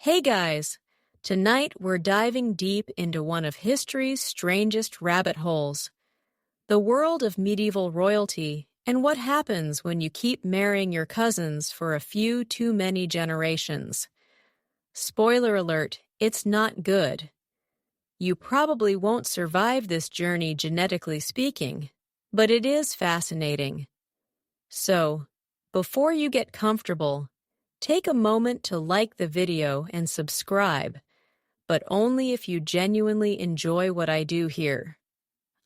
Hey guys! Tonight we're diving deep into one of history's strangest rabbit holes, the world of medieval royalty and what happens when you keep marrying your cousins for a few too many generations. Spoiler alert, it's not good. You probably won't survive this journey genetically speaking, but it is fascinating. So, before you get comfortable, take a moment to like the video and subscribe, but only if you genuinely enjoy what I do here.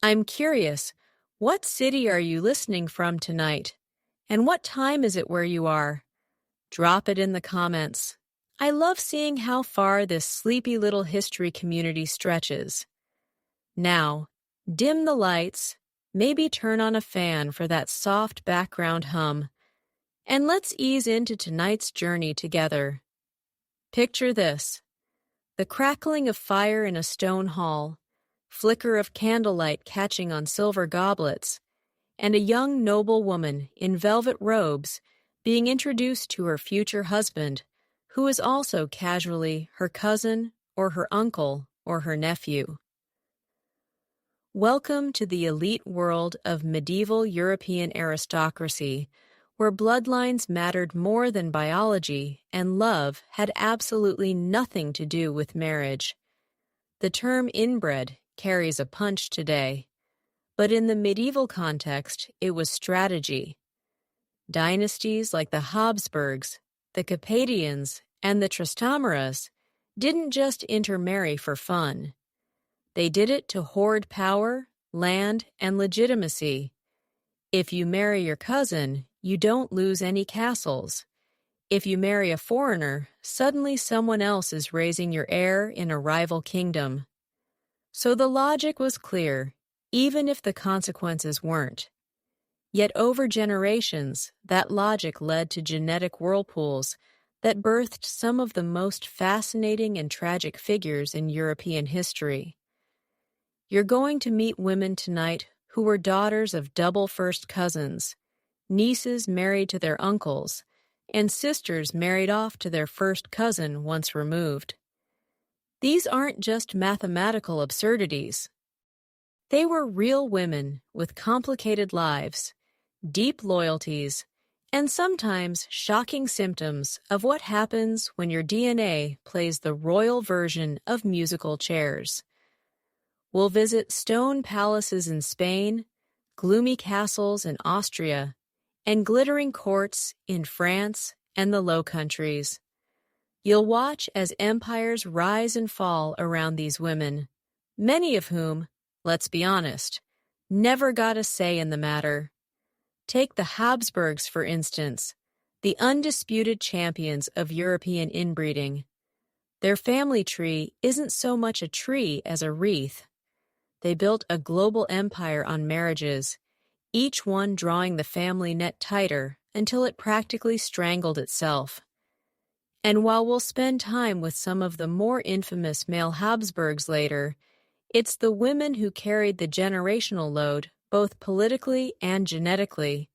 I'm curious, what city are you listening from tonight? And what time is it where you are? Drop it in the comments. I love seeing how far this sleepy little history community stretches. Now, dim the lights, maybe turn on a fan for that soft background hum, and let's ease into tonight's journey together. Picture this: the crackling of fire in a stone hall, flicker of candlelight catching on silver goblets, and a young noble woman in velvet robes being introduced to her future husband, who is also casually her cousin or her uncle or her nephew. Welcome to the elite world of medieval European aristocracy, where bloodlines mattered more than biology and love had absolutely nothing to do with marriage. The term inbred carries a punch today, but in the medieval context, it was strategy. Dynasties like the Habsburgs, the Capetians, and the Trastamaras didn't just intermarry for fun. They did it to hoard power, land, and legitimacy. If you marry your cousin, you don't lose any castles. If you marry a foreigner, suddenly someone else is raising your heir in a rival kingdom. So the logic was clear, even if the consequences weren't. Yet over generations, that logic led to genetic whirlpools that birthed some of the most fascinating and tragic figures in European history. You're going to meet women tonight who were daughters of double first cousins, nieces married to their uncles, and sisters married off to their first cousin once removed. These aren't just mathematical absurdities. They were real women with complicated lives, deep loyalties, and sometimes shocking symptoms of what happens when your DNA plays the royal version of musical chairs. We'll visit stone palaces in Spain, gloomy castles in Austria, and glittering courts in France and the Low Countries. You'll watch as empires rise and fall around these women, many of whom, let's be honest, never got a say in the matter. Take the Habsburgs, for instance, the undisputed champions of European inbreeding. Their family tree isn't so much a tree as a wreath. They built a global empire on marriages, each one drawing the family net tighter until it practically strangled itself. And while we'll spend time with some of the more infamous male Habsburgs later, it's the women who carried the generational load, both politically and genetically.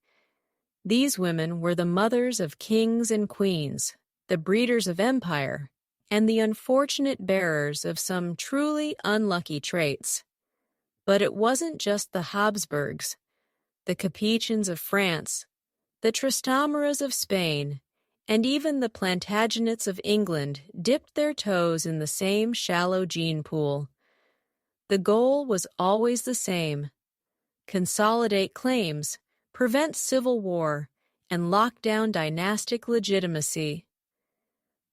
These women were the mothers of kings and queens, the breeders of empire, and the unfortunate bearers of some truly unlucky traits. But it wasn't just the Habsburgs. The Capetians of France, the Trastamaras of Spain, and even the Plantagenets of England dipped their toes in the same shallow gene pool. The goal was always the same: consolidate claims, prevent civil war, and lock down dynastic legitimacy.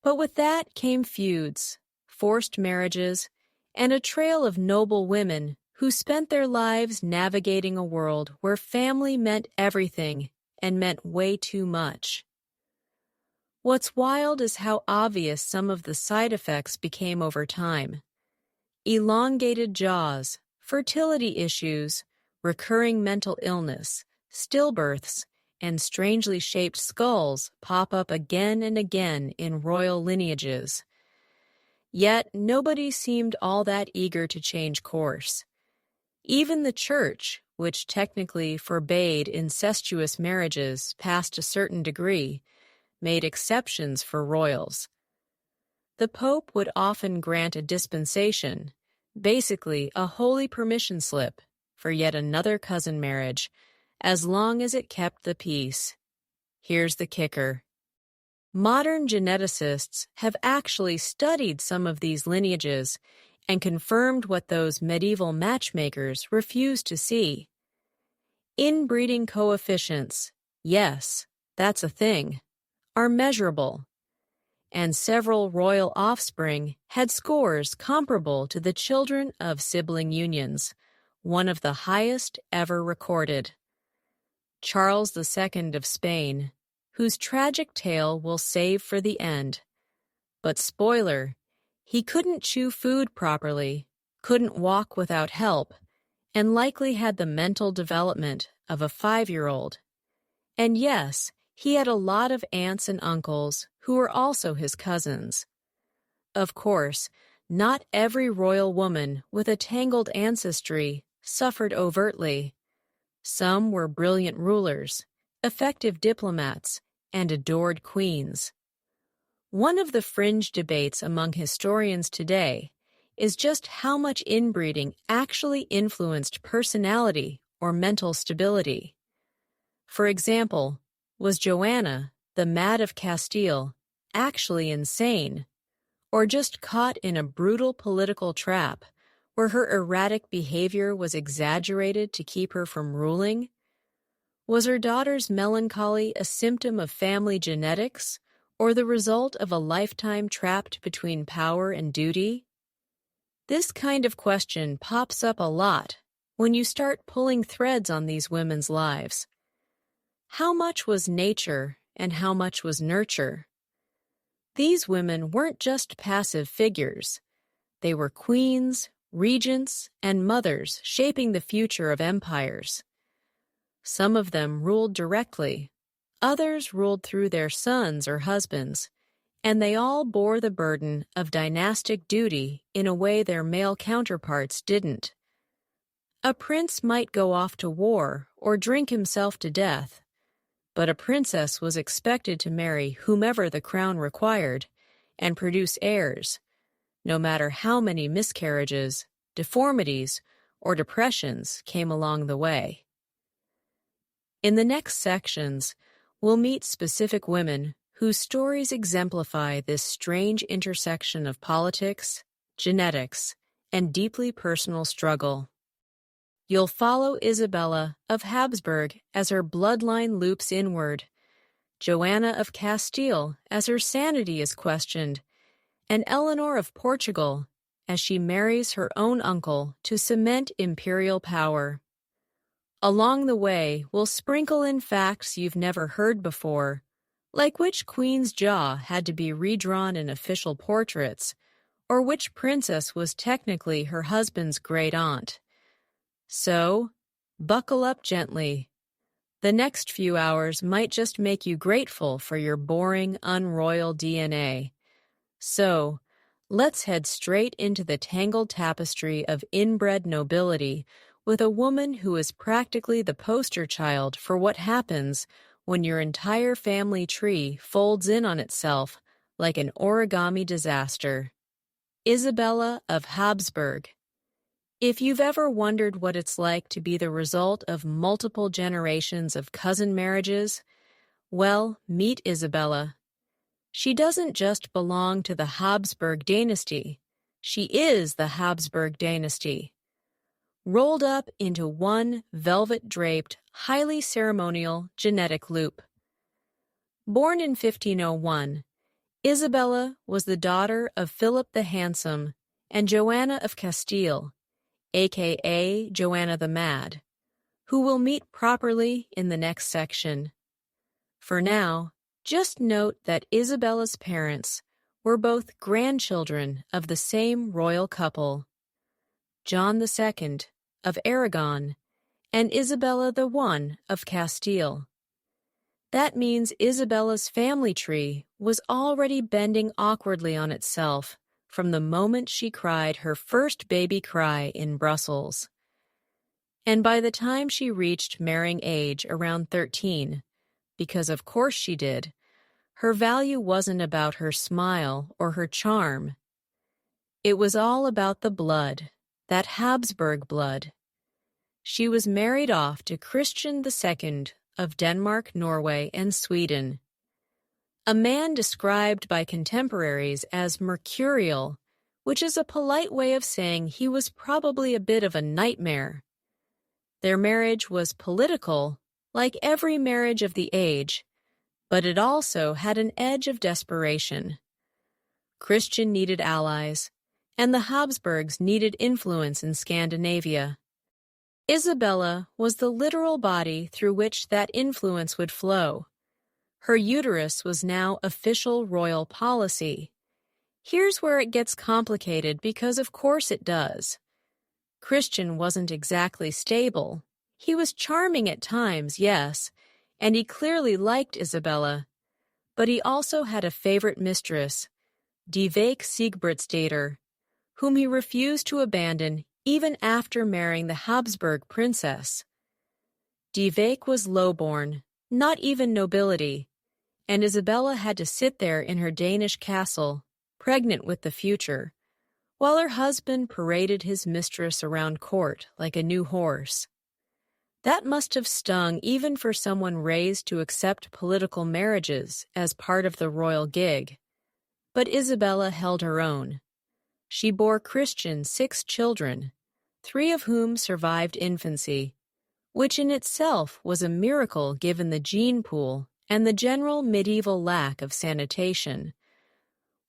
But with that came feuds, forced marriages, and a trail of noble women who spent their lives navigating a world where family meant everything and meant way too much. What's wild is how obvious some of the side effects became over time. Elongated jaws, fertility issues, recurring mental illness, stillbirths, and strangely shaped skulls pop up again and again in royal lineages. Yet nobody seemed all that eager to change course. Even the Church, which technically forbade incestuous marriages past a certain degree, made exceptions for royals. The Pope would often grant a dispensation, basically a holy permission slip, for yet another cousin marriage, as long as it kept the peace. Here's the kicker. Modern geneticists have actually studied some of these lineages and confirmed what those medieval matchmakers refused to see. Inbreeding coefficients, yes, that's a thing, are measurable, and several royal offspring had scores comparable to the children of sibling unions, one of the highest ever recorded. Charles II of Spain, whose tragic tale we'll save for the end. But spoiler, he couldn't chew food properly, couldn't walk without help, and likely had the mental development of a 5-year-old. And yes, he had a lot of aunts and uncles who were also his cousins. Of course, not every royal woman with a tangled ancestry suffered overtly. Some were brilliant rulers, effective diplomats, and adored queens. One of the fringe debates among historians today is just how much inbreeding actually influenced personality or mental stability. For example, was Joanna, the Mad of Castile, actually insane, or just caught in a brutal political trap where her erratic behavior was exaggerated to keep her from ruling? Was her daughter's melancholy a symptom of family genetics, or the result of a lifetime trapped between power and duty? This kind of question pops up a lot when you start pulling threads on these women's lives. How much was nature and how much was nurture? These women weren't just passive figures. They were queens, regents, and mothers shaping the future of empires. Some of them ruled directly, others ruled through their sons or husbands, and they all bore the burden of dynastic duty in a way their male counterparts didn't. A prince might go off to war or drink himself to death, but a princess was expected to marry whomever the crown required and produce heirs, no matter how many miscarriages, deformities, or depressions came along the way. In the next sections, we'll meet specific women whose stories exemplify this strange intersection of politics, genetics, and deeply personal struggle. You'll follow Isabella of Habsburg as her bloodline loops inward, Joanna of Castile as her sanity is questioned, and Eleanor of Portugal as she marries her own uncle to cement imperial power. Along the way, we'll sprinkle in facts you've never heard before, like which queen's jaw had to be redrawn in official portraits, or which princess was technically her husband's great-aunt. So, buckle up gently. The next few hours might just make you grateful for your boring, unroyal DNA. So, let's head straight into the tangled tapestry of inbred nobility with a woman who is practically the poster child for what happens when your entire family tree folds in on itself like an origami disaster. Isabella of Habsburg. If you've ever wondered what it's like to be the result of multiple generations of cousin marriages, well, meet Isabella. She doesn't just belong to the Habsburg dynasty. She is the Habsburg dynasty, rolled up into one velvet-draped, highly ceremonial genetic loop. Born in 1501, Isabella was the daughter of Philip the Handsome and Joanna of Castile, aka Joanna the Mad, who we'll meet properly in the next section. For now, just note that Isabella's parents were both grandchildren of the same royal couple, John II of Aragon and Isabella I of Castile. That means Isabella's family tree was already bending awkwardly on itself from the moment she cried her first baby cry in Brussels. And by the time she reached marrying age around 13, because of course she did, Her value wasn't about her smile or her charm. It was all about the blood, that Habsburg blood. She was married off to Christian II of Denmark, Norway, and Sweden, a man described by contemporaries as mercurial, which is a polite way of saying he was probably a bit of a nightmare. Their marriage was political, like every marriage of the age, but it also had an edge of desperation. Christian needed allies, and the Habsburgs needed influence in Scandinavia. Isabella was the literal body through which that influence would flow. Her uterus was now official royal policy. Here's where it gets complicated because of course it does. Christian wasn't exactly stable. He was charming at times, yes, and he clearly liked Isabella, but he also had a favorite mistress, Die Week Siegbertsdater, whom he refused to abandon even after marrying the Habsburg princess. Die Week was lowborn, not even nobility, and Isabella had to sit there in her Danish castle, pregnant with the future, while her husband paraded his mistress around court like a new horse. That must have stung even for someone raised to accept political marriages as part of the royal gig. But Isabella held her own. She bore Christian 6 children, 3 of whom survived infancy, which in itself was a miracle given the gene pool and the general medieval lack of sanitation.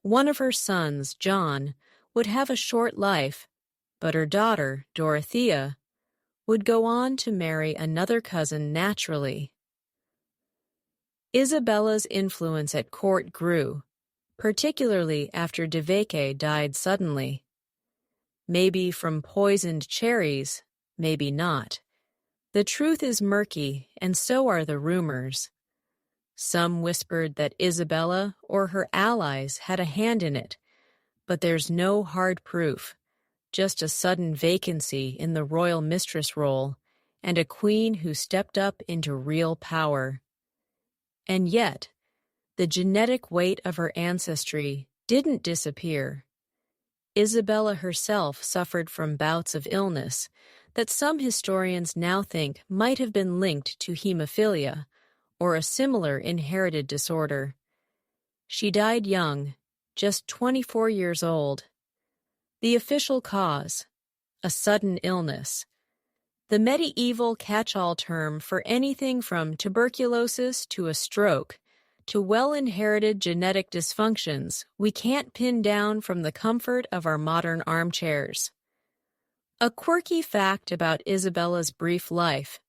One of her sons, John, would have a short life, but her daughter, Dorothea, would go on to marry another cousin naturally. Isabella's influence at court grew, particularly after De Vecke died suddenly. Maybe from poisoned cherries, maybe not. The truth is murky, and so are the rumors. Some whispered that Isabella or her allies had a hand in it, but there's no hard proof, just a sudden vacancy in the royal mistress role and a queen who stepped up into real power. And yet, the genetic weight of her ancestry didn't disappear. Isabella herself suffered from bouts of illness that some historians now think might have been linked to hemophilia or a similar inherited disorder. She died young, just 24 years old. The official cause, a sudden illness. The medieval catch-all term for anything from tuberculosis to a stroke to well-inherited genetic dysfunctions we can't pin down from the comfort of our modern armchairs. A quirky fact about Isabella's brief life: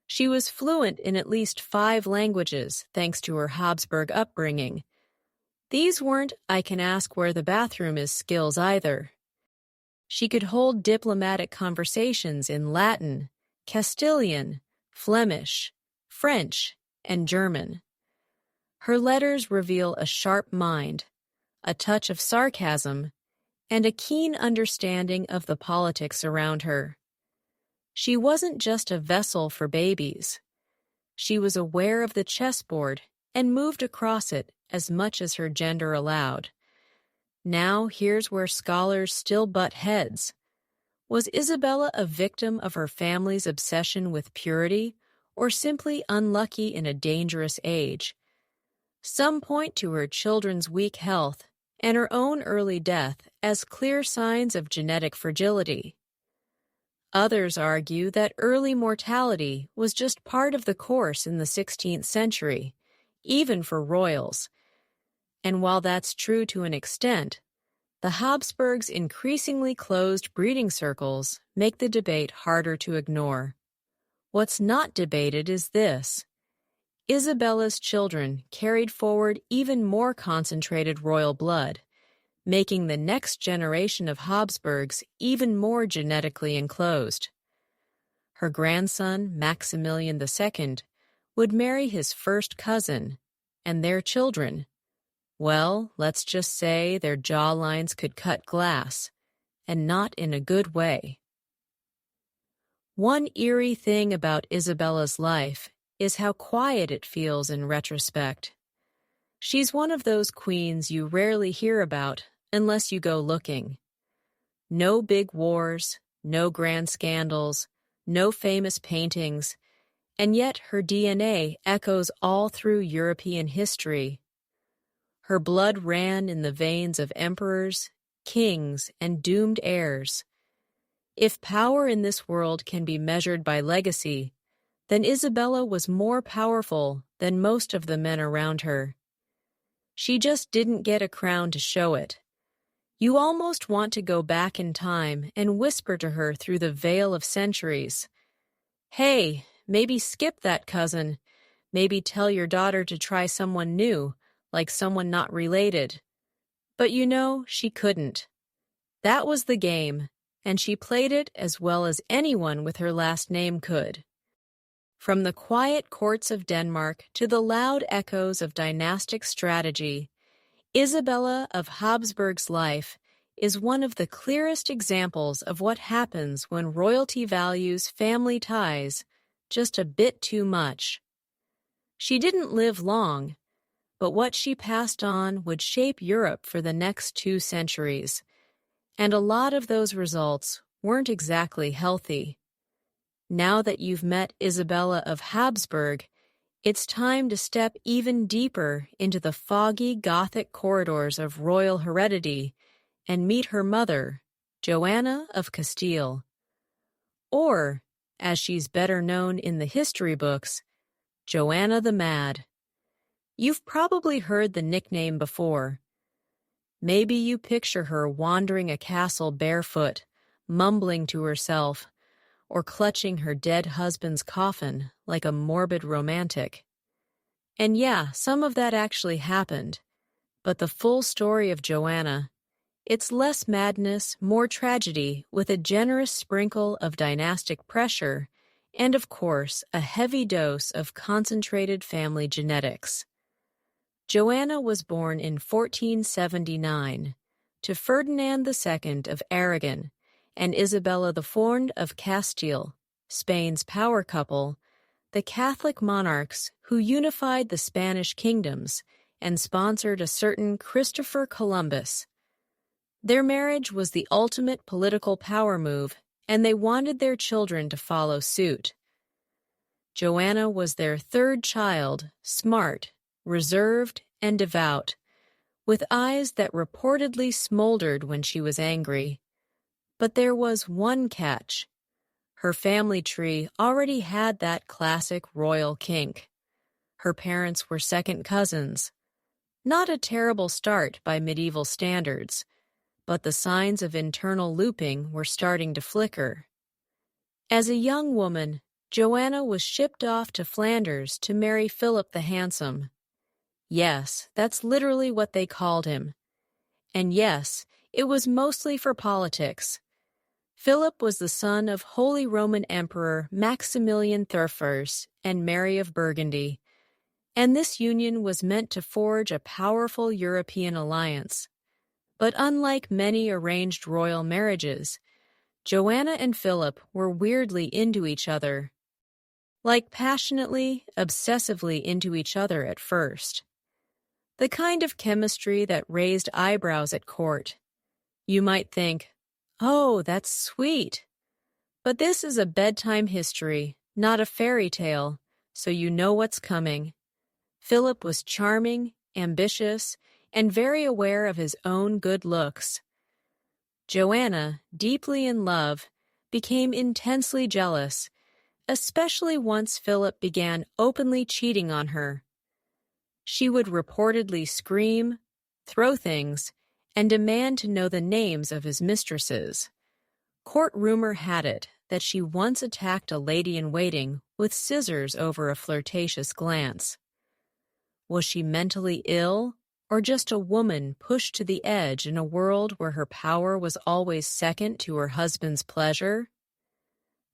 she was fluent in at least 5 languages thanks to her Habsburg upbringing. These weren't "I can ask where the bathroom is" skills either. She could hold diplomatic conversations in Latin, Castilian, Flemish, French, and German. Her letters reveal a sharp mind, a touch of sarcasm, and a keen understanding of the politics around her. She wasn't just a vessel for babies. She was aware of the chessboard and moved across it as much as her gender allowed. Now here's where scholars still butt heads. Was Isabella a victim of her family's obsession with purity, or simply unlucky in a dangerous age? Some point to her children's weak health and her own early death as clear signs of genetic fragility. Others argue that early mortality was just part of the course in the 16th century, even for royals. And while that's true to an extent, the Habsburgs' increasingly closed breeding circles make the debate harder to ignore. What's not debated is this: Isabella's children carried forward even more concentrated royal blood, making the next generation of Habsburgs even more genetically enclosed. Her grandson, Maximilian II, would marry his first cousin, and their children, well, let's just say their jawlines could cut glass, and not in a good way. One eerie thing about Isabella's life is how quiet it feels in retrospect. She's one of those queens you rarely hear about unless you go looking. No big wars, no grand scandals, no famous paintings, and yet her DNA echoes all through European history. Her blood ran in the veins of emperors, kings, and doomed heirs. If power in this world can be measured by legacy, then Isabella was more powerful than most of the men around her. She just didn't get a crown to show it. You almost want to go back in time and whisper to her through the veil of centuries, "Hey, maybe skip that cousin. Maybe tell your daughter to try someone new, like someone not related." But you know, she couldn't. That was the game, and she played it as well as anyone with her last name could. From the quiet courts of Denmark to the loud echoes of dynastic strategy, Isabella of Habsburg's life is one of the clearest examples of what happens when royalty values family ties just a bit too much. She didn't live long, but what she passed on would shape Europe for the next 2 centuries, and a lot of those results weren't exactly healthy. Now that you've met Isabella of Habsburg, it's time to step even deeper into the foggy Gothic corridors of royal heredity and meet her mother, Joanna of Castile. Or, as she's better known in the history books, Joanna the Mad. You've probably heard the nickname before. Maybe you picture her wandering a castle barefoot, mumbling to herself, or clutching her dead husband's coffin like a morbid romantic. And yeah, some of that actually happened, but the full story of Joanna, it's less madness, more tragedy, with a generous sprinkle of dynastic pressure, and of course, a heavy dose of concentrated family genetics. Joanna was born in 1479 to Ferdinand II of Aragon and Isabella IV of Castile, Spain's power couple, the Catholic monarchs who unified the Spanish kingdoms and sponsored a certain Christopher Columbus. Their marriage was the ultimate political power move, and they wanted their children to follow suit. Joanna was their 3rd child, smart, reserved, and devout, with eyes that reportedly smoldered when she was angry. But there was one catch. Her family tree already had that classic royal kink. Her parents were second cousins. Not a terrible start by medieval standards, but the signs of internal looping were starting to flicker. As a young woman, Joanna was shipped off to Flanders to marry Philip the Handsome. Yes, that's literally what they called him. And yes, it was mostly for politics. Philip was the son of Holy Roman Emperor Maximilian I and Mary of Burgundy, and this union was meant to forge a powerful European alliance. But unlike many arranged royal marriages, Joanna and Philip were weirdly into each other. Like passionately, obsessively into each other at first. The kind of chemistry that raised eyebrows at court. You might think, "Oh, that's sweet." But this is a bedtime history, not a fairy tale, so you know what's coming. Philip was charming, ambitious, and very aware of his own good looks. Joanna, deeply in love, became intensely jealous, especially once Philip began openly cheating on her. She would reportedly scream, throw things, and demand to know the names of his mistresses. Court rumor had it that she once attacked a lady-in-waiting with scissors over a flirtatious glance. Was she mentally ill, or just a woman pushed to the edge in a world where her power was always second to her husband's pleasure?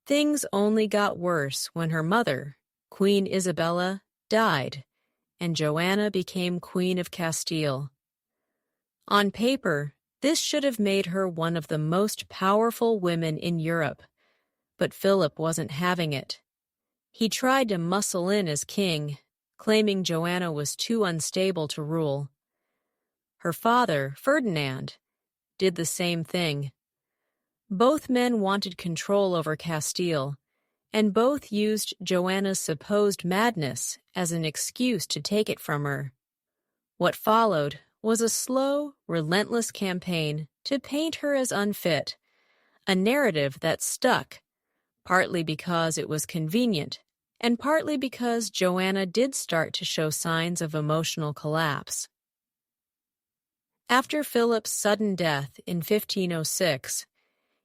Things only got worse when her mother, Queen Isabella, died, and Joanna became Queen of Castile. On paper, this should have made her one of the most powerful women in Europe, but Philip wasn't having it. He tried to muscle in as king, claiming Joanna was too unstable to rule. Her father, Ferdinand, did the same thing. Both men wanted control over Castile, and both used Joanna's supposed madness as an excuse to take it from her. What followed was a slow, relentless campaign to paint her as unfit, a narrative that stuck, partly because it was convenient, and partly because Joanna did start to show signs of emotional collapse. After Philip's sudden death in 1506,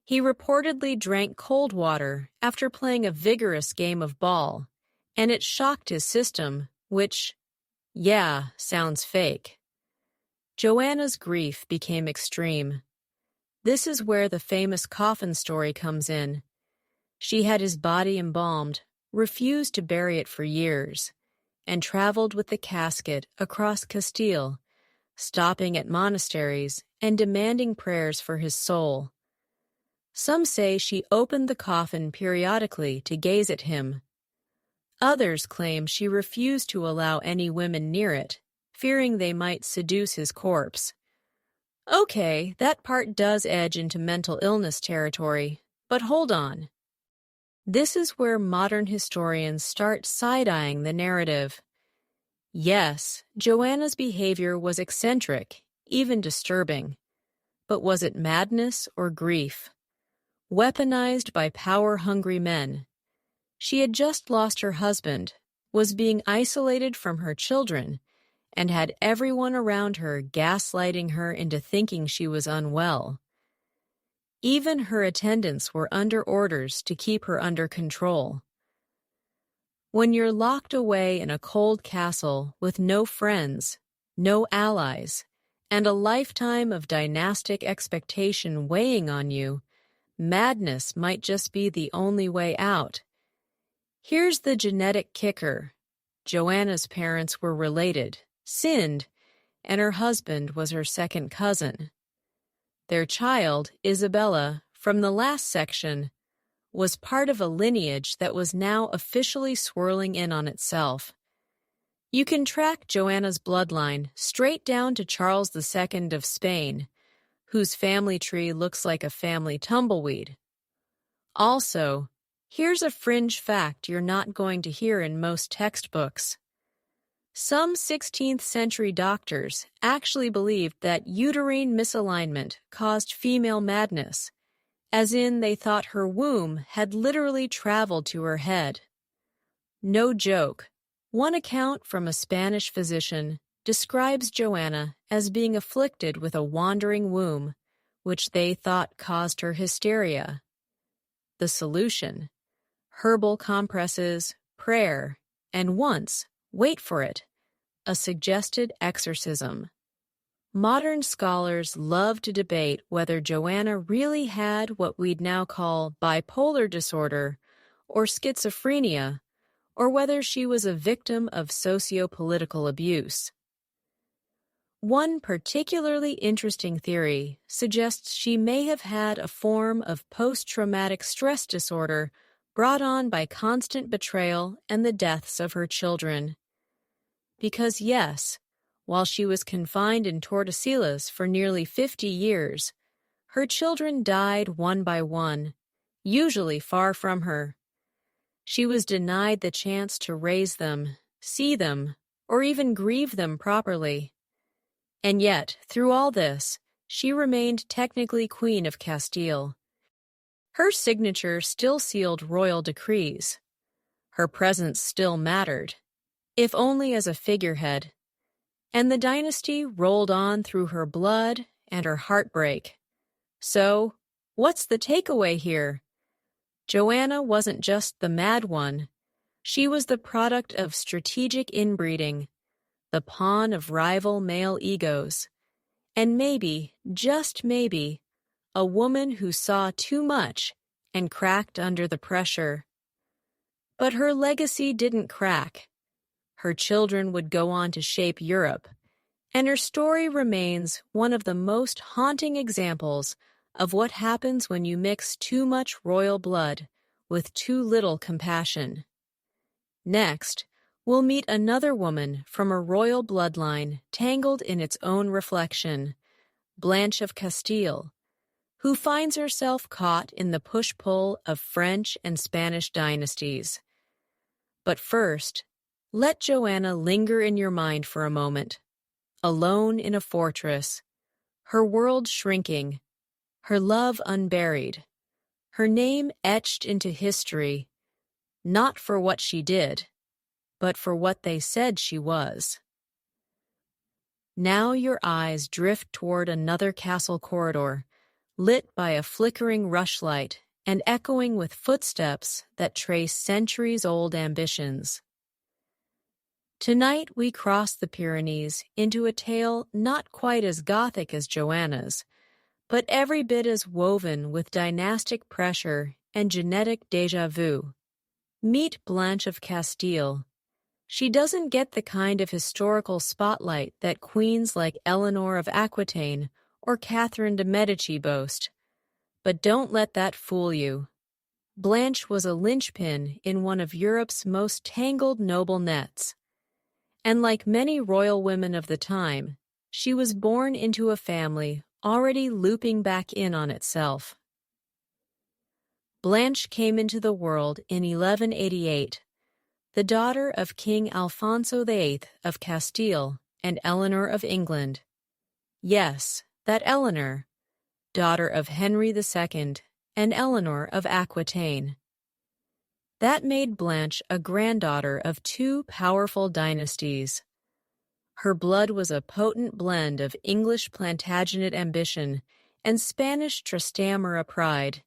he reportedly drank cold water after playing a vigorous game of ball, and it shocked his system, which, sounds fake. Joanna's grief became extreme. This is where the famous coffin story comes in. She had his body embalmed, refused to bury it for years, and traveled with the casket across Castile, stopping at monasteries and demanding prayers for his soul. Some say she opened the coffin periodically to gaze at him. Others claim she refused to allow any women near it, fearing they might seduce his corpse. Okay, that part does edge into mental illness territory, but hold on. This is where modern historians start side-eyeing the narrative. Yes, Joanna's behavior was eccentric, even disturbing. But was it madness or grief? Weaponized by power-hungry men. She had just lost her husband, was being isolated from her children, and had everyone around her gaslighting her into thinking she was unwell. Even her attendants were under orders to keep her under control. When you're locked away in a cold castle with no friends, no allies, and a lifetime of dynastic expectation weighing on you, madness might just be the only way out. Here's the genetic kicker. Joanna's parents were related, sinned, and her husband was her second cousin. Their child, Isabella, from the last section, was part of a lineage that was now officially swirling in on itself. You can track Joanna's bloodline straight down to Charles II of Spain, whose family tree looks like a family tumbleweed. Also, here's a fringe fact you're not going to hear in most textbooks. Some 16th century doctors actually believed that uterine misalignment caused female madness, as in they thought her womb had literally traveled to her head. No joke. One account from a Spanish physician describes Joanna as being afflicted with a wandering womb, which they thought caused her hysteria. The solution: herbal compresses, prayer, and once, wait for it, a suggested exorcism. Modern scholars love to debate whether Joanna really had what we'd now call bipolar disorder or schizophrenia, or whether she was a victim of socio-political abuse. One particularly interesting theory suggests she may have had a form of post-traumatic stress disorder brought on by constant betrayal and the deaths of her children. Because yes, while she was confined in Tordesillas for nearly 50 years, her children died one by one, usually far from her. She was denied the chance to raise them, see them, or even grieve them properly. And yet, through all this, she remained technically Queen of Castile. Her signature still sealed royal decrees. Her presence still mattered, if only as a figurehead. And the dynasty rolled on through her blood and her heartbreak. So, what's the takeaway here? Joanna wasn't just the mad one. She was the product of strategic inbreeding, the pawn of rival male egos, and maybe, just maybe, a woman who saw too much and cracked under the pressure. But her legacy didn't crack. Her children would go on to shape Europe, and her story remains one of the most haunting examples of what happens when you mix too much royal blood with too little compassion. Next, we'll meet another woman from a royal bloodline tangled in its own reflection, Blanche of Castile, who finds herself caught in the push-pull of French and Spanish dynasties. But first, let Joanna linger in your mind for a moment, alone in a fortress, her world shrinking, her love unburied, her name etched into history, not for what she did, but for what they said she was. Now your eyes drift toward another castle corridor, lit by a flickering rushlight and echoing with footsteps that trace centuries-old ambitions. Tonight we cross the Pyrenees into a tale not quite as Gothic as Joanna's, but every bit as woven with dynastic pressure and genetic déjà vu. Meet Blanche of Castile. She doesn't get the kind of historical spotlight that queens like Eleanor of Aquitaine or Catherine de' Medici boast. But don't let that fool you. Blanche was a linchpin in one of Europe's most tangled noble nets. And like many royal women of the time, she was born into a family already looping back in on itself. Blanche came into the world in 1188, the daughter of King Alfonso VIII of Castile and Eleanor of England. Yes, that Eleanor, daughter of Henry II and Eleanor of Aquitaine. That made Blanche a granddaughter of two powerful dynasties. Her blood was a potent blend of English Plantagenet ambition and Spanish Trastamara pride.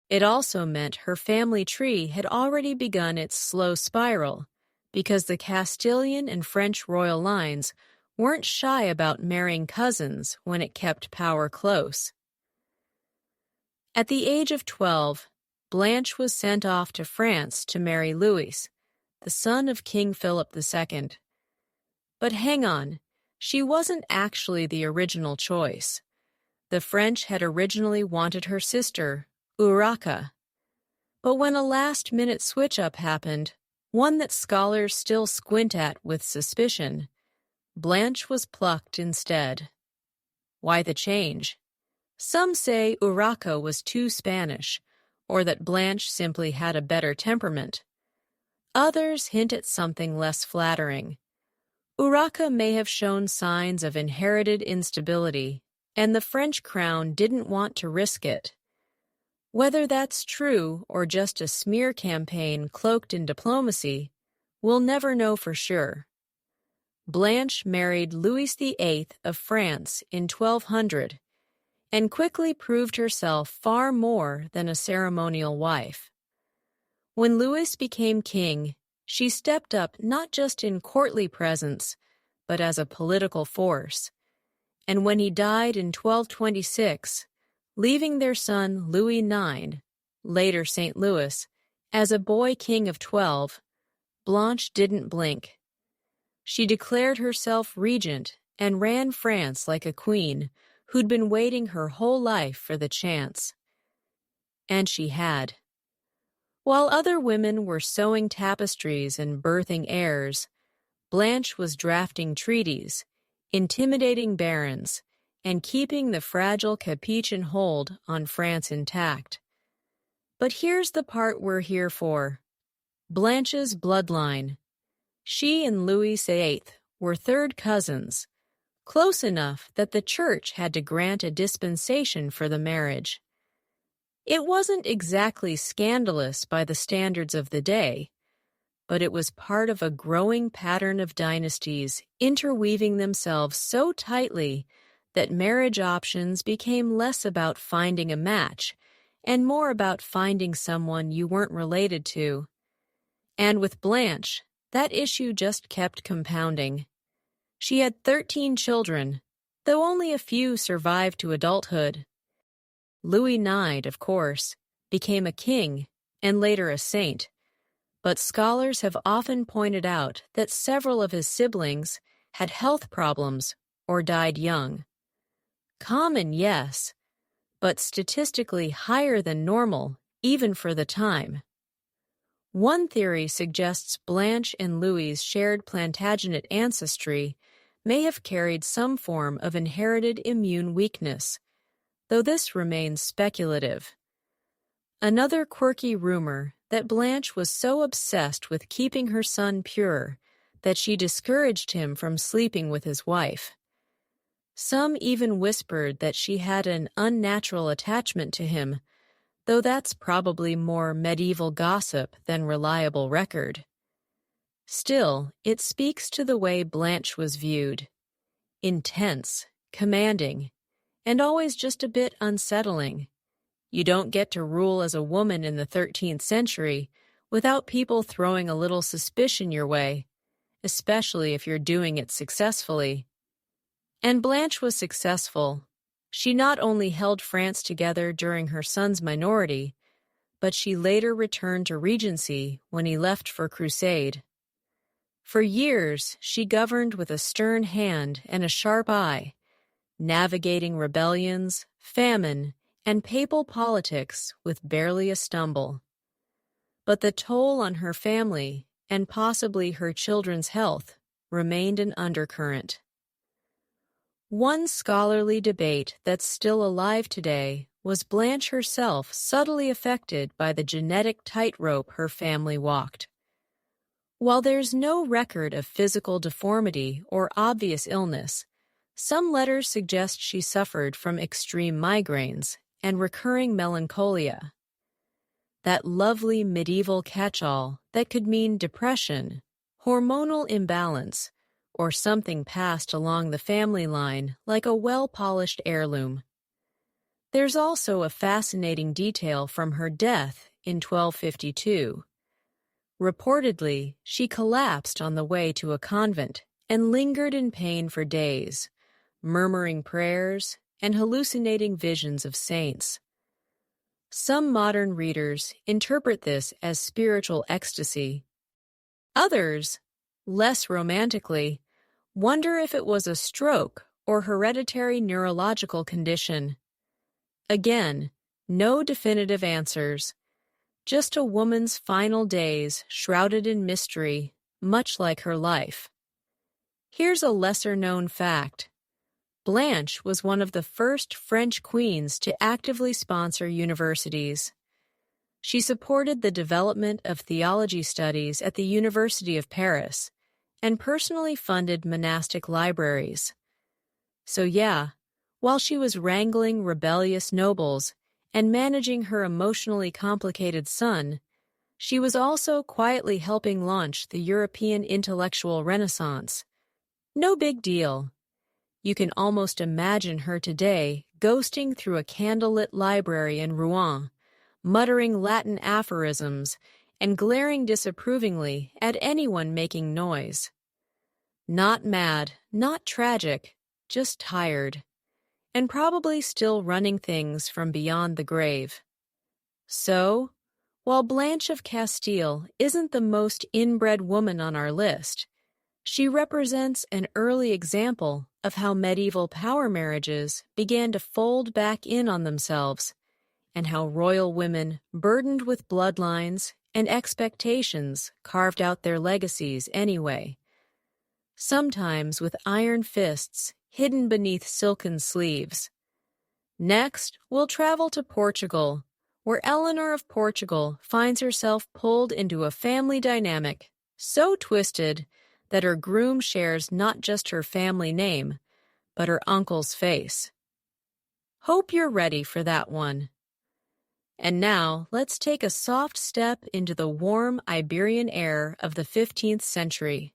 It also meant her family tree had already begun its slow spiral, because the Castilian and French royal lines weren't shy about marrying cousins when it kept power close. At the age of 12, Blanche was sent off to France to marry Louis, the son of King Philip II. But hang on, she wasn't actually the original choice. The French had originally wanted her sister, Urraca. But when a last-minute switch-up happened, one that scholars still squint at with suspicion, Blanche was plucked instead. Why the change? Some say Urraca was too Spanish, or that Blanche simply had a better temperament. Others hint at something less flattering. Urraca may have shown signs of inherited instability, and the French crown didn't want to risk it. Whether that's true or just a smear campaign cloaked in diplomacy, we'll never know for sure. Blanche married Louis VIII of France in 1200 and quickly proved herself far more than a ceremonial wife. When Louis became king, she stepped up not just in courtly presence, but as a political force. And when he died in 1226, leaving their son Louis IX, later St. Louis, as a boy king of 12, Blanche didn't blink. She declared herself regent and ran France like a queen who'd been waiting her whole life for the chance. And she had. While other women were sewing tapestries and birthing heirs, Blanche was drafting treaties, intimidating barons, and keeping the fragile Capetian hold on France intact. But here's the part we're here for. Blanche's bloodline. She and Louis VIII were third cousins, close enough that the church had to grant a dispensation for the marriage. It wasn't exactly scandalous by the standards of the day, but it was part of a growing pattern of dynasties interweaving themselves so tightly that marriage options became less about finding a match and more about finding someone you weren't related to. And with Blanche, that issue just kept compounding. She had 13 children, though only a few survived to adulthood. Louis IX, of course, became a king and later a saint, but scholars have often pointed out that several of his siblings had health problems or died young. Common, yes, but statistically higher than normal, even for the time. One theory suggests Blanche and Louis's shared Plantagenet ancestry may have carried some form of inherited immune weakness, though this remains speculative. Another quirky rumor that Blanche was so obsessed with keeping her son pure that she discouraged him from sleeping with his wife. Some even whispered that she had an unnatural attachment to him, though that's probably more medieval gossip than reliable record. Still, it speaks to the way Blanche was viewed. Intense, commanding, and always just a bit unsettling. You don't get to rule as a woman in the 13th century without people throwing a little suspicion your way, especially if you're doing it successfully. And Blanche was successful. She not only held France together during her son's minority, but she later returned to regency when he left for crusade. For years, she governed with a stern hand and a sharp eye, navigating rebellions, famine, and papal politics with barely a stumble. But the toll on her family, and possibly her children's health, remained an undercurrent. One scholarly debate that's still alive today was Blanche herself subtly affected by the genetic tightrope her family walked. While there's no record of physical deformity or obvious illness, some letters suggest she suffered from extreme migraines and recurring melancholia. That lovely medieval catch-all that could mean depression, hormonal imbalance, or something passed along the family line like a well-polished heirloom. There's also a fascinating detail from her death in 1252. Reportedly, she collapsed on the way to a convent and lingered in pain for days, murmuring prayers and hallucinating visions of saints. Some modern readers interpret this as spiritual ecstasy. Others, less romantically, wonder if it was a stroke or hereditary neurological condition. Again, no definitive answers. Just a woman's final days shrouded in mystery, much like her life. Here's a lesser-known fact. Blanche was one of the first French queens to actively sponsor universities. She supported the development of theology studies at the University of Paris and personally funded monastic libraries. So yeah, while she was wrangling rebellious nobles and managing her emotionally complicated son, she was also quietly helping launch the European intellectual renaissance. No big deal. You can almost imagine her today ghosting through a candlelit library in Rouen, muttering Latin aphorisms and glaring disapprovingly at anyone making noise. Not mad, not tragic, just tired, and probably still running things from beyond the grave. So, while Blanche of Castile isn't the most inbred woman on our list, she represents an early example of how medieval power marriages began to fold back in on themselves, and how royal women burdened with bloodlines and expectations carved out their legacies anyway, sometimes with iron fists hidden beneath silken sleeves. Next, we'll travel to Portugal, where Eleanor of Portugal finds herself pulled into a family dynamic so twisted that her groom shares not just her family name, but her uncle's face. Hope you're ready for that one. And now, let's take a soft step into the warm Iberian air of the 15th century,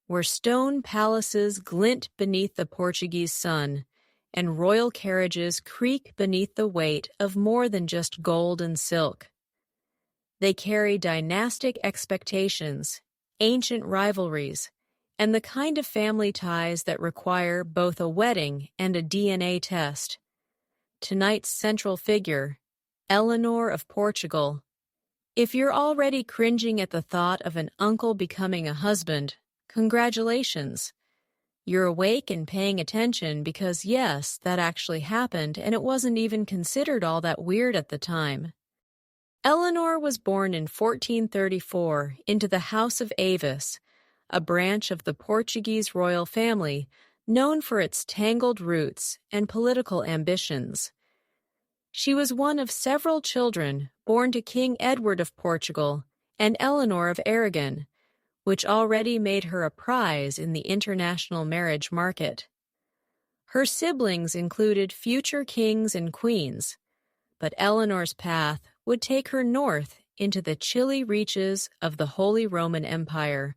where stone palaces glint beneath the Portuguese sun, and royal carriages creak beneath the weight of more than just gold and silk. They carry dynastic expectations, ancient rivalries, and the kind of family ties that require both a wedding and a DNA test. Tonight's central figure, Eleanor of Portugal. If you're already cringing at the thought of an uncle becoming a husband, congratulations. You're awake and paying attention because, yes, that actually happened and it wasn't even considered all that weird at the time. Eleanor was born in 1434 into the House of Avis, a branch of the Portuguese royal family known for its tangled roots and political ambitions. She was one of several children born to King Edward of Portugal and Eleanor of Aragon, which already made her a prize in the international marriage market. Her siblings included future kings and queens, but Eleanor's path would take her north into the chilly reaches of the Holy Roman Empire,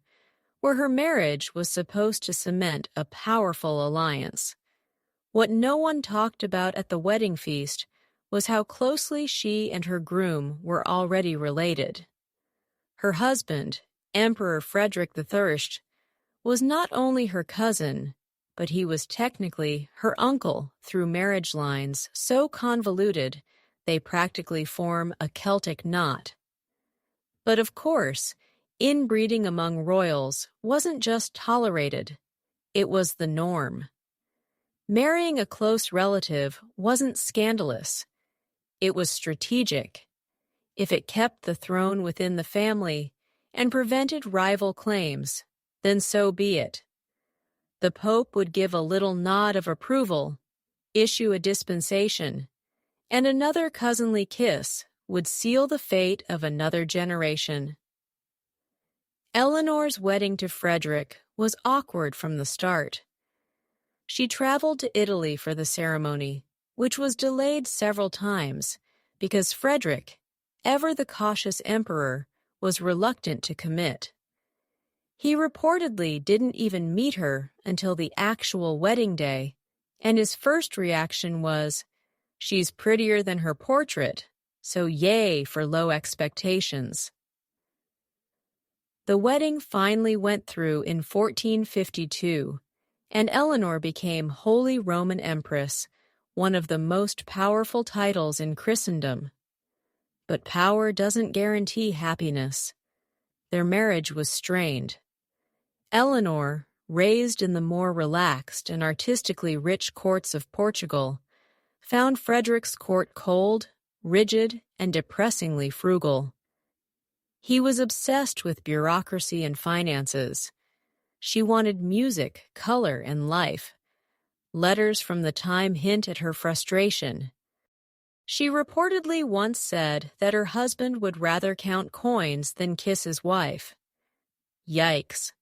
where her marriage was supposed to cement a powerful alliance. What no one talked about at the wedding feast was how closely she and her groom were already related. Her husband, Emperor Frederick I, was not only her cousin, but he was technically her uncle through marriage lines so convoluted they practically form a Celtic knot. But of course, inbreeding among royals wasn't just tolerated, it was the norm. Marrying a close relative wasn't scandalous. It was strategic. If it kept the throne within the family and prevented rival claims, then so be it. The Pope would give a little nod of approval, issue a dispensation, and another cousinly kiss would seal the fate of another generation. Eleanor's wedding to Frederick was awkward from the start. She traveled to Italy for the ceremony, which was delayed several times because Frederick, ever the cautious emperor, was reluctant to commit. He reportedly didn't even meet her until the actual wedding day, and his first reaction was, "She's prettier than her portrait, so yay for low expectations." The wedding finally went through in 1452, and Eleanor became Holy Roman Empress, one of the most powerful titles in Christendom. But power doesn't guarantee happiness. Their marriage was strained. Eleanor, raised in the more relaxed and artistically rich courts of Portugal, found Frederick's court cold, rigid, and depressingly frugal. He was obsessed with bureaucracy and finances. She wanted music, color, and life. Letters from the time hint at her frustration. She reportedly once said that her husband would rather count coins than kiss his wife. Yikes.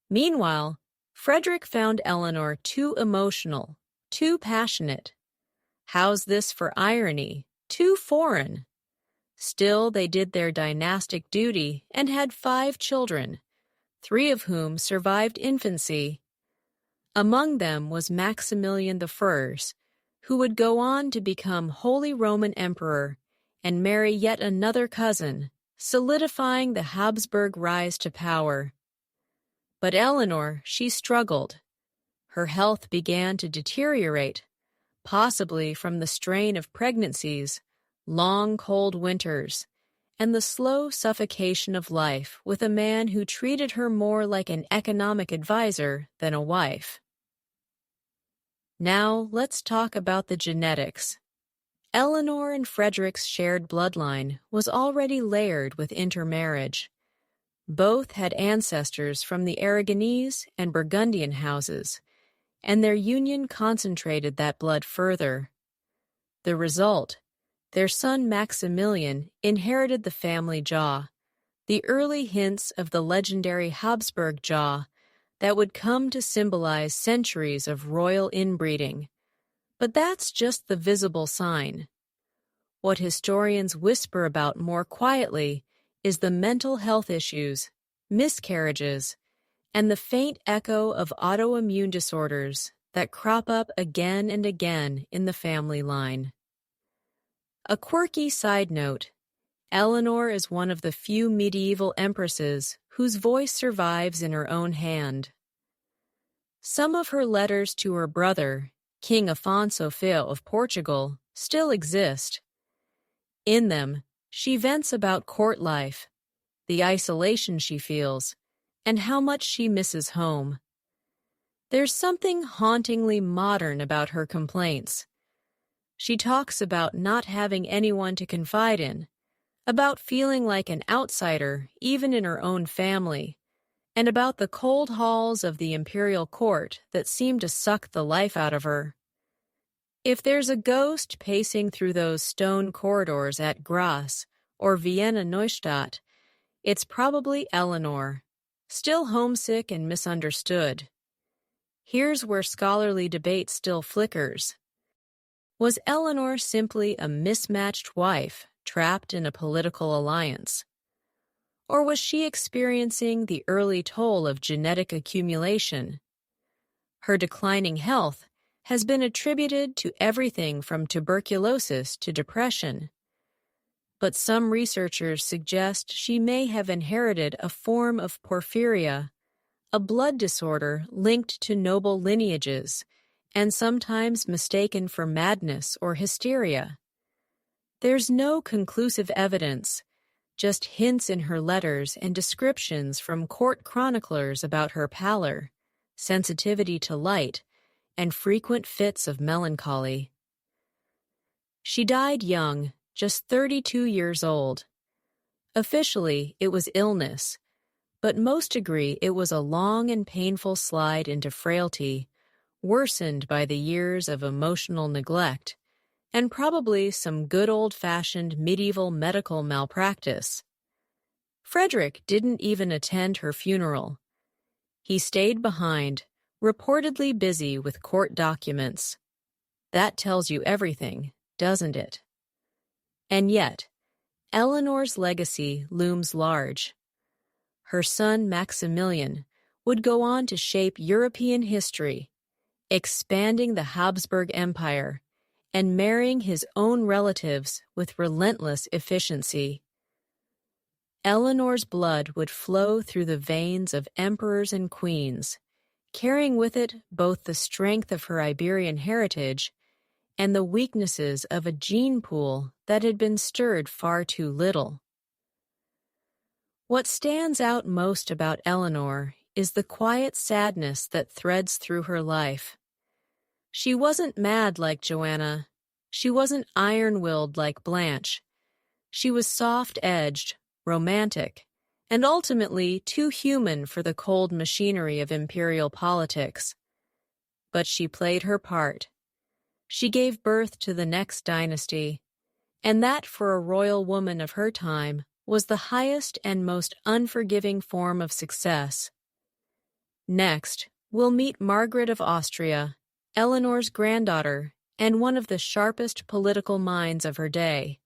Meanwhile, Frederick found Eleanor too emotional, too passionate. How's this for irony? Too foreign. Still, they did their dynastic duty and had 5 children, 3 of whom survived infancy. Among them was Maximilian I, who would go on to become Holy Roman Emperor and marry yet another cousin, solidifying the Habsburg rise to power. But Eleanor, she struggled. Her health began to deteriorate, possibly from the strain of pregnancies, long cold winters, and the slow suffocation of life with a man who treated her more like an economic advisor than a wife. Now, let's talk about the genetics. Eleanor and Frederick's shared bloodline was already layered with intermarriage. Both had ancestors from the Aragonese and Burgundian houses, and their union concentrated that blood further. The result: their son Maximilian inherited the family jaw, the early hints of the legendary Habsburg jaw that would come to symbolize centuries of royal inbreeding. But that's just the visible sign. What historians whisper about more quietly is the mental health issues, miscarriages, and the faint echo of autoimmune disorders that crop up again and again in the family line. A quirky side note: Eleanor is one of the few medieval empresses whose voice survives in her own hand. Some of her letters to her brother, King Afonso V of Portugal, still exist. In them, she vents about court life, the isolation she feels, and how much she misses home. There's something hauntingly modern about her complaints. She talks about not having anyone to confide in, about feeling like an outsider even in her own family, and about the cold halls of the imperial court that seemed to suck the life out of her. If there's a ghost pacing through those stone corridors at Graz or Vienna Neustadt, it's probably Eleanor, still homesick and misunderstood. Here's where scholarly debate still flickers. Was Eleanor simply a mismatched wife trapped in a political alliance? Or was she experiencing the early toll of genetic accumulation? Her declining health has been attributed to everything from tuberculosis to depression. But some researchers suggest she may have inherited a form of porphyria, a blood disorder linked to noble lineages, and sometimes mistaken for madness or hysteria. There's no conclusive evidence, just hints in her letters and descriptions from court chroniclers about her pallor, sensitivity to light, and frequent fits of melancholy. She died young, just 32 years old. Officially, it was illness, but most agree it was a long and painful slide into frailty, worsened by the years of emotional neglect, and probably some good old-fashioned medieval medical malpractice. Frederick didn't even attend her funeral. He stayed behind, reportedly busy with court documents. That tells you everything, doesn't it? And yet, Eleanor's legacy looms large. Her son Maximilian would go on to shape European history, expanding the Habsburg Empire and marrying his own relatives with relentless efficiency. Eleanor's blood would flow through the veins of emperors and queens, carrying with it both the strength of her Iberian heritage and the weaknesses of a gene pool that had been stirred far too little. What stands out most about Eleanor is the quiet sadness that threads through her life. She wasn't mad like Joanna. She wasn't iron-willed like Blanche. She was soft-edged, romantic, and ultimately too human for the cold machinery of imperial politics. But she played her part. She gave birth to the next dynasty, and that for a royal woman of her time was the highest and most unforgiving form of success. Next, we'll meet Margaret of Austria, Eleanor's granddaughter, and one of the sharpest political minds of her day.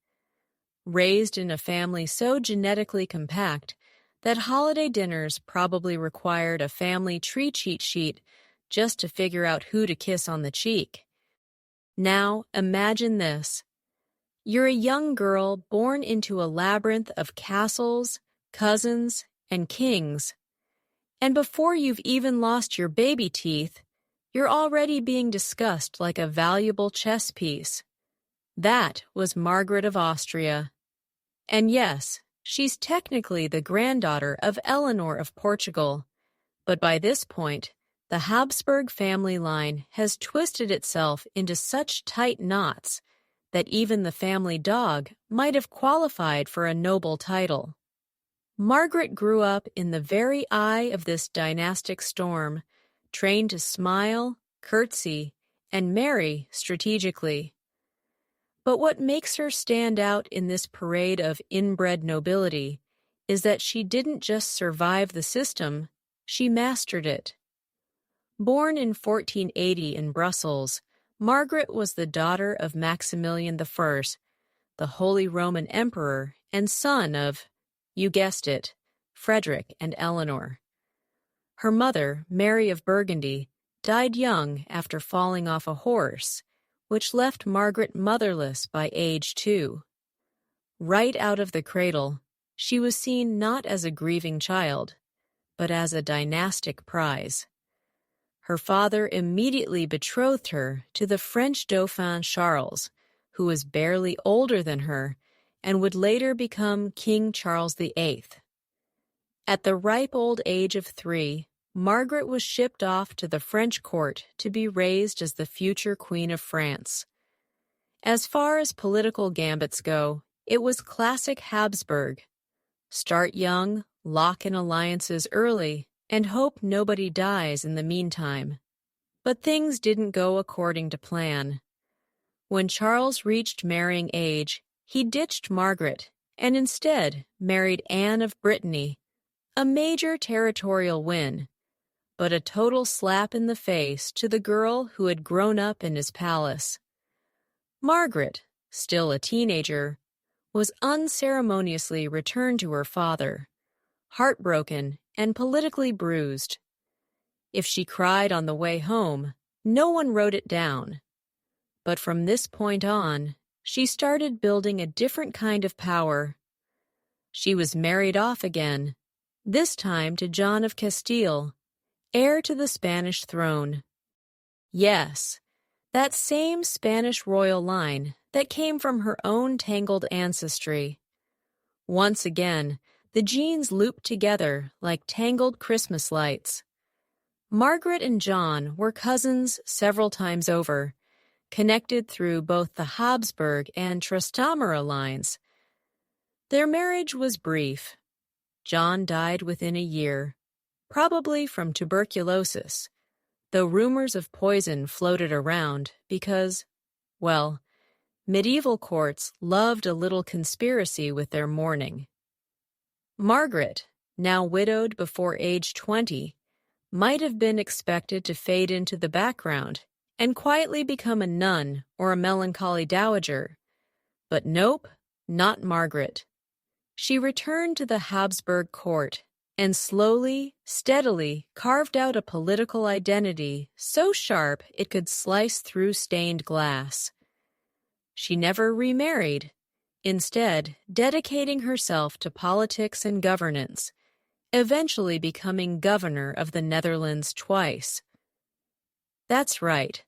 Raised in a family so genetically compact that holiday dinners probably required a family tree cheat sheet just to figure out who to kiss on the cheek. Now, imagine this. You're a young girl born into a labyrinth of castles, cousins, and kings. And before you've even lost your baby teeth, you're already being discussed like a valuable chess piece. That was Margaret of Austria. And yes, she's technically the granddaughter of Eleanor of Portugal, but by this point, the Habsburg family line has twisted itself into such tight knots that even the family dog might have qualified for a noble title. Margaret grew up in the very eye of this dynastic storm, trained to smile, curtsy, and marry strategically. But what makes her stand out in this parade of inbred nobility is that she didn't just survive the system, she mastered it. Born in 1480 in Brussels, Margaret was the daughter of Maximilian I, the Holy Roman Emperor and son of, you guessed it, Frederick and Eleanor. Her mother, Mary of Burgundy, died young after falling off a horse, which left Margaret motherless by age 2. Right out of the cradle, she was seen not as a grieving child, but as a dynastic prize. Her father immediately betrothed her to the French Dauphin Charles, who was barely older than her and would later become King Charles VIII. At the ripe old age of 3, Margaret was shipped off to the French court to be raised as the future Queen of France. As far as political gambits go, It was classic Habsburg. Start young, lock in alliances early, and hope nobody dies in the meantime. But things didn't go according to plan. When Charles reached marrying age, he ditched Margaret and instead married Anne of Brittany, a major territorial win, but a total slap in the face to the girl who had grown up in his palace. Margaret, still a teenager, was unceremoniously returned to her father, heartbroken and politically bruised. If she cried on the way home, no one wrote it down. But from this point on, she started building a different kind of power. She was married off again, this time to John of Castile, heir to the Spanish throne. Yes, that same Spanish royal line that came from her own tangled ancestry. Once again, the genes looped together like tangled Christmas lights. Margaret and John were cousins several times over, connected through both the Habsburg and Trastamara lines. Their marriage was brief. John died within a year, probably from tuberculosis, though rumors of poison floated around because, well, medieval courts loved a little conspiracy with their mourning. Margaret, now widowed before age 20, might have been expected to fade into the background and quietly become a nun or a melancholy dowager. But nope, not Margaret. She returned to the Habsburg court and slowly, steadily carved out a political identity so sharp it could slice through stained glass. She never remarried, instead dedicating herself to politics and governance, eventually becoming governor of the Netherlands twice. That's right,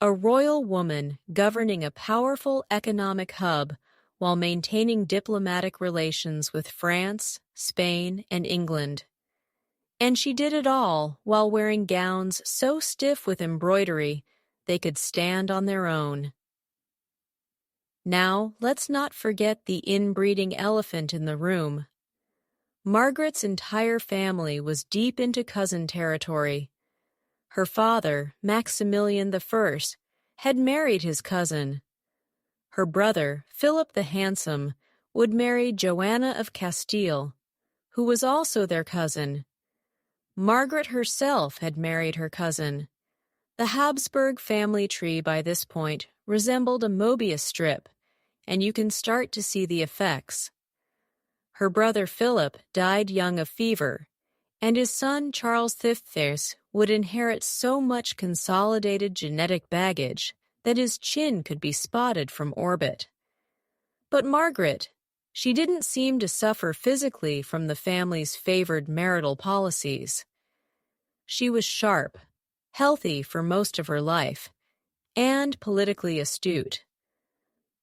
a royal woman governing a powerful economic hub while maintaining diplomatic relations with France, Spain, and England. And she did it all while wearing gowns so stiff with embroidery they could stand on their own. Now, let's not forget the inbreeding elephant in the room. Margaret's entire family was deep into cousin territory. Her father, Maximilian I, had married his cousin. Her brother, Philip the Handsome, would marry Joanna of Castile, who was also their cousin. Margaret herself had married her cousin. The Habsburg family tree by this point resembled a Mobius strip, and you can start to see the effects. Her brother Philip died young of fever, and his son Charles V would inherit so much consolidated genetic baggage that his chin could be spotted from orbit. But Margaret, she didn't seem to suffer physically from the family's favored marital policies. She was sharp, healthy for most of her life, and politically astute.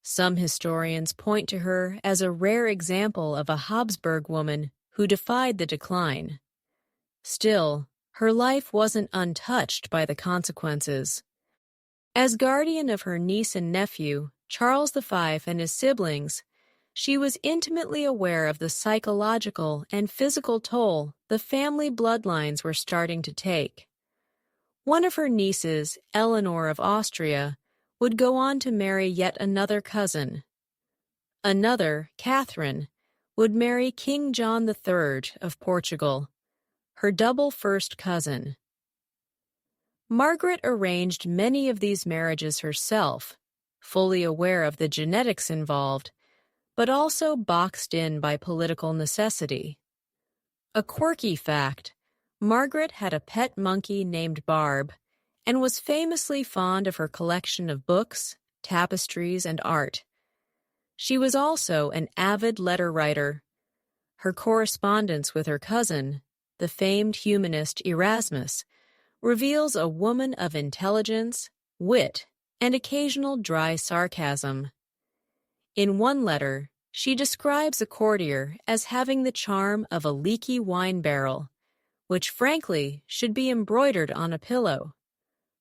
Some historians point to her as a rare example of a Habsburg woman who defied the decline. Still, her life wasn't untouched by the consequences. As guardian of her niece and nephew, Charles V and his siblings, she was intimately aware of the psychological and physical toll the family bloodlines were starting to take. One of her nieces, Eleanor of Austria, would go on to marry yet another cousin. Another, Catherine, would marry King John III of Portugal, her double first cousin. Margaret arranged many of these marriages herself, fully aware of the genetics involved, but also boxed in by political necessity. A quirky fact, Margaret had a pet monkey named Barb, and was famously fond of her collection of books, tapestries, and art. She was also an avid letter writer. Her correspondence with her cousin, the famed humanist Erasmus, reveals a woman of intelligence, wit, and occasional dry sarcasm. In one letter, she describes a courtier as having the charm of a leaky wine barrel, which frankly should be embroidered on a pillow.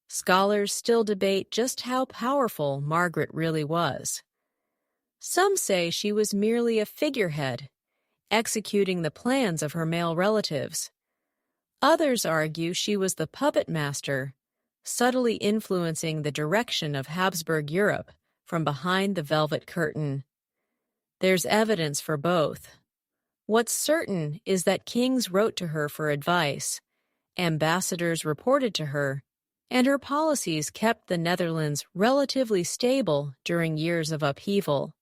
Scholars still debate just how powerful Margaret really was. Some say she was merely a figurehead, executing the plans of her male relatives. Others argue she was the puppet master, subtly influencing the direction of Habsburg Europe from behind the velvet curtain. There's evidence for both. What's certain is that kings wrote to her for advice, ambassadors reported to her, and her policies kept the Netherlands relatively stable during years of upheaval.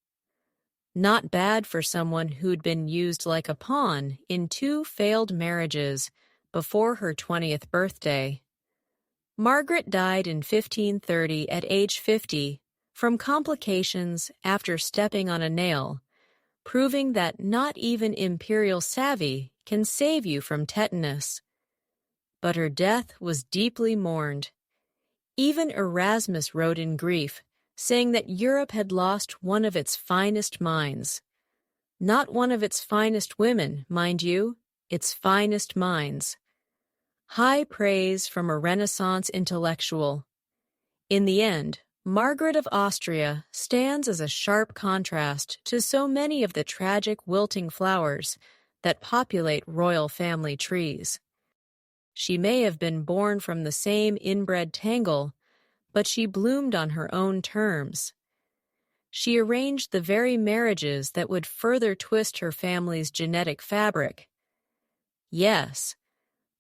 Not bad for someone who'd been used like a pawn in 2 failed marriages before her 20th birthday. Margaret died in 1530 at age 50 from complications after stepping on a nail, proving that not even imperial savvy can save you from tetanus. But her death was deeply mourned. Even Erasmus wrote in grief, saying that Europe had lost one of its finest minds. Not one of its finest women, mind you, its finest minds. High praise from a Renaissance intellectual. In the end, Margaret of Austria stands as a sharp contrast to so many of the tragic wilting flowers that populate royal family trees. She may have been born from the same inbred tangle, but she bloomed on her own terms. She arranged the very marriages that would further twist her family's genetic fabric. Yes,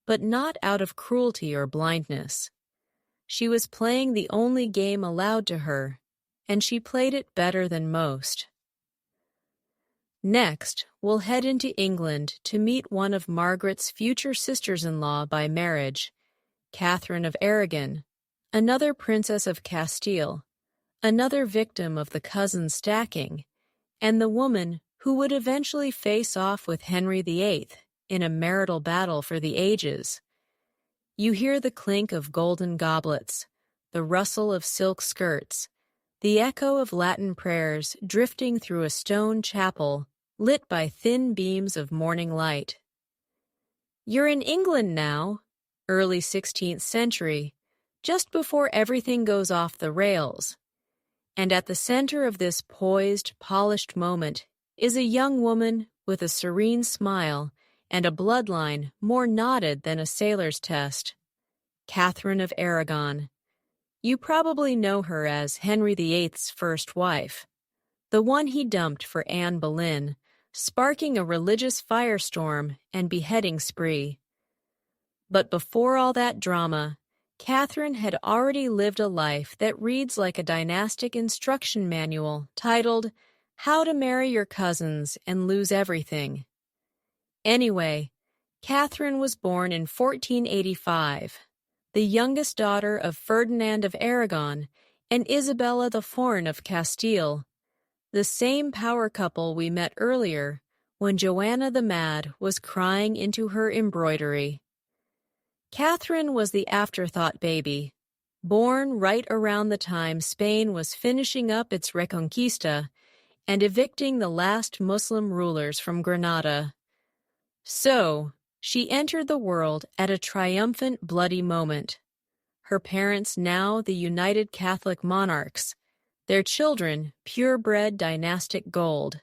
but not out of cruelty or blindness. She was playing the only game allowed to her, and she played it better than most. Next, we'll head into England to meet one of Margaret's future sisters-in-law by marriage, Catherine of Aragon, another princess of Castile, another victim of the cousin stacking, and the woman who would eventually face off with Henry VIII in a marital battle for the ages. You hear the clink of golden goblets, the rustle of silk skirts, the echo of Latin prayers drifting through a stone chapel lit by thin beams of morning light. You're in England now, early 16th century, just before everything goes off the rails. And at the center of this poised, polished moment is a young woman with a serene smile and a bloodline more knotted than a sailor's test. Catherine of Aragon. You probably know her as Henry VIII's first wife, the one he dumped for Anne Boleyn, sparking a religious firestorm and beheading spree. But before all that drama, Catherine had already lived a life that reads like a dynastic instruction manual titled How to Marry Your Cousins and Lose Everything. Anyway, Catherine was born in 1485, the youngest daughter of Ferdinand of Aragon and Isabella the Fawn of Castile, the same power couple we met earlier when Joanna the Mad was crying into her embroidery. Catherine was the afterthought baby, born right around the time Spain was finishing up its Reconquista and evicting the last Muslim rulers from Granada. So, she entered the world at a triumphant, bloody moment. Her parents now the united Catholic monarchs, their children purebred dynastic gold.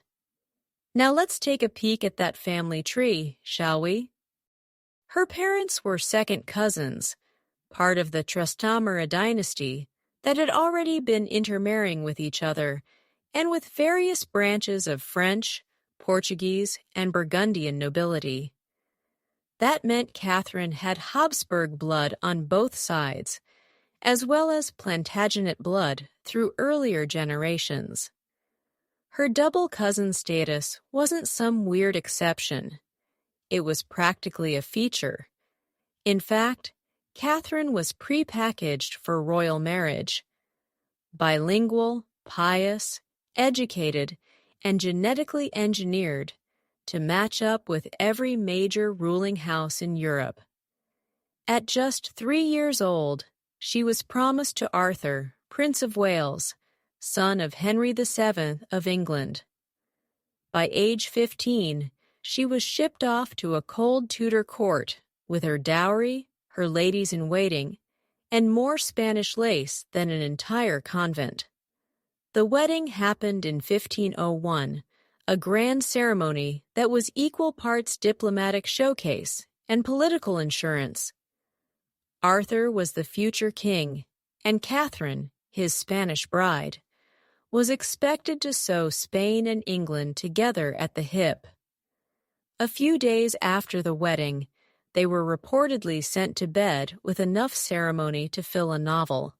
Now let's take a peek at that family tree, shall we? Her parents were second cousins, part of the Trastamara dynasty that had already been intermarrying with each other and with various branches of French, Portuguese, and Burgundian nobility. That meant Catherine had Habsburg blood on both sides, as well as Plantagenet blood through earlier generations. Her double cousin status wasn't some weird exception. It was practically a feature. In fact, Catherine was prepackaged for royal marriage. Bilingual, pious, educated, and genetically engineered to match up with every major ruling house in Europe. At just 3 years old, she was promised to Arthur, Prince of Wales, son of Henry VII of England. By age 15, she was shipped off to a cold Tudor court with her dowry, her ladies-in-waiting, and more Spanish lace than an entire convent. The wedding happened in 1501, a grand ceremony that was equal parts diplomatic showcase and political insurance. Arthur was the future king, and Catherine, his Spanish bride, was expected to sew Spain and England together at the hip. A few days after the wedding, they were reportedly sent to bed with enough ceremony to fill a novel.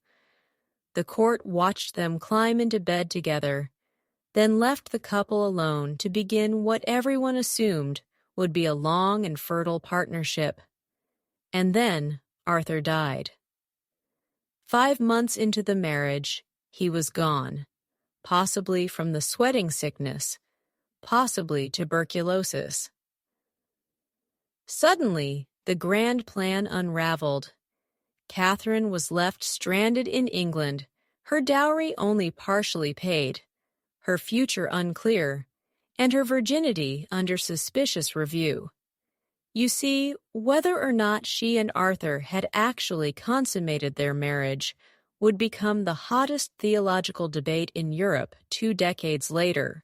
The court watched them climb into bed together, then left the couple alone to begin what everyone assumed would be a long and fertile partnership. And then Arthur died. 5 months into the marriage, he was gone, possibly from the sweating sickness, possibly tuberculosis. Suddenly, the grand plan unraveled. Catherine was left stranded in England, her dowry only partially paid, her future unclear, and her virginity under suspicious review. You see, whether or not she and Arthur had actually consummated their marriage would become the hottest theological debate in Europe 2 decades later.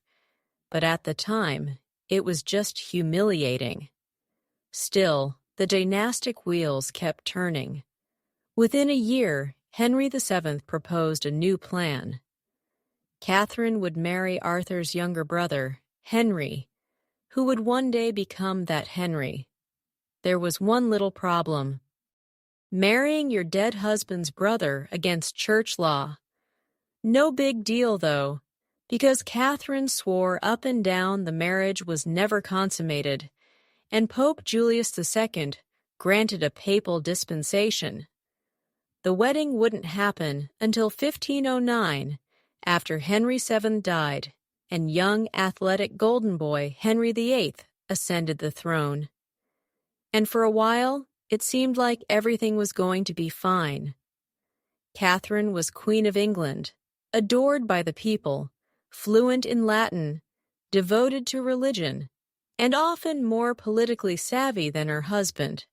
But at the time, it was just humiliating. Still, the dynastic wheels kept turning. Within a year, Henry VII proposed a new plan. Catherine would marry Arthur's younger brother, Henry, who would one day become that Henry. There was one little problem. Marrying your dead husband's brother against church law. No big deal, though, because Catherine swore up and down the marriage was never consummated, and Pope Julius II granted a papal dispensation. The wedding wouldn't happen until 1509, after Henry VII died, and young athletic golden boy Henry VIII ascended the throne. And for a while, it seemed like everything was going to be fine. Catherine was Queen of England, adored by the people, fluent in Latin, devoted to religion, and often more politically savvy than her husband.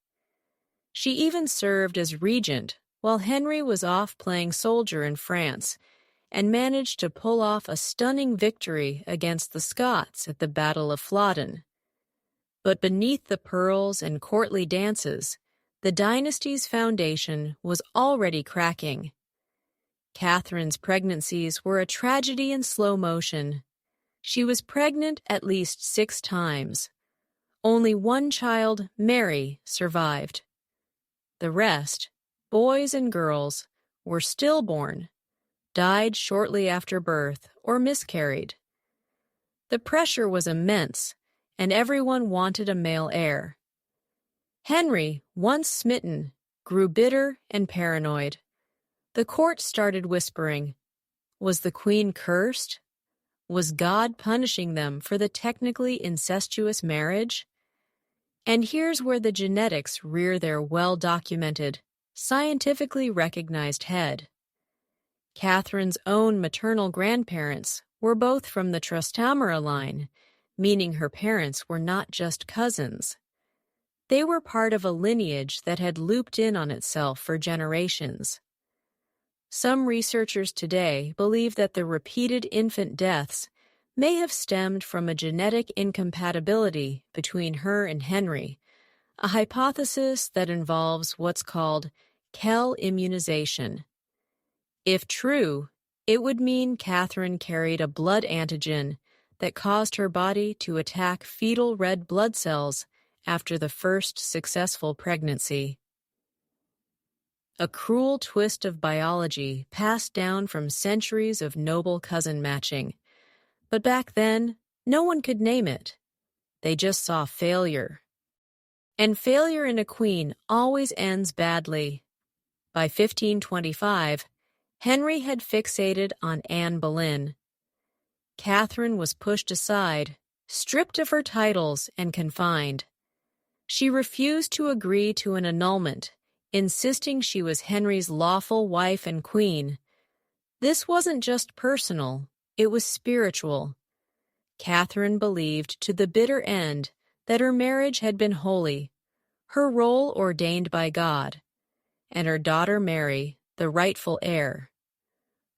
She even served as regent while Henry was off playing soldier in France, and managed to pull off a stunning victory against the Scots at the Battle of Flodden. But beneath the pearls and courtly dances, the dynasty's foundation was already cracking. Catherine's pregnancies were a tragedy in slow motion. She was pregnant at least 6 times. Only one child, Mary, survived. The rest, boys and girls, were stillborn, died shortly after birth, or miscarried. The pressure was immense, and everyone wanted a male heir. Henry, once smitten, grew bitter and paranoid. The court started whispering, was the queen cursed? Was God punishing them for the technically incestuous marriage? And here's where the genetics rear their well-documented, scientifically recognized head. Catherine's own maternal grandparents were both from the Trastamara line, meaning her parents were not just cousins. They were part of a lineage that had looped in on itself for generations. Some researchers today believe that the repeated infant deaths may have stemmed from a genetic incompatibility between her and Henry, a hypothesis that involves what's called Kell immunization. If true, it would mean Catherine carried a blood antigen that caused her body to attack fetal red blood cells after the first successful pregnancy. A cruel twist of biology passed down from centuries of noble cousin matching. But back then, no one could name it. They just saw failure. And failure in a queen always ends badly. By 1525, Henry had fixated on Anne Boleyn. Catherine was pushed aside, stripped of her titles, and confined. She refused to agree to an annulment, insisting she was Henry's lawful wife and queen. This wasn't just personal, it was spiritual. Catherine believed to the bitter end that her marriage had been holy, her role ordained by God, and her daughter Mary the rightful heir.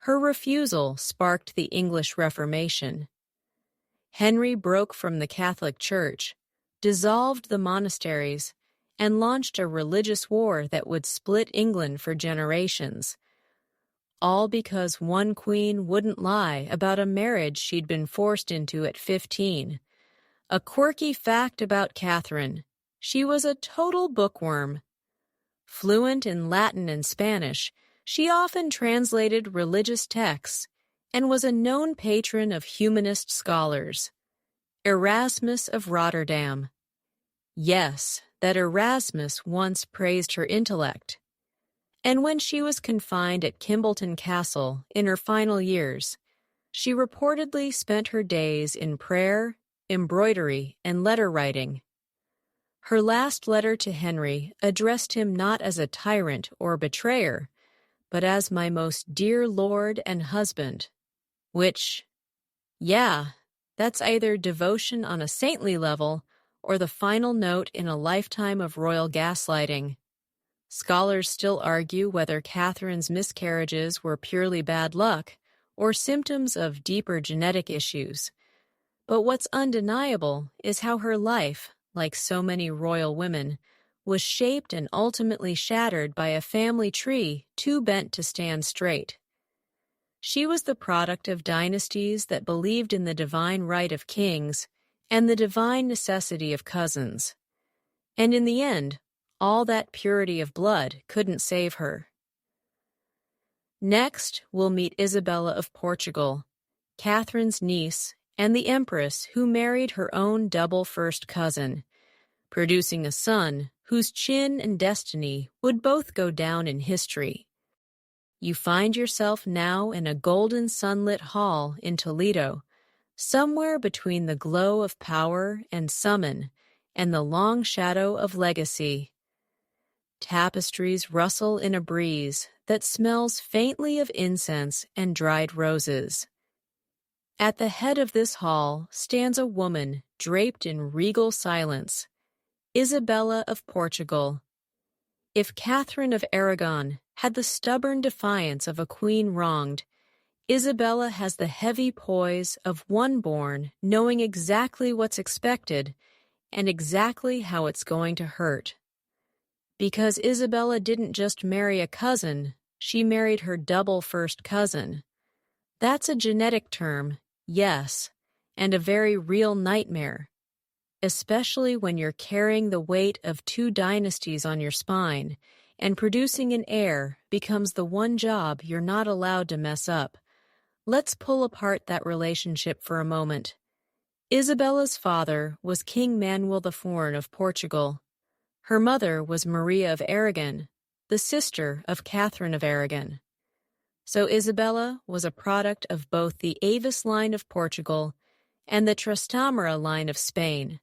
Her refusal sparked the English Reformation. Henry broke from the Catholic Church, dissolved the monasteries, and launched a religious war that would split England for generations, all because one queen wouldn't lie about a marriage she'd been forced into at 15. A quirky fact about Catherine: she was a total bookworm. Fluent in Latin and Spanish, she often translated religious texts and was a known patron of humanist scholars. Erasmus of Rotterdam. Yes, that Erasmus once praised her intellect. And when she was confined at Kimbleton Castle in her final years, she reportedly spent her days in prayer, embroidery, and letter writing. Her last letter to Henry addressed him not as a tyrant or betrayer, but as my most dear lord and husband, which, yeah, that's either devotion on a saintly level or the final note in a lifetime of royal gaslighting. Scholars still argue whether Catherine's miscarriages were purely bad luck or symptoms of deeper genetic issues. But what's undeniable is how her life, like so many royal women, was shaped and ultimately shattered by a family tree too bent to stand straight. She was the product of dynasties that believed in the divine right of kings and the divine necessity of cousins. And in the end, all that purity of blood couldn't save her. Next, we'll meet Isabella of Portugal, Catherine's niece and the empress who married her own double first cousin, producing a son whose chin and destiny would both go down in history. You find yourself now in a golden sunlit hall in Toledo, somewhere between the glow of power and summon and the long shadow of legacy. Tapestries rustle in a breeze that smells faintly of incense and dried roses. At the head of this hall stands a woman draped in regal silence, Isabella of Portugal. If Catherine of Aragon had the stubborn defiance of a queen wronged, Isabella has the heavy poise of one born knowing exactly what's expected and exactly how it's going to hurt. Because Isabella didn't just marry a cousin, she married her double first cousin. That's a genetic term, yes, and a very real nightmare, especially when you're carrying the weight of two dynasties on your spine, and producing an heir becomes the one job you're not allowed to mess up. Let's pull apart that relationship for a moment. Isabella's father was King Manuel IV of Portugal. Her mother was Maria of Aragon, the sister of Catherine of Aragon. So Isabella was a product of both the Avis line of Portugal and the Trastamara line of Spain,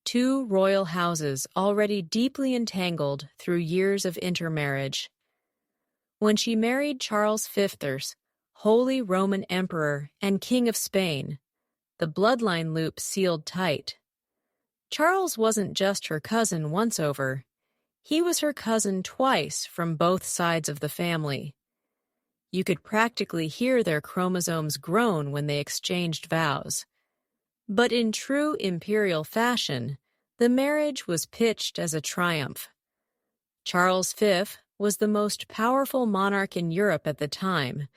two royal houses already deeply entangled through years of intermarriage. When she married Charles V, Holy Roman Emperor and King of Spain, the bloodline loop sealed tight. Charles wasn't just her cousin once over. He was her cousin twice from both sides of the family. You could practically hear their chromosomes groan when they exchanged vows. But in true imperial fashion, the marriage was pitched as a triumph. Charles V was the most powerful monarch in Europe at the time,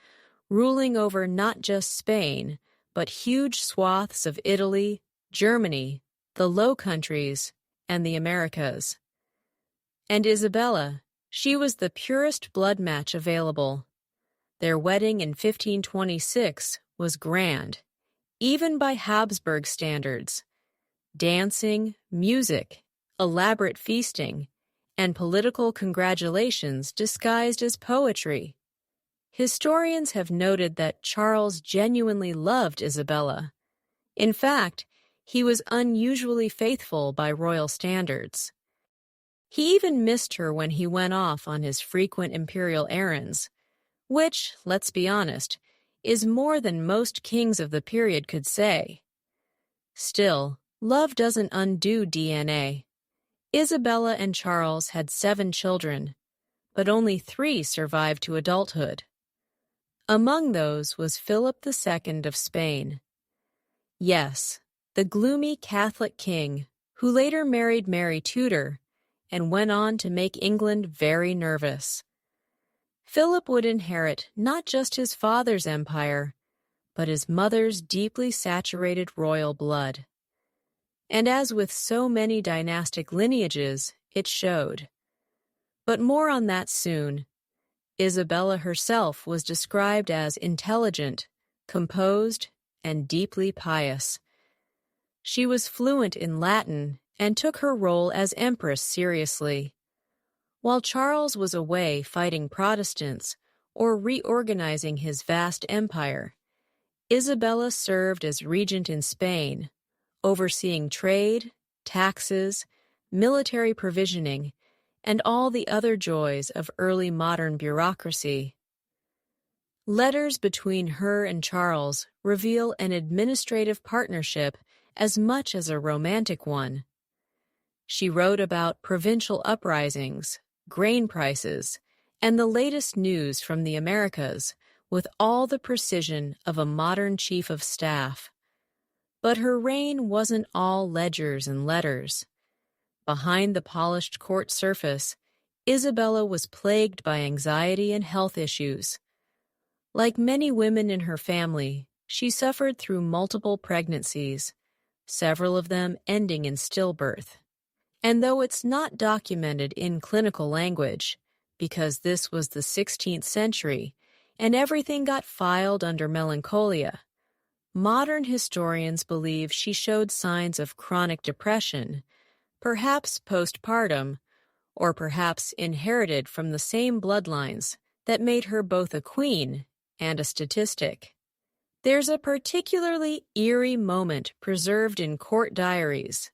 ruling over not just Spain, but huge swaths of Italy, Germany, the Low Countries, and the Americas. And Isabella, she was the purest blood match available. Their wedding in 1526 was grand, even by Habsburg standards. Dancing, music, elaborate feasting, and political congratulations disguised as poetry. Historians have noted that Charles genuinely loved Isabella. In fact, he was unusually faithful by royal standards. He even missed her when he went off on his frequent imperial errands, which, let's be honest, is more than most kings of the period could say. Still, love doesn't undo DNA. Isabella and Charles had 7 children, but only 3 survived to adulthood. Among those was Philip II of Spain. Yes, the gloomy Catholic king who later married Mary Tudor and went on to make England very nervous. Philip would inherit not just his father's empire, but his mother's deeply saturated royal blood. And as with so many dynastic lineages, it showed. But more on that soon. Isabella herself was described as intelligent, composed, and deeply pious. She was fluent in Latin and took her role as empress seriously. While Charles was away fighting Protestants or reorganizing his vast empire, Isabella served as regent in Spain, overseeing trade, taxes, military provisioning, and all the other joys of early modern bureaucracy. Letters between her and Charles reveal an administrative partnership as much as a romantic one. She wrote about provincial uprisings, grain prices, and the latest news from the Americas with all the precision of a modern chief of staff. But her reign wasn't all ledgers and letters. Behind the polished court surface, Isabella was plagued by anxiety and health issues. Like many women in her family, she suffered through multiple pregnancies, several of them ending in stillbirth. And though it's not documented in clinical language, because this was the 16th century and everything got filed under melancholia, modern historians believe she showed signs of chronic depression, perhaps postpartum, or perhaps inherited from the same bloodlines that made her both a queen and a statistic. There's a particularly eerie moment preserved in court diaries.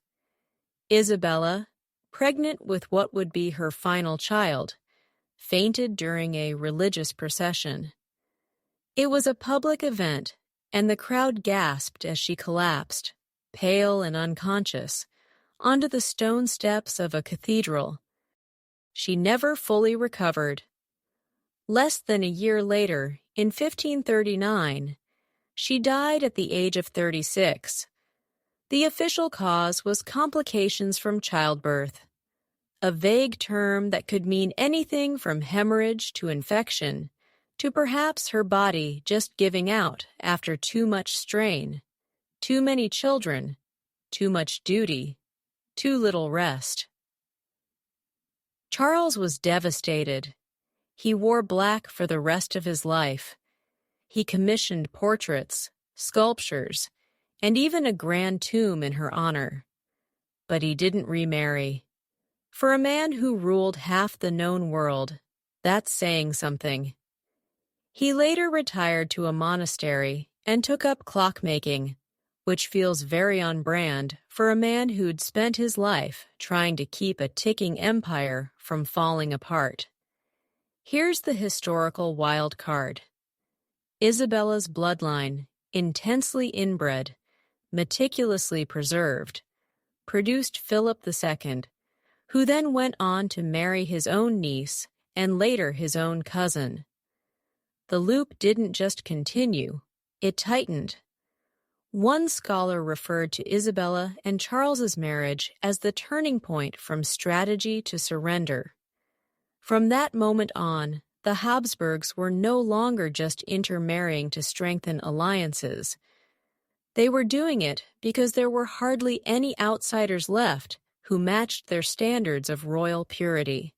Isabella, pregnant with what would be her final child, fainted during a religious procession. It was a public event, and the crowd gasped as she collapsed, pale and unconscious, onto the stone steps of a cathedral. She never fully recovered. Less than a year later, in 1539, she died at the age of 36. The official cause was complications from childbirth, a vague term that could mean anything from hemorrhage to infection, to perhaps her body just giving out after too much strain, too many children, too much duty, too little rest. Charles was devastated. He wore black for the rest of his life. He commissioned portraits, sculptures, and even a grand tomb in her honor. But he didn't remarry. For a man who ruled half the known world, that's saying something. He later retired to a monastery and took up clockmaking, which feels very on brand for a man who'd spent his life trying to keep a ticking empire from falling apart. Here's the historical wild card. Isabella's bloodline, intensely inbred, meticulously preserved, produced Philip II, who then went on to marry his own niece and later his own cousin. The loop didn't just continue, it tightened. One scholar referred to Isabella and Charles's marriage as the turning point from strategy to surrender. From that moment on, the Habsburgs were no longer just intermarrying to strengthen alliances. They were doing it because there were hardly any outsiders left who matched their standards of royal purity.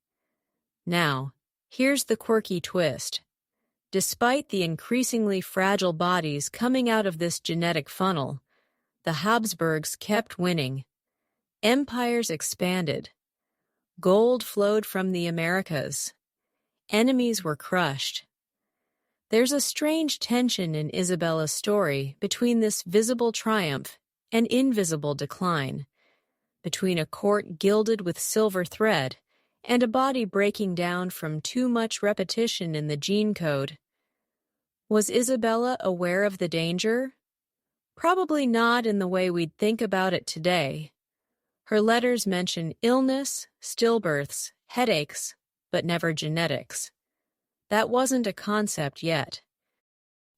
Now, here's the quirky twist. Despite the increasingly fragile bodies coming out of this genetic funnel, the Habsburgs kept winning. Empires expanded. Gold flowed from the Americas. Enemies were crushed. There's a strange tension in Isabella's story between this visible triumph and invisible decline, between a court gilded with silver thread and a body breaking down from too much repetition in the gene code. Was Isabella aware of the danger? Probably not in the way we'd think about it today. Her letters mention illness, stillbirths, headaches, but never genetics. That wasn't a concept yet.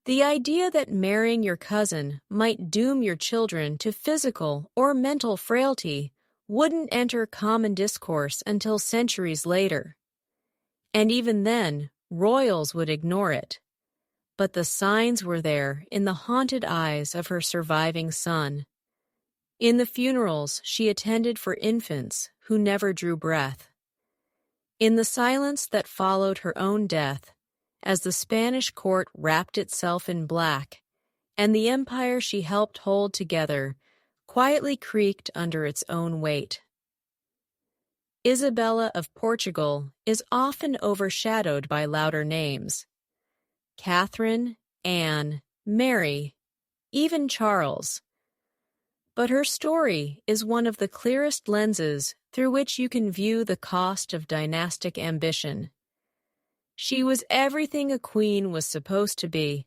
The idea that marrying your cousin might doom your children to physical or mental frailty wouldn't enter common discourse until centuries later. And even then, royals would ignore it. But the signs were there in the haunted eyes of her surviving son. In the funerals she attended for infants who never drew breath. In the silence that followed her own death, as the Spanish court wrapped itself in black, and the empire she helped hold together quietly creaked under its own weight. Isabella of Portugal is often overshadowed by louder names. Catherine, Anne, Mary, even Charles. But her story is one of the clearest lenses through which you can view the cost of dynastic ambition. She was everything a queen was supposed to be: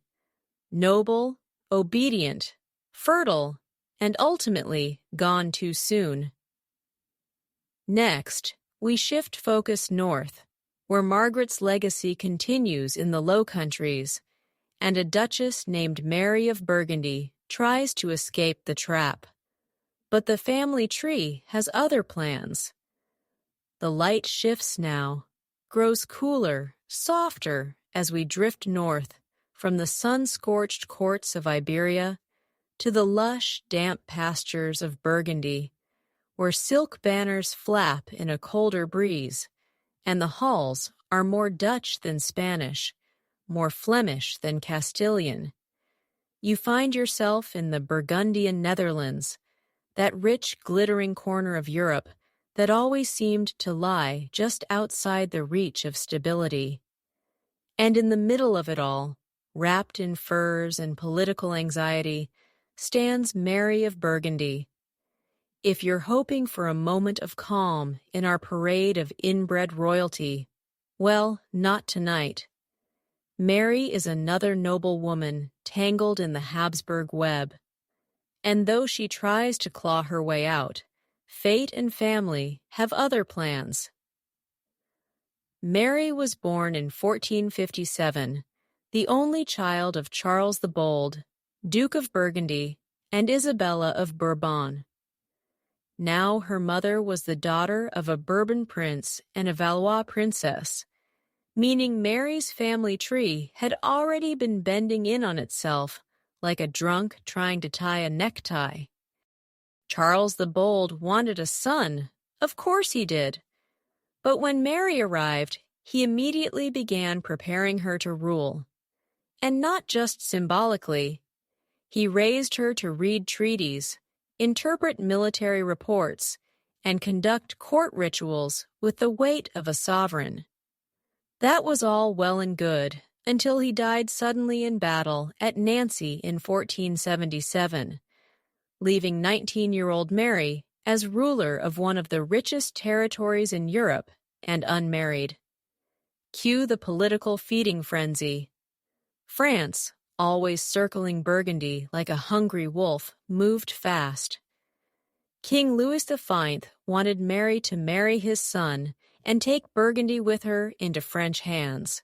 noble, obedient, fertile, and ultimately gone too soon. Next, we shift focus north, where Margaret's legacy continues in the Low Countries, and a duchess named Mary of Burgundy tries to escape the trap. But the family tree has other plans. The light shifts now, grows cooler, softer as we drift north from the sun-scorched courts of Iberia to the lush, damp pastures of Burgundy, where silk banners flap in a colder breeze, and the halls are more Dutch than Spanish, more Flemish than Castilian. You find yourself in the Burgundian Netherlands, that rich, glittering corner of Europe that always seemed to lie just outside the reach of stability. And in the middle of it all, wrapped in furs and political anxiety, stands Mary of Burgundy. If you're hoping for a moment of calm in our parade of inbred royalty, well, not tonight. Mary is another noble woman tangled in the Habsburg web. And though she tries to claw her way out, fate and family have other plans. Mary was born in 1457, the only child of Charles the Bold, Duke of Burgundy, and Isabella of Bourbon. Now her mother was the daughter of a Bourbon prince and a Valois princess, meaning Mary's family tree had already been bending in on itself like a drunk trying to tie a necktie. Charles the Bold wanted a son, of course he did. But when Mary arrived, he immediately began preparing her to rule. And not just symbolically. He raised her to read treaties, interpret military reports, and conduct court rituals with the weight of a sovereign. That was all well and good, until he died suddenly in battle at Nancy in 1477, leaving 19-year-old Mary as ruler of one of the richest territories in Europe and unmarried. Cue the political feeding frenzy. France, always circling Burgundy like a hungry wolf, moved fast. King Louis V wanted Mary to marry his son and take Burgundy with her into French hands.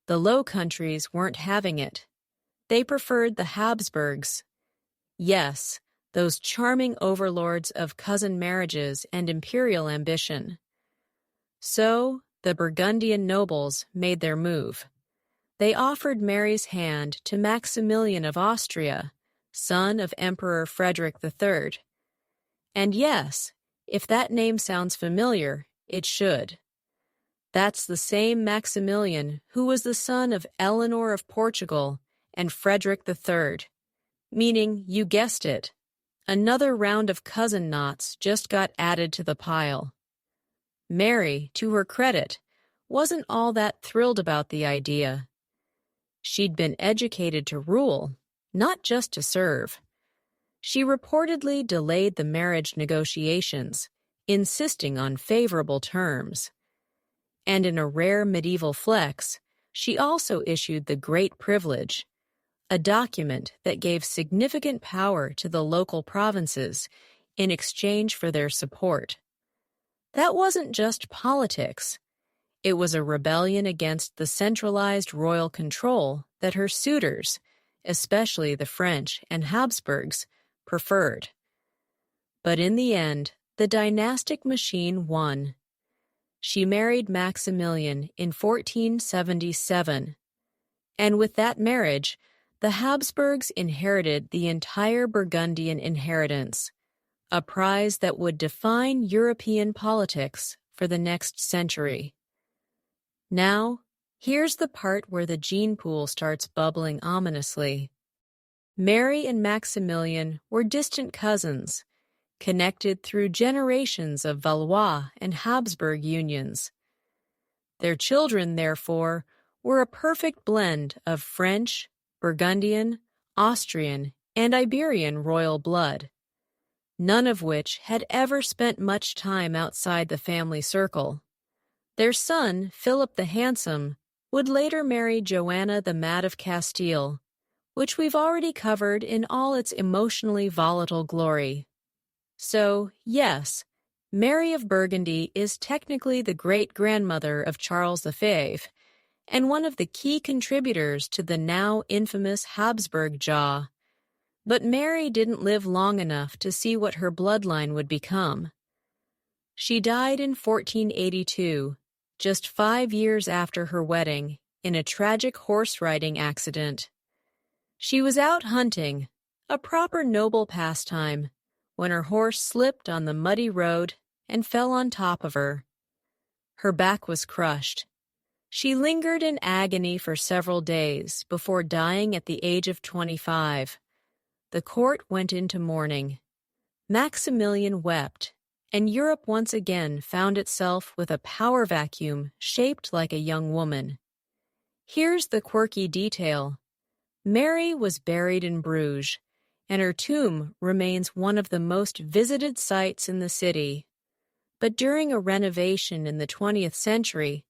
The Low Countries weren't having it. They preferred the Habsburgs. Yes, those charming overlords of cousin marriages and imperial ambition. So, the Burgundian nobles made their move. They offered Mary's hand to Maximilian of Austria, son of Emperor Frederick III. And yes, if that name sounds familiar, it should. That's the same Maximilian who was the son of Eleanor of Portugal and Frederick III, meaning, you guessed it, another round of cousin knots just got added to the pile. Mary, to her credit, wasn't all that thrilled about the idea. She'd been educated to rule, not just to serve. She reportedly delayed the marriage negotiations, insisting on favorable terms. And in a rare medieval flex, she also issued the Great Privilege, a document that gave significant power to the local provinces in exchange for their support. That wasn't just politics. It was a rebellion against the centralized royal control that her suitors, especially the French and Habsburgs, preferred. But in the end, the dynastic machine won. She married Maximilian in 1477, and with that marriage, the Habsburgs inherited the entire Burgundian inheritance, a prize that would define European politics for the next century. Now, here's the part where the gene pool starts bubbling ominously. Mary and Maximilian were distant cousins, connected through generations of Valois and Habsburg unions. Their children, therefore, were a perfect blend of French, Burgundian, Austrian, and Iberian royal blood, none of which had ever spent much time outside the family circle. Their son, Philip the Handsome, would later marry Joanna the Mad of Castile, which we've already covered in all its emotionally volatile glory. So, yes, Mary of Burgundy is technically the great-grandmother of Charles V, and one of the key contributors to the now infamous Habsburg jaw. But Mary didn't live long enough to see what her bloodline would become. She died in 1482, just 5 years after her wedding, in a tragic horse-riding accident. She was out hunting, a proper noble pastime, when her horse slipped on the muddy road and fell on top of her. Her back was crushed. She lingered in agony for several days before dying at the age of 25. The court went into mourning. Maximilian wept, and Europe once again found itself with a power vacuum shaped like a young woman. Here's the quirky detail. Mary was buried in Bruges, and her tomb remains one of the most visited sites in the city. But during a renovation in the 20th century,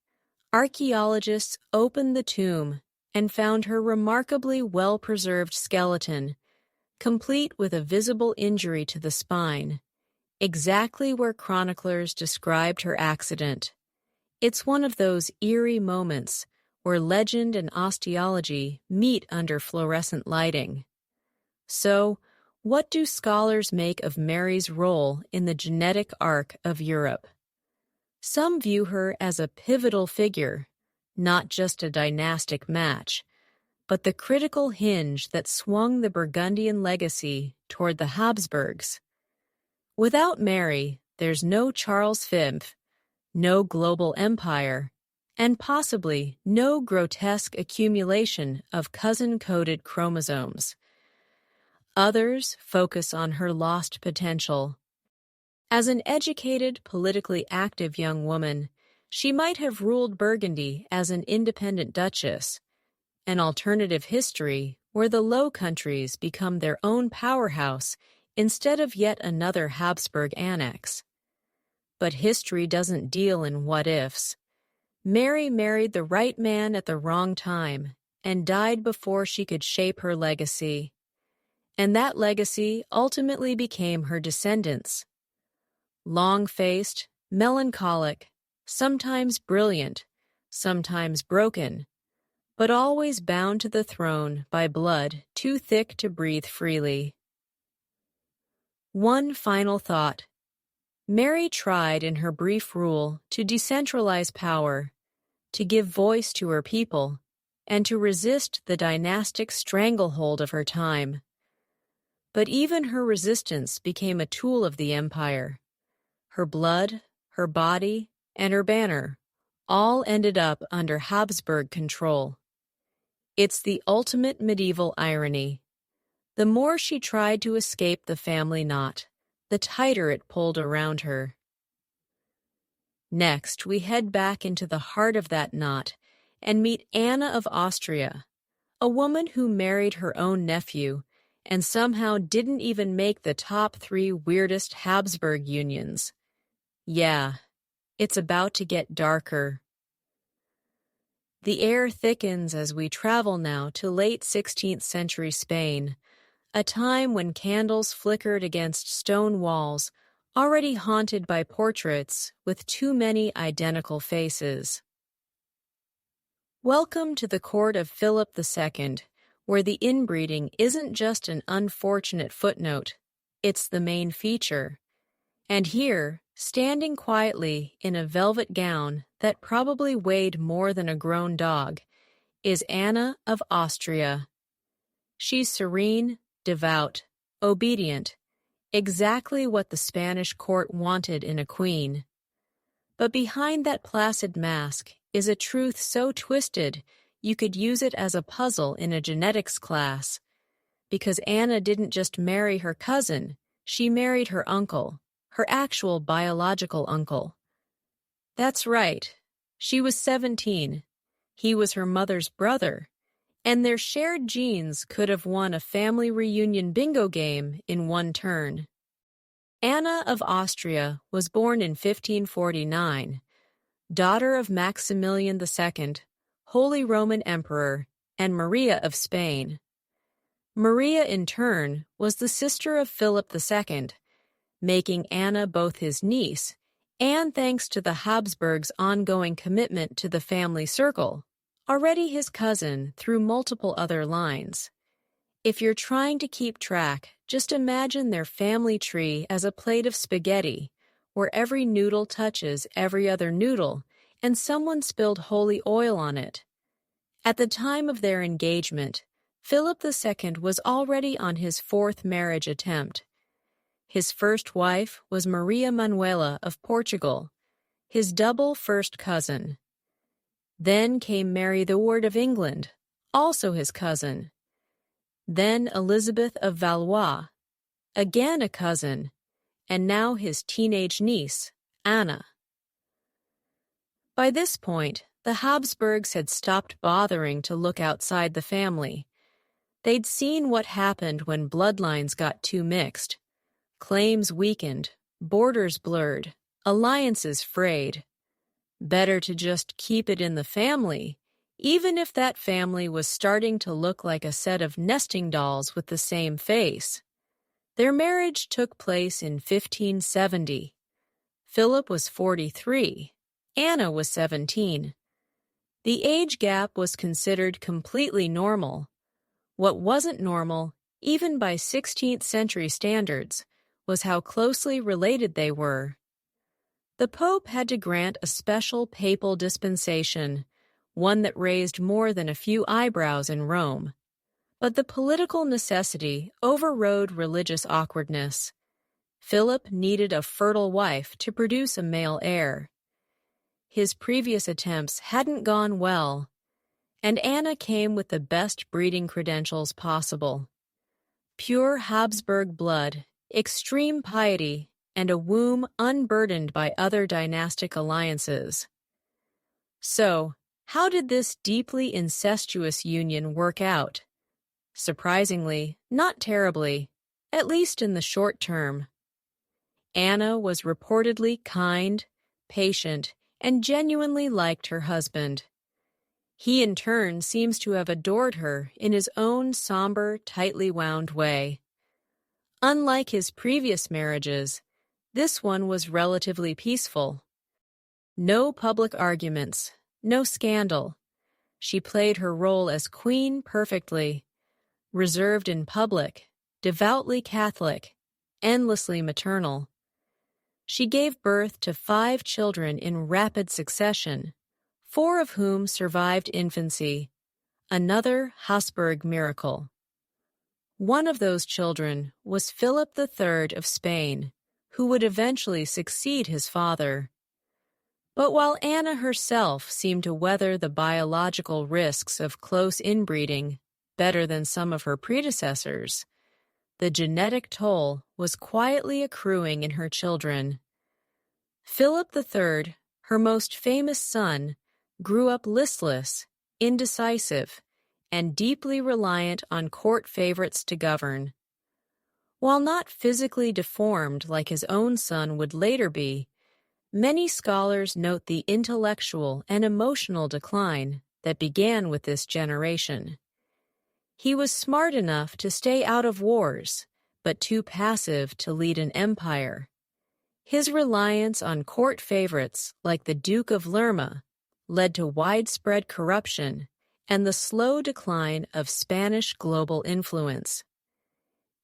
archaeologists opened the tomb and found her remarkably well-preserved skeleton, complete with a visible injury to the spine, exactly where chroniclers described her accident. It's one of those eerie moments where legend and osteology meet under fluorescent lighting. So, what do scholars make of Mary's role in the genetic arc of Europe? Some view her as a pivotal figure, not just a dynastic match, but the critical hinge that swung the Burgundian legacy toward the Habsburgs. Without Mary, there's no Charles V, no global empire, and possibly no grotesque accumulation of cousin-coded chromosomes. Others focus on her lost potential. As an educated, politically active young woman, she might have ruled Burgundy as an independent duchess, an alternative history where the Low Countries become their own powerhouse instead of yet another Habsburg annex. But history doesn't deal in what-ifs. Mary married the right man at the wrong time and died before she could shape her legacy. And that legacy ultimately became her descendants. Long-faced, melancholic, sometimes brilliant, sometimes broken, but always bound to the throne by blood too thick to breathe freely. One final thought. Mary tried in her brief rule to decentralize power, to give voice to her people, and to resist the dynastic stranglehold of her time. But even her resistance became a tool of the empire. Her blood, her body, and her banner all ended up under Habsburg control. It's the ultimate medieval irony. The more she tried to escape the family knot, the tighter it pulled around her. Next, we head back into the heart of that knot and meet Anna of Austria, a woman who married her own nephew and somehow didn't even make the top 3 weirdest Habsburg unions. Yeah, it's about to get darker. The air thickens as we travel now to late 16th century Spain, a time when candles flickered against stone walls already haunted by portraits with too many identical faces. Welcome to the court of Philip II, where the inbreeding isn't just an unfortunate footnote, it's the main feature. And here, standing quietly in a velvet gown that probably weighed more than a grown dog, is Anna of Austria. She's serene, devout, obedient, exactly what the Spanish court wanted in a queen. But behind that placid mask is a truth so twisted you could use it as a puzzle in a genetics class. Because Anna didn't just marry her cousin, she married her uncle, her actual biological uncle. That's right. She was 17. He was her mother's brother, and their shared genes could have won a family reunion bingo game in one turn. Anna of Austria was born in 1549, daughter of Maximilian II, Holy Roman Emperor, and Maria of Spain. Maria, in turn, was the sister of Philip II, making Anna both his niece and, thanks to the Habsburgs' ongoing commitment to the family circle, already his cousin through multiple other lines. If you're trying to keep track, just imagine their family tree as a plate of spaghetti, where every noodle touches every other noodle, and someone spilled holy oil on it. At the time of their engagement, Philip II was already on his fourth marriage attempt. His first wife was Maria Manuela of Portugal, his double first cousin. Then came Mary the Ward of England, also his cousin. Then Elizabeth of Valois, again a cousin, and now his teenage niece, Anna. By this point, the Habsburgs had stopped bothering to look outside the family. They'd seen what happened when bloodlines got too mixed. Claims weakened, borders blurred, alliances frayed. Better to just keep it in the family, even if that family was starting to look like a set of nesting dolls with the same face. Their marriage took place in 1570. Philip was 43. Anna was 17. The age gap was considered completely normal. What wasn't normal, even by 16th century standards, was how closely related they were. The Pope had to grant a special papal dispensation, one that raised more than a few eyebrows in Rome. But the political necessity overrode religious awkwardness. Philip needed a fertile wife to produce a male heir. His previous attempts hadn't gone well, and Anna came with the best breeding credentials possible. Pure Habsburg blood, extreme piety, and a womb unburdened by other dynastic alliances. So, how did this deeply incestuous union work out? Surprisingly, not terribly, at least in the short term. Anna was reportedly kind, patient, and genuinely liked her husband. He in turn seems to have adored her in his own somber, tightly wound way. Unlike his previous marriages, this one was relatively peaceful. No public arguments, no scandal. She played her role as queen perfectly, reserved in public, devoutly Catholic, endlessly maternal. She gave birth to 5 children in rapid succession, 4 of whom survived infancy, another Habsburg miracle. One of those children was Philip III of Spain, who would eventually succeed his father. But while Anna herself seemed to weather the biological risks of close inbreeding better than some of her predecessors, the genetic toll was quietly accruing in her children. Philip III, her most famous son, grew up listless, indecisive, and deeply reliant on court favorites to govern. While not physically deformed like his own son would later be, many scholars note the intellectual and emotional decline that began with this generation. He was smart enough to stay out of wars, but too passive to lead an empire. His reliance on court favorites like the Duke of Lerma, led to widespread corruption and the slow decline of Spanish global influence.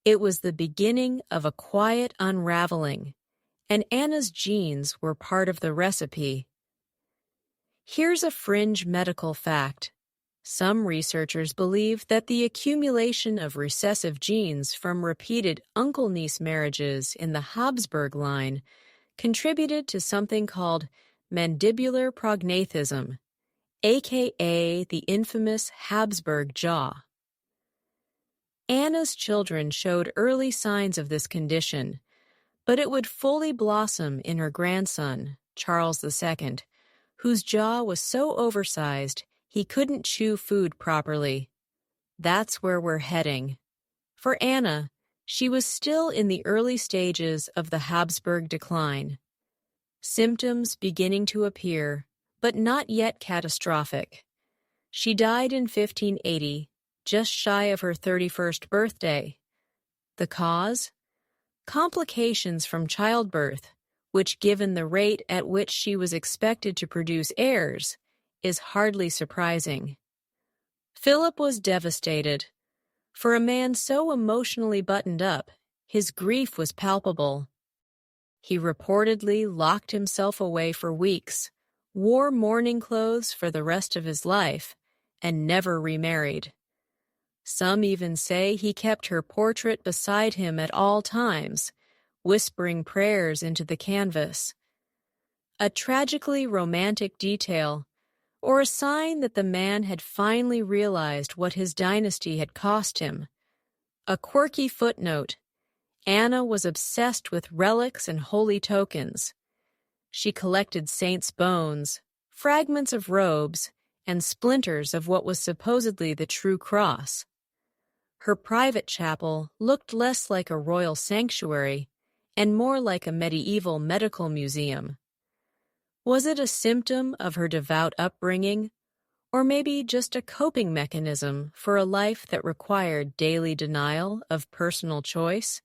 It was the beginning of a quiet unraveling, and Anna's genes were part of the recipe. Here's a fringe medical fact. Some researchers believe that the accumulation of recessive genes from repeated uncle-niece marriages in the Habsburg line contributed to something called mandibular prognathism, aka the infamous Habsburg jaw. Anna's children showed early signs of this condition, but it would fully blossom in her grandson, Charles II, whose jaw was so oversized he couldn't chew food properly. That's where we're heading. For Anna, she was still in the early stages of the Habsburg decline. Symptoms beginning to appear, but not yet catastrophic. She died in 1580, just shy of her 31st birthday. The cause? Complications from childbirth, which, given the rate at which she was expected to produce heirs, is hardly surprising. Philip was devastated. For a man so emotionally buttoned up, his grief was palpable. He reportedly locked himself away for weeks, wore mourning clothes for the rest of his life, and never remarried. Some even say he kept her portrait beside him at all times, whispering prayers into the canvas. A tragically romantic detail, or a sign that the man had finally realized what his dynasty had cost him. A quirky footnote: Anna was obsessed with relics and holy tokens. She collected saints' bones, fragments of robes, and splinters of what was supposedly the true cross. Her private chapel looked less like a royal sanctuary and more like a medieval medical museum. Was it a symptom of her devout upbringing, or maybe just a coping mechanism for a life that required daily denial of personal choice?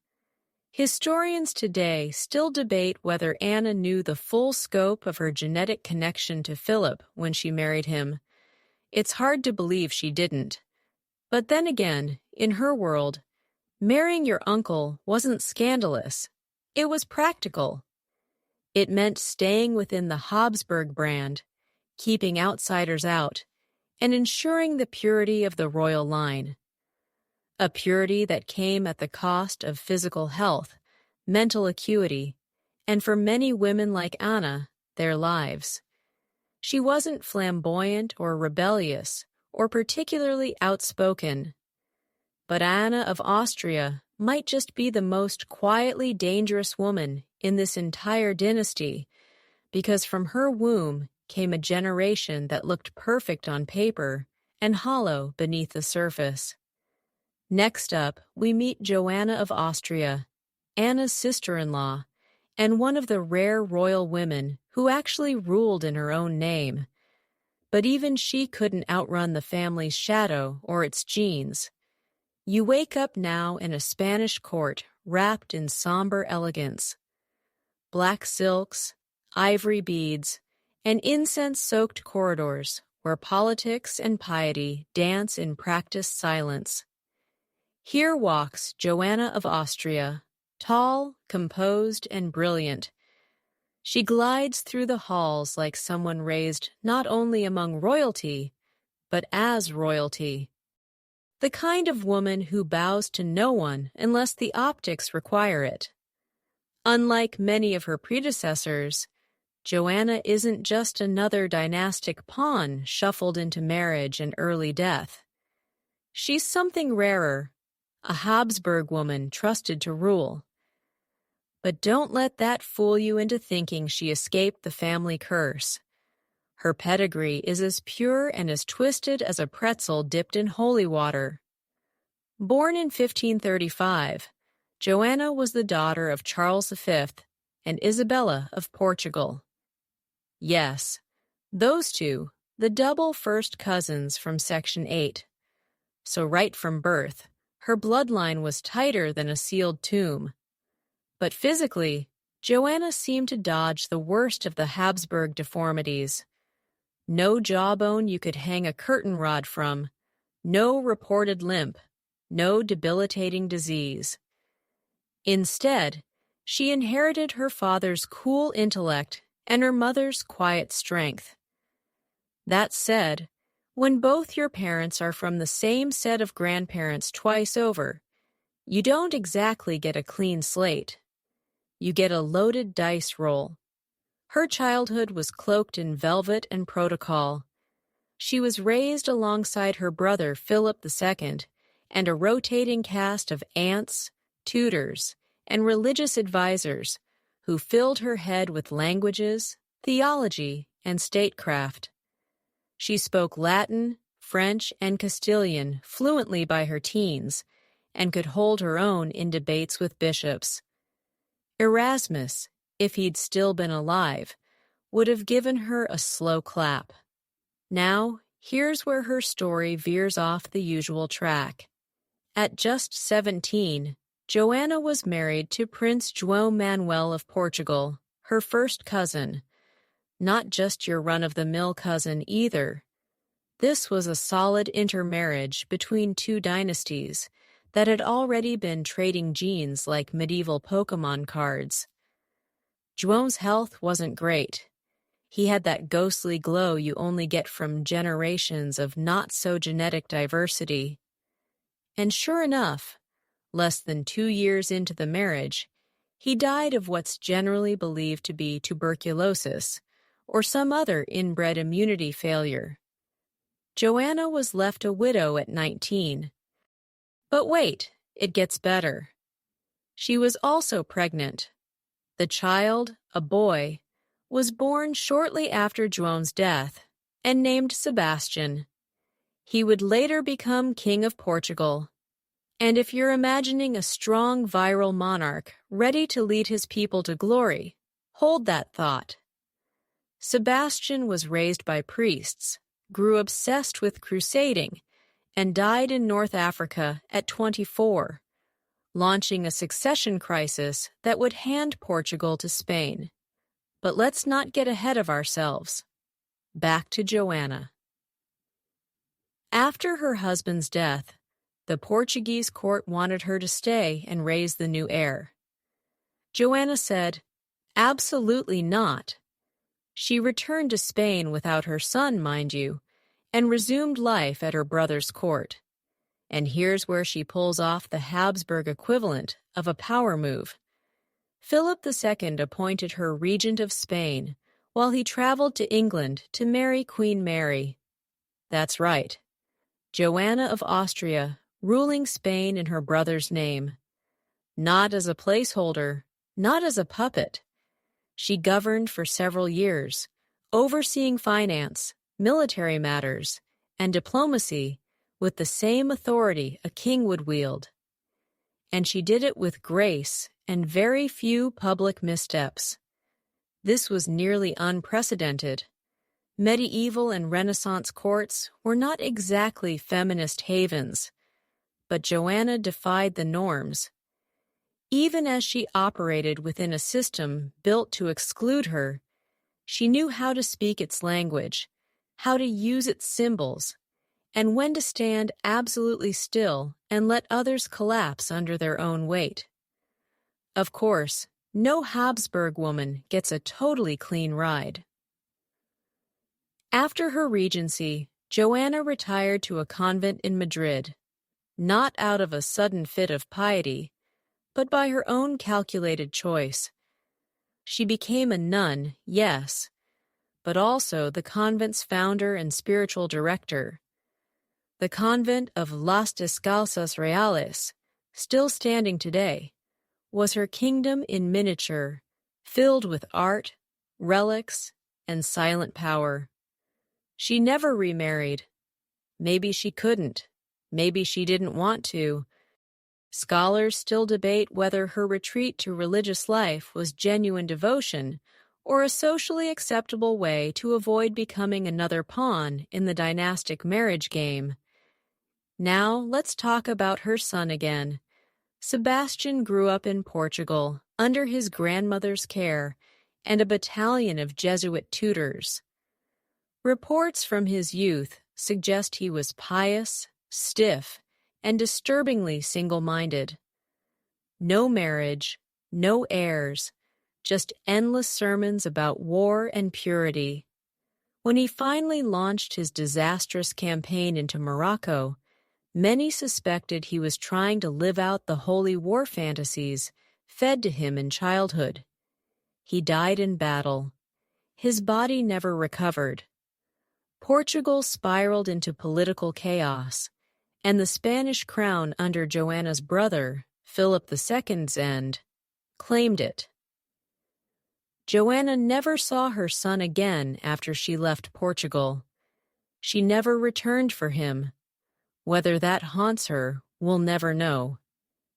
Historians today still debate whether Anna knew the full scope of her genetic connection to Philip when she married him. It's hard to believe she didn't. But then again, in her world, marrying your uncle wasn't scandalous. It was practical. It meant staying within the Habsburg brand, keeping outsiders out, and ensuring the purity of the royal line. A purity that came at the cost of physical health, mental acuity, and for many women like Anna, their lives. She wasn't flamboyant or rebellious or particularly outspoken. But Anna of Austria might just be the most quietly dangerous woman in this entire dynasty, because from her womb came a generation that looked perfect on paper and hollow beneath the surface. Next up, we meet Joanna of Austria, Anna's sister-in-law, and one of the rare royal women who actually ruled in her own name. But even she couldn't outrun the family's shadow or its genes. You wake up now in a Spanish court wrapped in somber elegance. Black silks, ivory beads, and incense-soaked corridors where politics and piety dance in practiced silence. Here walks Joanna of Austria, tall, composed, and brilliant. She glides through the halls like someone raised not only among royalty, but as royalty. The kind of woman who bows to no one unless the optics require it. Unlike many of her predecessors, Joanna isn't just another dynastic pawn shuffled into marriage and early death. She's something rarer, a Habsburg woman trusted to rule. But don't let that fool you into thinking she escaped the family curse. Her pedigree is as pure and as twisted as a pretzel dipped in holy water. Born in 1535, Joanna was the daughter of Charles V and Isabella of Portugal. Yes, those two, the double first cousins from Section 8. So right from birth, her bloodline was tighter than a sealed tomb. But physically, Joanna seemed to dodge the worst of the Habsburg deformities. No jawbone you could hang a curtain rod from, no reported limp, no debilitating disease. Instead, she inherited her father's cool intellect and her mother's quiet strength. That said, when both your parents are from the same set of grandparents twice over, you don't exactly get a clean slate. You get a loaded dice roll. Her childhood was cloaked in velvet and protocol. She was raised alongside her brother Philip II and a rotating cast of aunts, tutors, and religious advisors who filled her head with languages, theology, and statecraft. She spoke Latin, French, and Castilian fluently by her teens and could hold her own in debates with bishops. Erasmus, if he'd still been alive, would have given her a slow clap. Now, here's where her story veers off the usual track. At just 17, Joanna was married to Prince João Manuel of Portugal, her first cousin. Not just your run-of-the-mill cousin either. This was a solid intermarriage between two dynasties that had already been trading genes like medieval Pokemon cards. João's health wasn't great. He had that ghostly glow you only get from generations of not-so-genetic diversity. And sure enough, less than 2 years into the marriage, he died of what's generally believed to be tuberculosis or some other inbred immunity failure. Joanna was left a widow at 19. But wait, it gets better. She was also pregnant. The child, a boy, was born shortly after João's death and named Sebastian. He would later become King of Portugal. And if you're imagining a strong viral monarch ready to lead his people to glory, hold that thought. Sebastian was raised by priests, grew obsessed with crusading, and died in North Africa at 24, launching a succession crisis that would hand Portugal to Spain. But let's not get ahead of ourselves. Back to Joanna. After her husband's death, the Portuguese court wanted her to stay and raise the new heir. Joanna said, "Absolutely not." She returned to Spain without her son, mind you, and resumed life at her brother's court. And here's where she pulls off the Habsburg equivalent of a power move. Philip II appointed her regent of Spain while he traveled to England to marry Queen Mary. That's right, Joanna of Austria ruling Spain in her brother's name. Not as a placeholder, not as a puppet. She governed for several years, overseeing finance, military matters, and diplomacy with the same authority a king would wield. And she did it with grace and very few public missteps. This was nearly unprecedented. Medieval and Renaissance courts were not exactly feminist havens, but Joanna defied the norms. Even as she operated within a system built to exclude her, she knew how to speak its language, how to use its symbols, and when to stand absolutely still and let others collapse under their own weight. Of course, no Habsburg woman gets a totally clean ride. After her regency, Joanna retired to a convent in Madrid, not out of a sudden fit of piety, but by her own calculated choice. She became a nun, yes, but also the convent's founder and spiritual director. The convent of Las Descalzas Reales, still standing today, was her kingdom in miniature, filled with art, relics, and silent power. She never remarried. Maybe she couldn't. Maybe she didn't want to. Scholars still debate whether her retreat to religious life was genuine devotion or a socially acceptable way to avoid becoming another pawn in the dynastic marriage game. Now let's talk about her son again. Sebastian grew up in Portugal under his grandmother's care and a battalion of Jesuit tutors. Reports from his youth suggest he was pious, stiff, and disturbingly single-minded. No marriage, no heirs, just endless sermons about war and purity. When he finally launched his disastrous campaign into Morocco, many suspected he was trying to live out the holy war fantasies fed to him in childhood. He died in battle. His body never recovered. Portugal spiraled into political chaos, and the Spanish crown under Joanna's brother, Philip II's end, claimed it. Joanna never saw her son again after she left Portugal. She never returned for him. Whether that haunts her, we'll never know.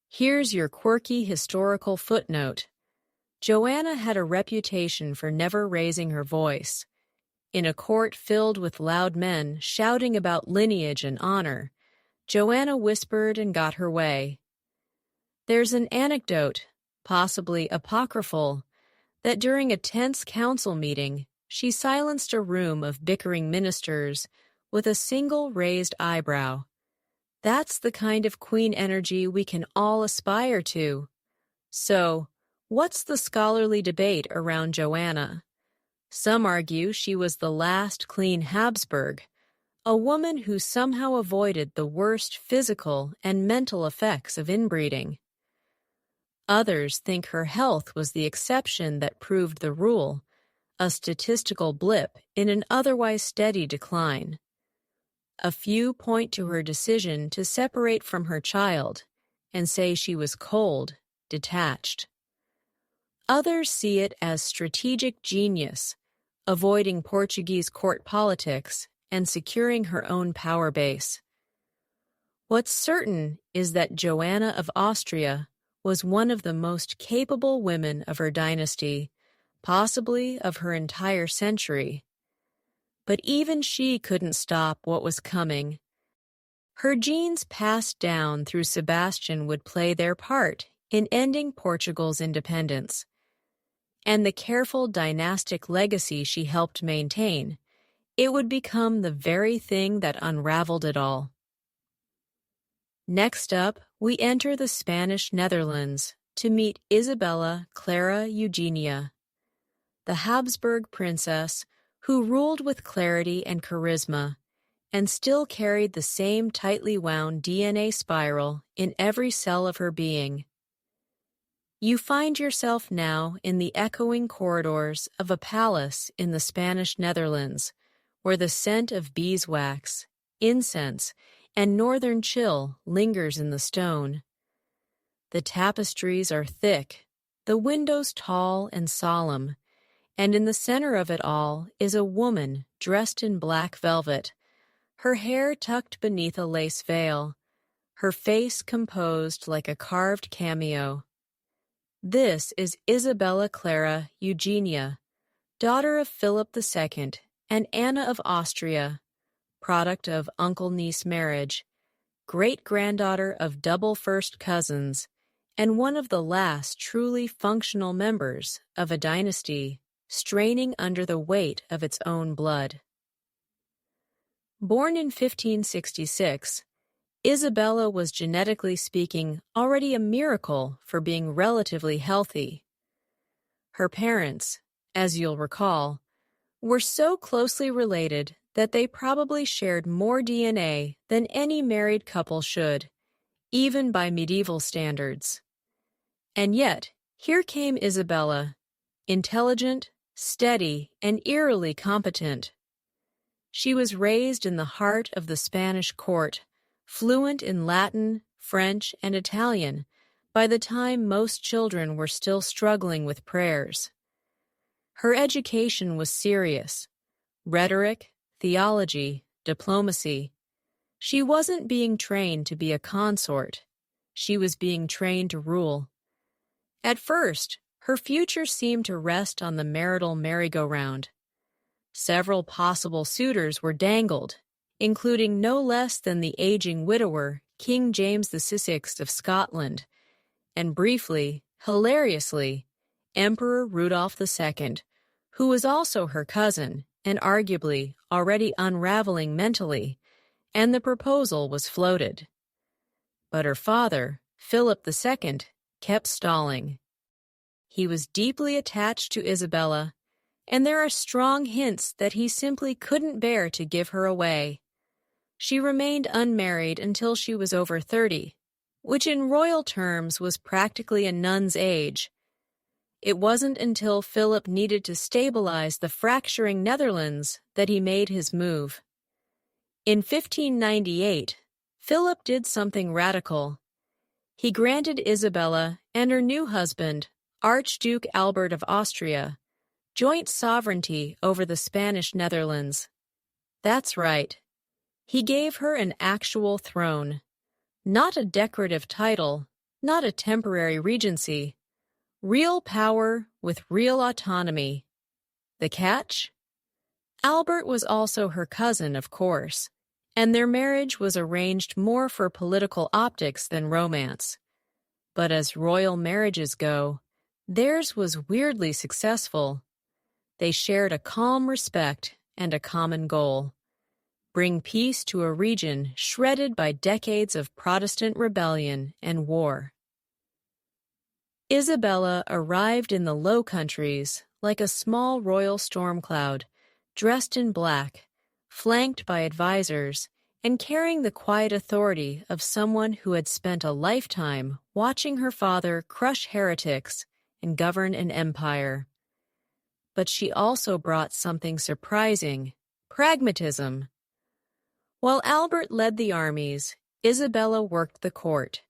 Here's your quirky historical footnote. Joanna had a reputation for never raising her voice. In a court filled with loud men shouting about lineage and honor, Joanna whispered and got her way. There's an anecdote, possibly apocryphal, that during a tense council meeting, she silenced a room of bickering ministers with a single raised eyebrow. That's the kind of queen energy we can all aspire to. So, what's the scholarly debate around Joanna? Some argue she was the last clean Habsburg, a woman who somehow avoided the worst physical and mental effects of inbreeding. Others think her health was the exception that proved the rule, a statistical blip in an otherwise steady decline. A few point to her decision to separate from her child and say she was cold, detached. Others see it as strategic genius, avoiding Portuguese court politics and securing her own power base. What's certain is that Joanna of Austria was one of the most capable women of her dynasty, possibly of her entire century. But even she couldn't stop what was coming. Her genes passed down through Sebastian would play their part in ending Portugal's independence, and the careful dynastic legacy she helped maintain, it would become the very thing that unraveled it all. Next up, we enter the Spanish Netherlands to meet Isabella Clara Eugenia, the Habsburg princess who ruled with clarity and charisma and still carried the same tightly wound DNA spiral in every cell of her being. You find yourself now in the echoing corridors of a palace in the Spanish Netherlands, where the scent of beeswax, incense, and northern chill lingers in the stone. The tapestries are thick, the windows tall and solemn, and in the center of it all is a woman dressed in black velvet, her hair tucked beneath a lace veil, her face composed like a carved cameo. This is Isabella Clara Eugenia, daughter of Philip II and Anna of Austria, product of uncle-niece marriage, great-granddaughter of double first cousins, and one of the last truly functional members of a dynasty straining under the weight of its own blood. Born in 1566, Isabella was genetically speaking already a miracle for being relatively healthy. Her parents, as you'll recall, were so closely related that they probably shared more DNA than any married couple should, even by medieval standards. And yet, here came Isabella, intelligent, steady, and eerily competent. She was raised in the heart of the Spanish court, fluent in Latin, French, and Italian by the time most children were still struggling with prayers. Her education was serious: rhetoric, theology, diplomacy. She wasn't being trained to be a consort. She was being trained to rule. At first, her future seemed to rest on the marital merry-go-round. Several possible suitors were dangled, including no less than the aging widower, King James VI of Scotland, and briefly, hilariously, Emperor Rudolph II, who was also her cousin and arguably already unraveling mentally, and the proposal was floated. But her father, Philip II, kept stalling. He was deeply attached to Isabella, and there are strong hints that he simply couldn't bear to give her away. She remained unmarried until she was over 30, which in royal terms was practically a nun's age. It wasn't until Philip needed to stabilize the fracturing Netherlands that he made his move. In 1598, Philip did something radical. He granted Isabella and her new husband, Archduke Albert of Austria, joint sovereignty over the Spanish Netherlands. That's right. He gave her an actual throne. Not a decorative title, not a temporary regency. Real power with real autonomy. The catch? Albert was also her cousin, of course, and their marriage was arranged more for political optics than romance. But as royal marriages go, theirs was weirdly successful. They shared a calm respect and a common goal: bring peace to a region shredded by decades of Protestant rebellion and war. Isabella arrived in the Low Countries like a small royal storm cloud, dressed in black, flanked by advisors, and carrying the quiet authority of someone who had spent a lifetime watching her father crush heretics and govern an empire. But she also brought something surprising: pragmatism. While Albert led the armies, Isabella worked the court.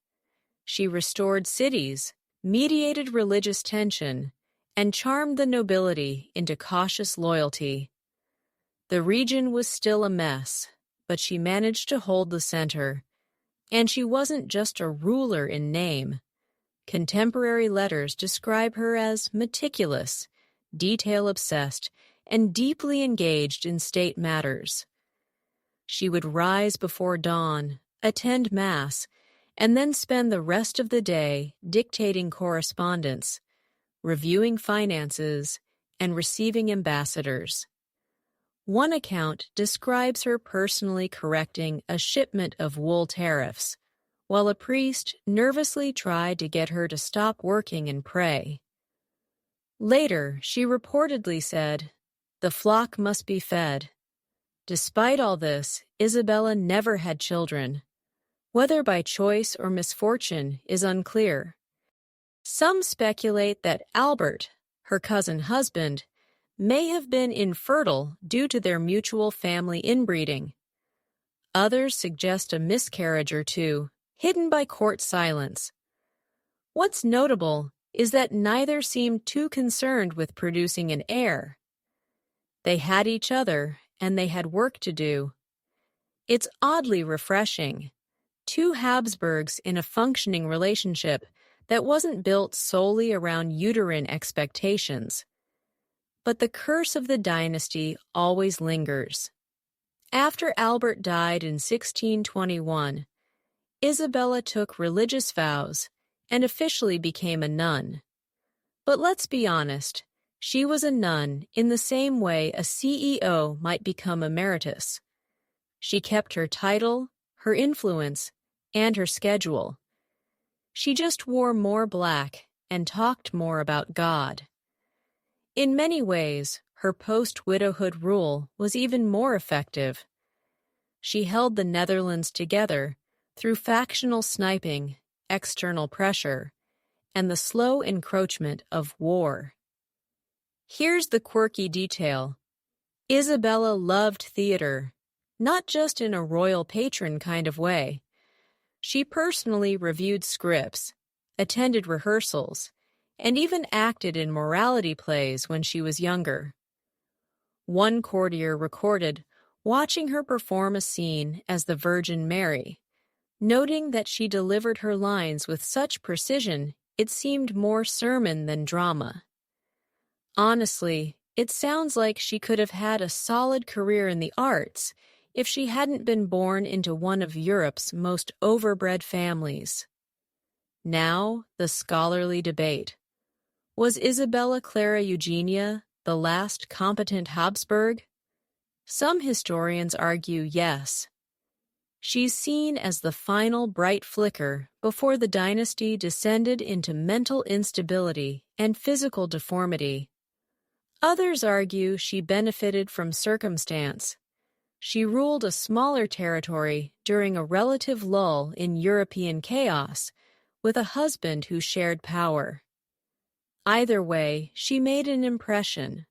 She restored cities, mediated religious tension, and charmed the nobility into cautious loyalty. The region was still a mess, but she managed to hold the center. And she wasn't just a ruler in name. Contemporary letters describe her as meticulous, detail-obsessed, and deeply engaged in state matters. She would rise before dawn, attend Mass, and then spend the rest of the day dictating correspondence, reviewing finances, and receiving ambassadors. One account describes her personally correcting a shipment of wool tariffs, while a priest nervously tried to get her to stop working and pray. Later, she reportedly said, "The flock must be fed." Despite all this, Isabella never had children. Whether by choice or misfortune is unclear. Some speculate that Albert, her cousin husband, may have been infertile due to their mutual family inbreeding. Others suggest a miscarriage or two, hidden by court silence. What's notable is that neither seemed too concerned with producing an heir. They had each other, and they had work to do. It's oddly refreshing. Two Habsburgs in a functioning relationship that wasn't built solely around uterine expectations. But the curse of the dynasty always lingers. After Albert died in 1621, Isabella took religious vows and officially became a nun. But let's be honest, she was a nun in the same way a CEO might become emeritus. She kept her title, her influence, and her schedule. She just wore more black and talked more about God. In many ways, her post-widowhood rule was even more effective. She held the Netherlands together through factional sniping, external pressure, and the slow encroachment of war. Here's the quirky detail. Isabella loved theater, not just in a royal patron kind of way. She personally reviewed scripts, attended rehearsals, and even acted in morality plays when she was younger. One courtier recorded watching her perform a scene as the Virgin Mary, noting that she delivered her lines with such precision it seemed more sermon than drama. Honestly, it sounds like she could have had a solid career in the arts if she hadn't been born into one of Europe's most overbred families. Now, the scholarly debate. Was Isabella Clara Eugenia the last competent Habsburg? Some historians argue yes. She's seen as the final bright flicker before the dynasty descended into mental instability and physical deformity. Others argue she benefited from circumstance. She ruled a smaller territory during a relative lull in European chaos, with a husband who shared power. Either way, she made an impression.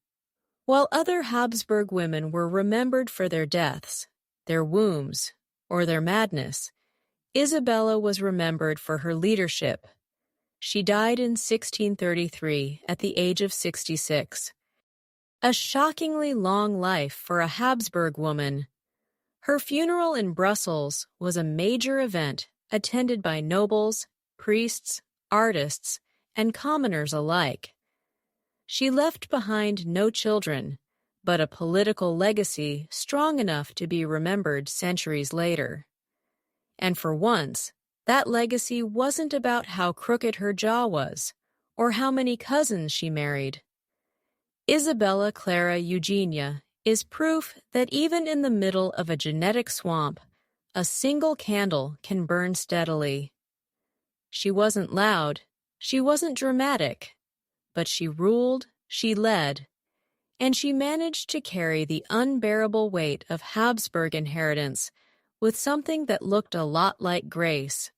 While other Habsburg women were remembered for their deaths, their wombs, or their madness, Isabella was remembered for her leadership. She died in 1633 at the age of 66. A shockingly long life for a Habsburg woman. Her funeral in Brussels was a major event attended by nobles, priests, artists, and commoners alike. She left behind no children, but a political legacy strong enough to be remembered centuries later. And for once, that legacy wasn't about how crooked her jaw was, or how many cousins she married. Isabella Clara Eugenia is proof that even in the middle of a genetic swamp, a single candle can burn steadily. She wasn't loud, she wasn't dramatic, but she ruled, she led, and she managed to carry the unbearable weight of Habsburg inheritance with something that looked a lot like grace.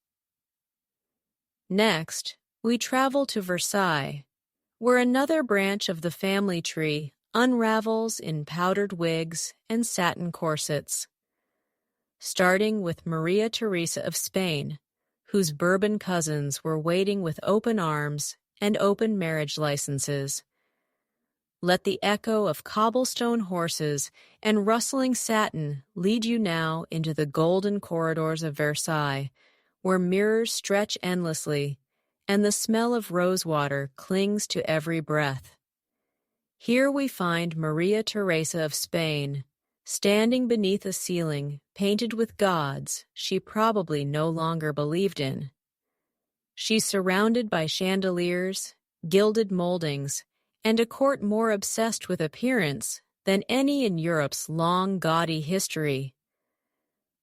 Next, we travel to Versailles, where another branch of the family tree unravels in powdered wigs and satin corsets. Starting with Maria Theresa of Spain, whose Bourbon cousins were waiting with open arms and open marriage licenses. Let the echo of cobblestone horses and rustling satin lead you now into the golden corridors of Versailles, where mirrors stretch endlessly, and the smell of rosewater clings to every breath. Here we find Maria Theresa of Spain, standing beneath a ceiling painted with gods she probably no longer believed in. She's surrounded by chandeliers, gilded moldings, and a court more obsessed with appearance than any in Europe's long, gaudy history.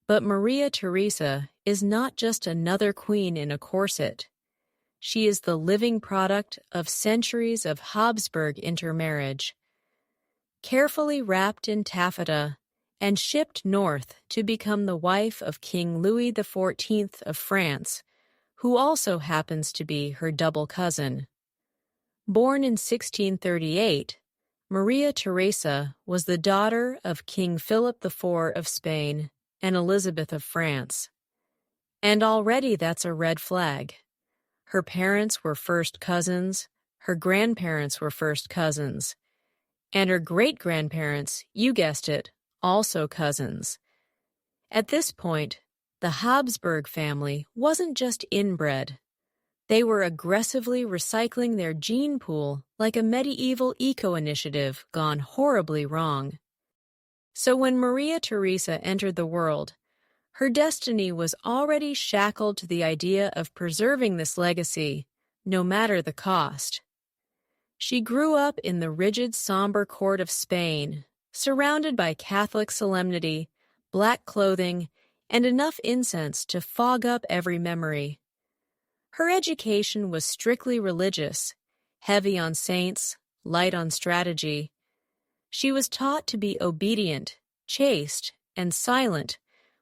But Maria Theresa is not just another queen in a corset. She is the living product of centuries of Habsburg intermarriage. Carefully wrapped in taffeta and shipped north to become the wife of King Louis XIV of France, who also happens to be her double cousin. Born in 1638, Maria Theresa was the daughter of King Philip IV of Spain and Elizabeth of France. And already that's a red flag. Her parents were first cousins, her grandparents were first cousins, and her great-grandparents, you guessed it, also cousins. At this point, the Habsburg family wasn't just inbred. They were aggressively recycling their gene pool like a medieval eco-initiative gone horribly wrong. So when Maria Theresa entered the world, her destiny was already shackled to the idea of preserving this legacy, no matter the cost. She grew up in the rigid, somber court of Spain, surrounded by Catholic solemnity, black clothing, and enough incense to fog up every memory. Her education was strictly religious, heavy on saints, light on strategy. She was taught to be obedient, chaste, and silent,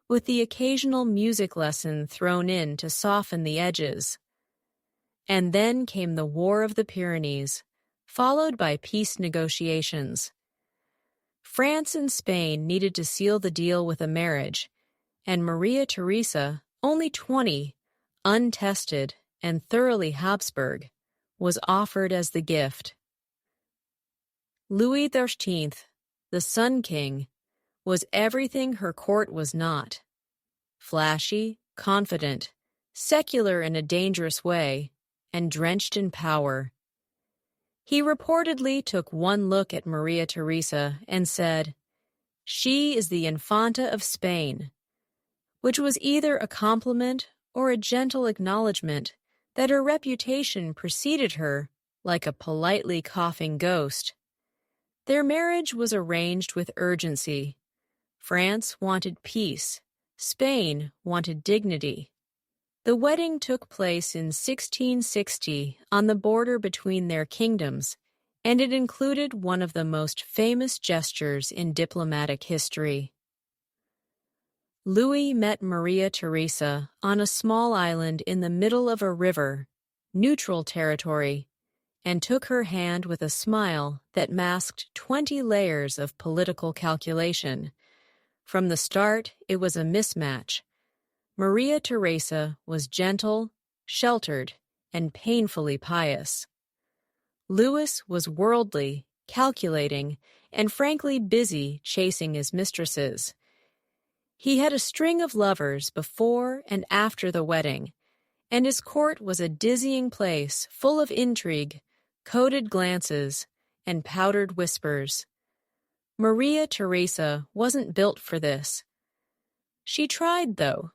with the occasional music lesson thrown in to soften the edges. And then came the War of the Pyrenees, followed by peace negotiations. France and Spain needed to seal the deal with a marriage, and Maria Theresa, only 20, untested and thoroughly Habsburg, was offered as the gift. Louis XIII, the Sun King, was everything her court was not. Flashy, confident, secular in a dangerous way, and drenched in power. He reportedly took one look at Maria Theresa and said, "She is the Infanta of Spain," which was either a compliment or a gentle acknowledgement that her reputation preceded her like a politely coughing ghost. Their marriage was arranged with urgency, France wanted peace. Spain wanted dignity. The wedding took place in 1660 on the border between their kingdoms, and it included one of the most famous gestures in diplomatic history. Louis met Maria Theresa on a small island in the middle of a river, neutral territory, and took her hand with a smile that masked 20 layers of political calculation. From the start, it was a mismatch. Maria Theresa was gentle, sheltered, and painfully pious. Louis was worldly, calculating, and frankly busy chasing his mistresses. He had a string of lovers before and after the wedding, and his court was a dizzying place full of intrigue, coded glances, and powdered whispers. Maria Theresa wasn't built for this. She tried, though.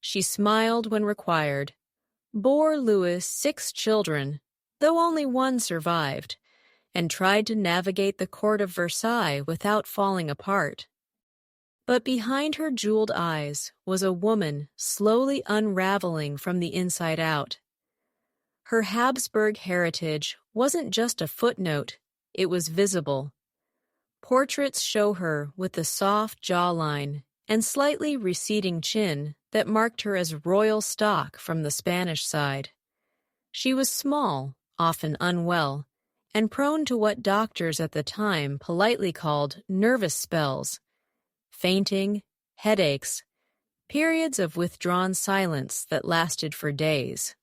She smiled when required, bore Louis 6 children, though only one survived, and tried to navigate the court of Versailles without falling apart. But behind her jeweled eyes was a woman slowly unraveling from the inside out. Her Habsburg heritage wasn't just a footnote, it was visible. Portraits show her with the soft jawline and slightly receding chin that marked her as royal stock from the Spanish side. She was small, often unwell, and prone to what doctors at the time politely called nervous spells, fainting, headaches, periods of withdrawn silence that lasted for days.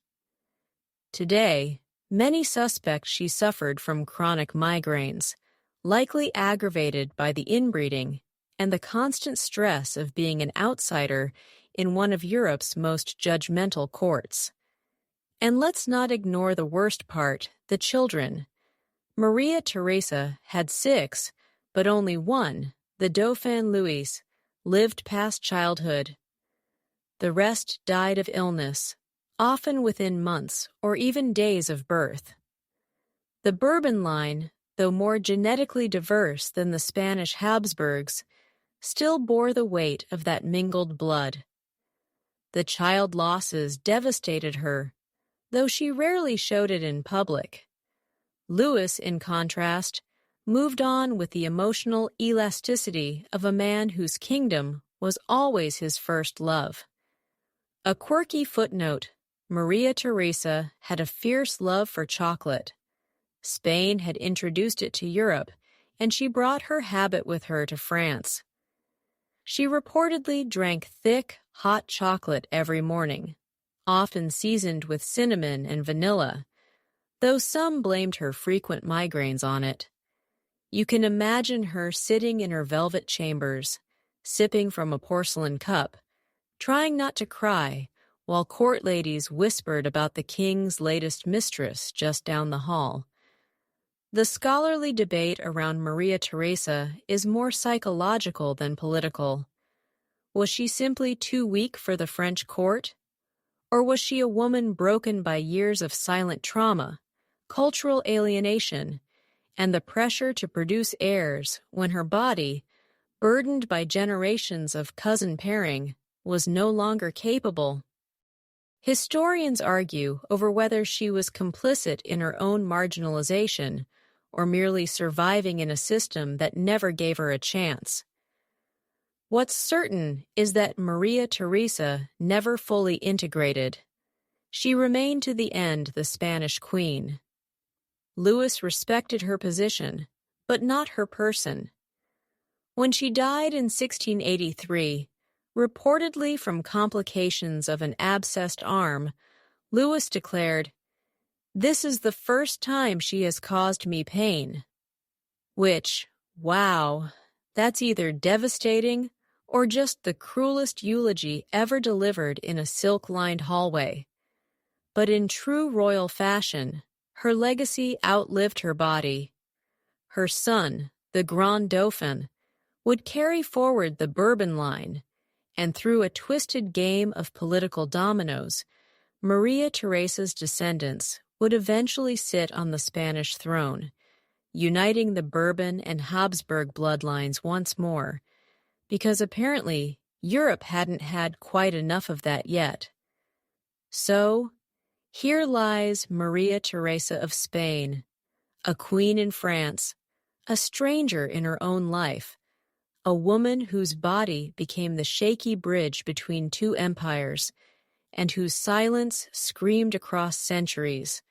Today, many suspect she suffered from chronic migraines, likely aggravated by the inbreeding and the constant stress of being an outsider in one of Europe's most judgmental courts. And let's not ignore the worst part, the children. Maria Theresa had 6, but only one, the Dauphin Louis, lived past childhood. The rest died of illness, often within months or even days of birth. The Bourbon line, though more genetically diverse than the Spanish Habsburgs, still bore the weight of that mingled blood. The child losses devastated her, though she rarely showed it in public. Louis, in contrast, moved on with the emotional elasticity of a man whose kingdom was always his first love. A quirky footnote, Maria Theresa had a fierce love for chocolate. Spain had introduced it to Europe, and she brought her habit with her to France. She reportedly drank thick, hot chocolate every morning, often seasoned with cinnamon and vanilla, though some blamed her frequent migraines on it. You can imagine her sitting in her velvet chambers, sipping from a porcelain cup, trying not to cry, while court ladies whispered about the king's latest mistress just down the hall. The scholarly debate around Maria Theresa is more psychological than political. Was she simply too weak for the French court? Or was she a woman broken by years of silent trauma, cultural alienation, and the pressure to produce heirs when her body, burdened by generations of cousin pairing, was no longer capable? Historians argue over whether she was complicit in her own marginalization or merely surviving in a system that never gave her a chance. What's certain is that Maria Theresa never fully integrated. She remained to the end the Spanish queen. Louis respected her position, but not her person. When she died in 1683, reportedly from complications of an abscessed arm, Louis declared, "This is the first time she has caused me pain." Which, wow, that's either devastating or just the cruelest eulogy ever delivered in a silk-lined hallway. But in true royal fashion, her legacy outlived her body. Her son, the Grand Dauphin, would carry forward the Bourbon line, and through a twisted game of political dominoes, Maria Theresa's descendants would eventually sit on the Spanish throne, uniting the Bourbon and Habsburg bloodlines once more, because apparently Europe hadn't had quite enough of that yet. So, here lies Maria Theresa of Spain, a queen in France, a stranger in her own life, a woman whose body became the shaky bridge between two empires, and whose silence screamed across centuries.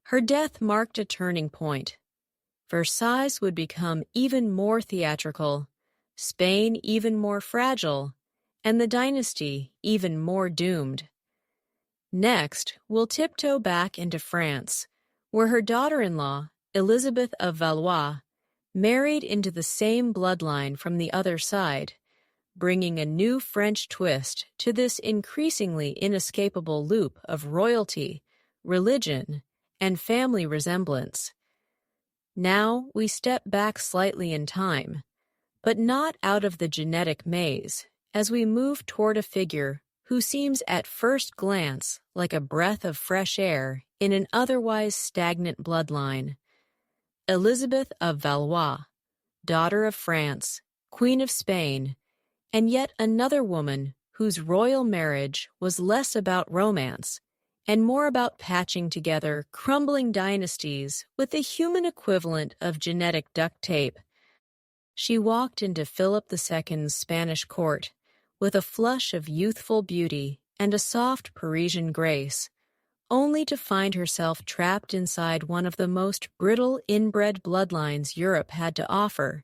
Her death marked a turning point. Versailles would become even more theatrical, Spain even more fragile, and the dynasty even more doomed. Next, we'll tiptoe back into France, where her daughter-in-law, Elizabeth of Valois, married into the same bloodline from the other side, bringing a new French twist to this increasingly inescapable loop of royalty, religion, and family resemblance. Now we step back slightly in time, but not out of the genetic maze, as we move toward a figure who seems at first glance like a breath of fresh air in an otherwise stagnant bloodline. Elizabeth of Valois, daughter of France, Queen of Spain, and yet another woman whose royal marriage was less about romance and more about patching together crumbling dynasties with the human equivalent of genetic duct tape. She walked into Philip II's Spanish court with a flush of youthful beauty and a soft Parisian grace, only to find herself trapped inside one of the most brittle inbred bloodlines Europe had to offer,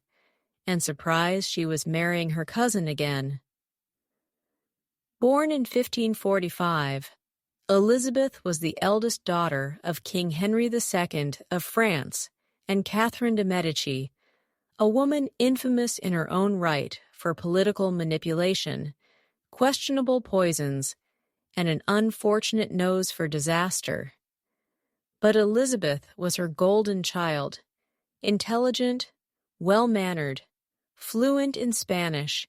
and surprised she was marrying her cousin again. Born in 1545, Elizabeth was the eldest daughter of King Henry II of France and Catherine de' Medici, a woman infamous in her own right for political manipulation, questionable poisons, and an unfortunate nose for disaster. But Elizabeth was her golden child, intelligent, well-mannered, fluent in Spanish,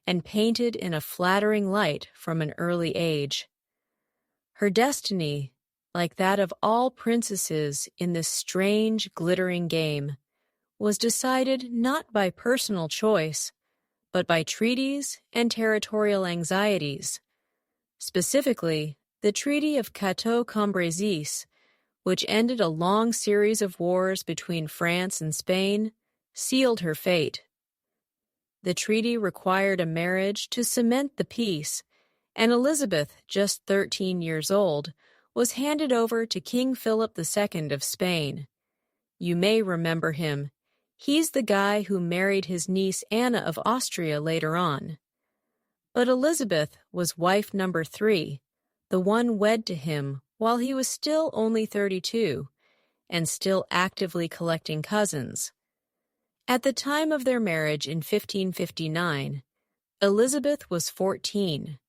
and painted in a flattering light from an early age. Her destiny, like that of all princesses in this strange, glittering game, was decided not by personal choice, but by treaties and territorial anxieties. Specifically, the Treaty of Cateau-Cambrésis, which ended a long series of wars between France and Spain, sealed her fate. The treaty required a marriage to cement the peace, and Elizabeth, just 13 years old, was handed over to King Philip II of Spain. You may remember him. He's the guy who married his niece Anna of Austria later on. But Elizabeth was wife number 3, the one wed to him while he was still only 32, and still actively collecting cousins. At the time of their marriage in 1559, Elizabeth was 14,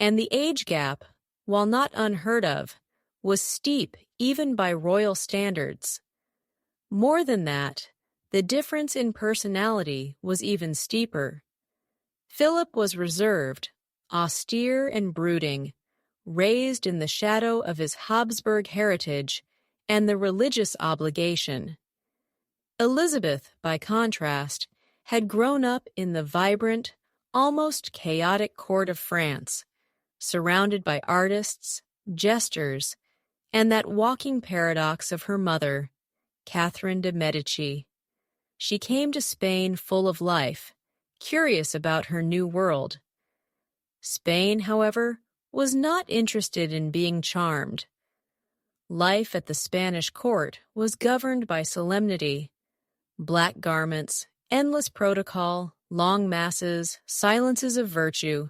and the age gap, while not unheard of, was steep even by royal standards. More than that, the difference in personality was even steeper. Philip was reserved, austere and brooding, raised in the shadow of his Habsburg heritage and the religious obligation. Elizabeth, by contrast, had grown up in the vibrant, almost chaotic court of France, surrounded by artists, jesters, and that walking paradox of her mother, Catherine de' Medici. She came to Spain full of life, curious about her new world. Spain, however, was not interested in being charmed. Life at the Spanish court was governed by solemnity, black garments, endless protocol, long masses, silences of virtue.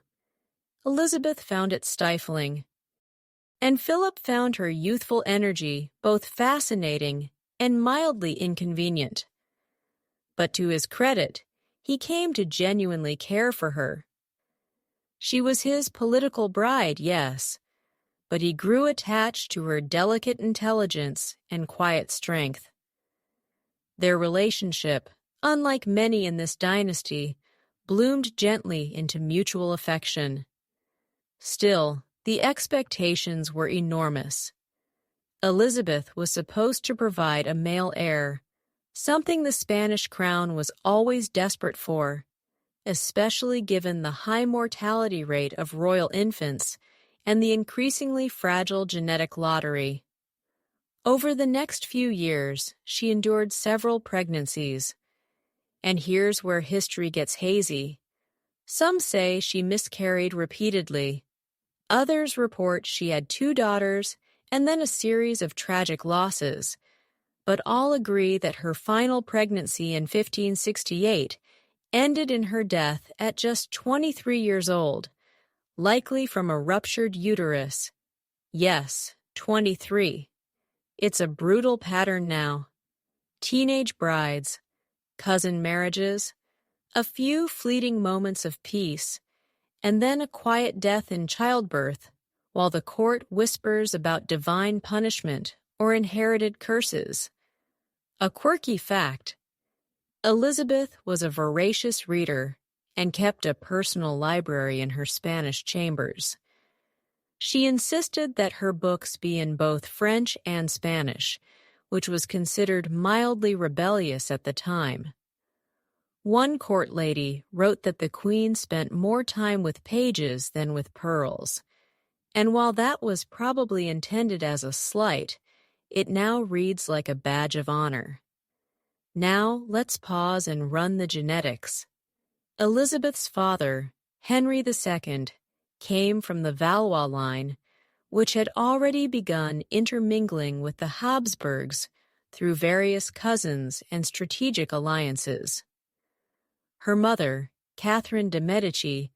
Elizabeth found it stifling. And Philip found her youthful energy both fascinating and mildly inconvenient. But to his credit, he came to genuinely care for her. She was his political bride, yes, but he grew attached to her delicate intelligence and quiet strength. Their relationship, unlike many in this dynasty, bloomed gently into mutual affection. Still, the expectations were enormous. Elizabeth was supposed to provide a male heir, something the Spanish crown was always desperate for, especially given the high mortality rate of royal infants and the increasingly fragile genetic lottery. Over the next few years, she endured several pregnancies. And here's where history gets hazy. Some say she miscarried repeatedly. Others report she had 2 daughters and then a series of tragic losses, but all agree that her final pregnancy in 1568 ended in her death at just 23 years old, likely from a ruptured uterus. Yes, 23. It's a brutal pattern now. Teenage brides, cousin marriages, a few fleeting moments of peace, and then a quiet death in childbirth, while the court whispers about divine punishment or inherited curses. A quirky fact: Elizabeth was a voracious reader and kept a personal library in her Spanish chambers. She insisted that her books be in both French and Spanish, which was considered mildly rebellious at the time. One court lady wrote that the queen spent more time with pages than with pearls, and while that was probably intended as a slight, it now reads like a badge of honor. Now let's pause and run the genetics. Elizabeth's father, Henry II, came from the Valois line, which had already begun intermingling with the Habsburgs through various cousins and strategic alliances. Her mother, Catherine de' Medici,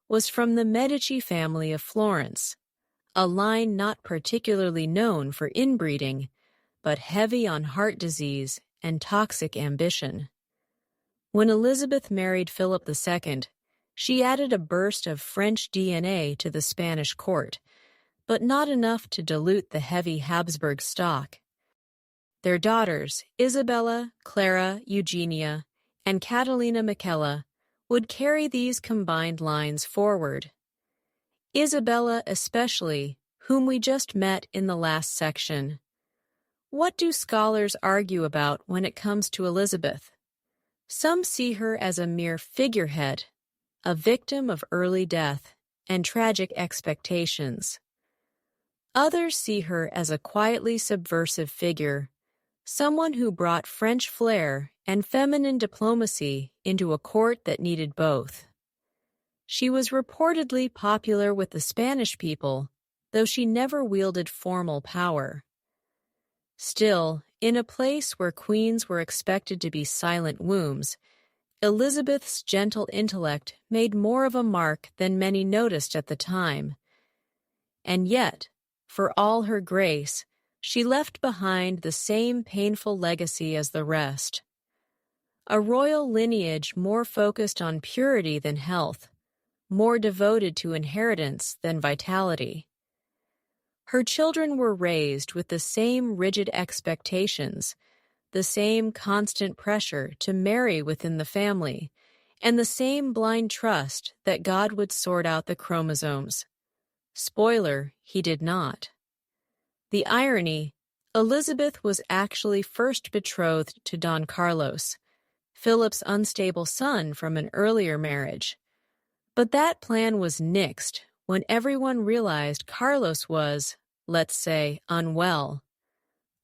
was from the Medici family of Florence, a line not particularly known for inbreeding, but heavy on heart disease and toxic ambition. When Elizabeth married Philip II, she added a burst of French DNA to the Spanish court, but not enough to dilute the heavy Habsburg stock. Their daughters, Isabella, Clara, Eugenia, and Catalina Michela, would carry these combined lines forward. Isabella especially, whom we just met in the last section. What do scholars argue about when it comes to Elizabeth? Some see her as a mere figurehead, a victim of early death and tragic expectations. Others see her as a quietly subversive figure, someone who brought French flair and feminine diplomacy into a court that needed both. She was reportedly popular with the Spanish people, though she never wielded formal power. Still, in a place where queens were expected to be silent wombs, Elizabeth's gentle intellect made more of a mark than many noticed at the time. And yet, for all her grace, she left behind the same painful legacy as the rest. A royal lineage more focused on purity than health, more devoted to inheritance than vitality. Her children were raised with the same rigid expectations, the same constant pressure to marry within the family, and the same blind trust that God would sort out the chromosomes. Spoiler, he did not. The irony: Elizabeth was actually first betrothed to Don Carlos, Philip's unstable son from an earlier marriage. But that plan was nixed when everyone realized Carlos was, let's say, unwell,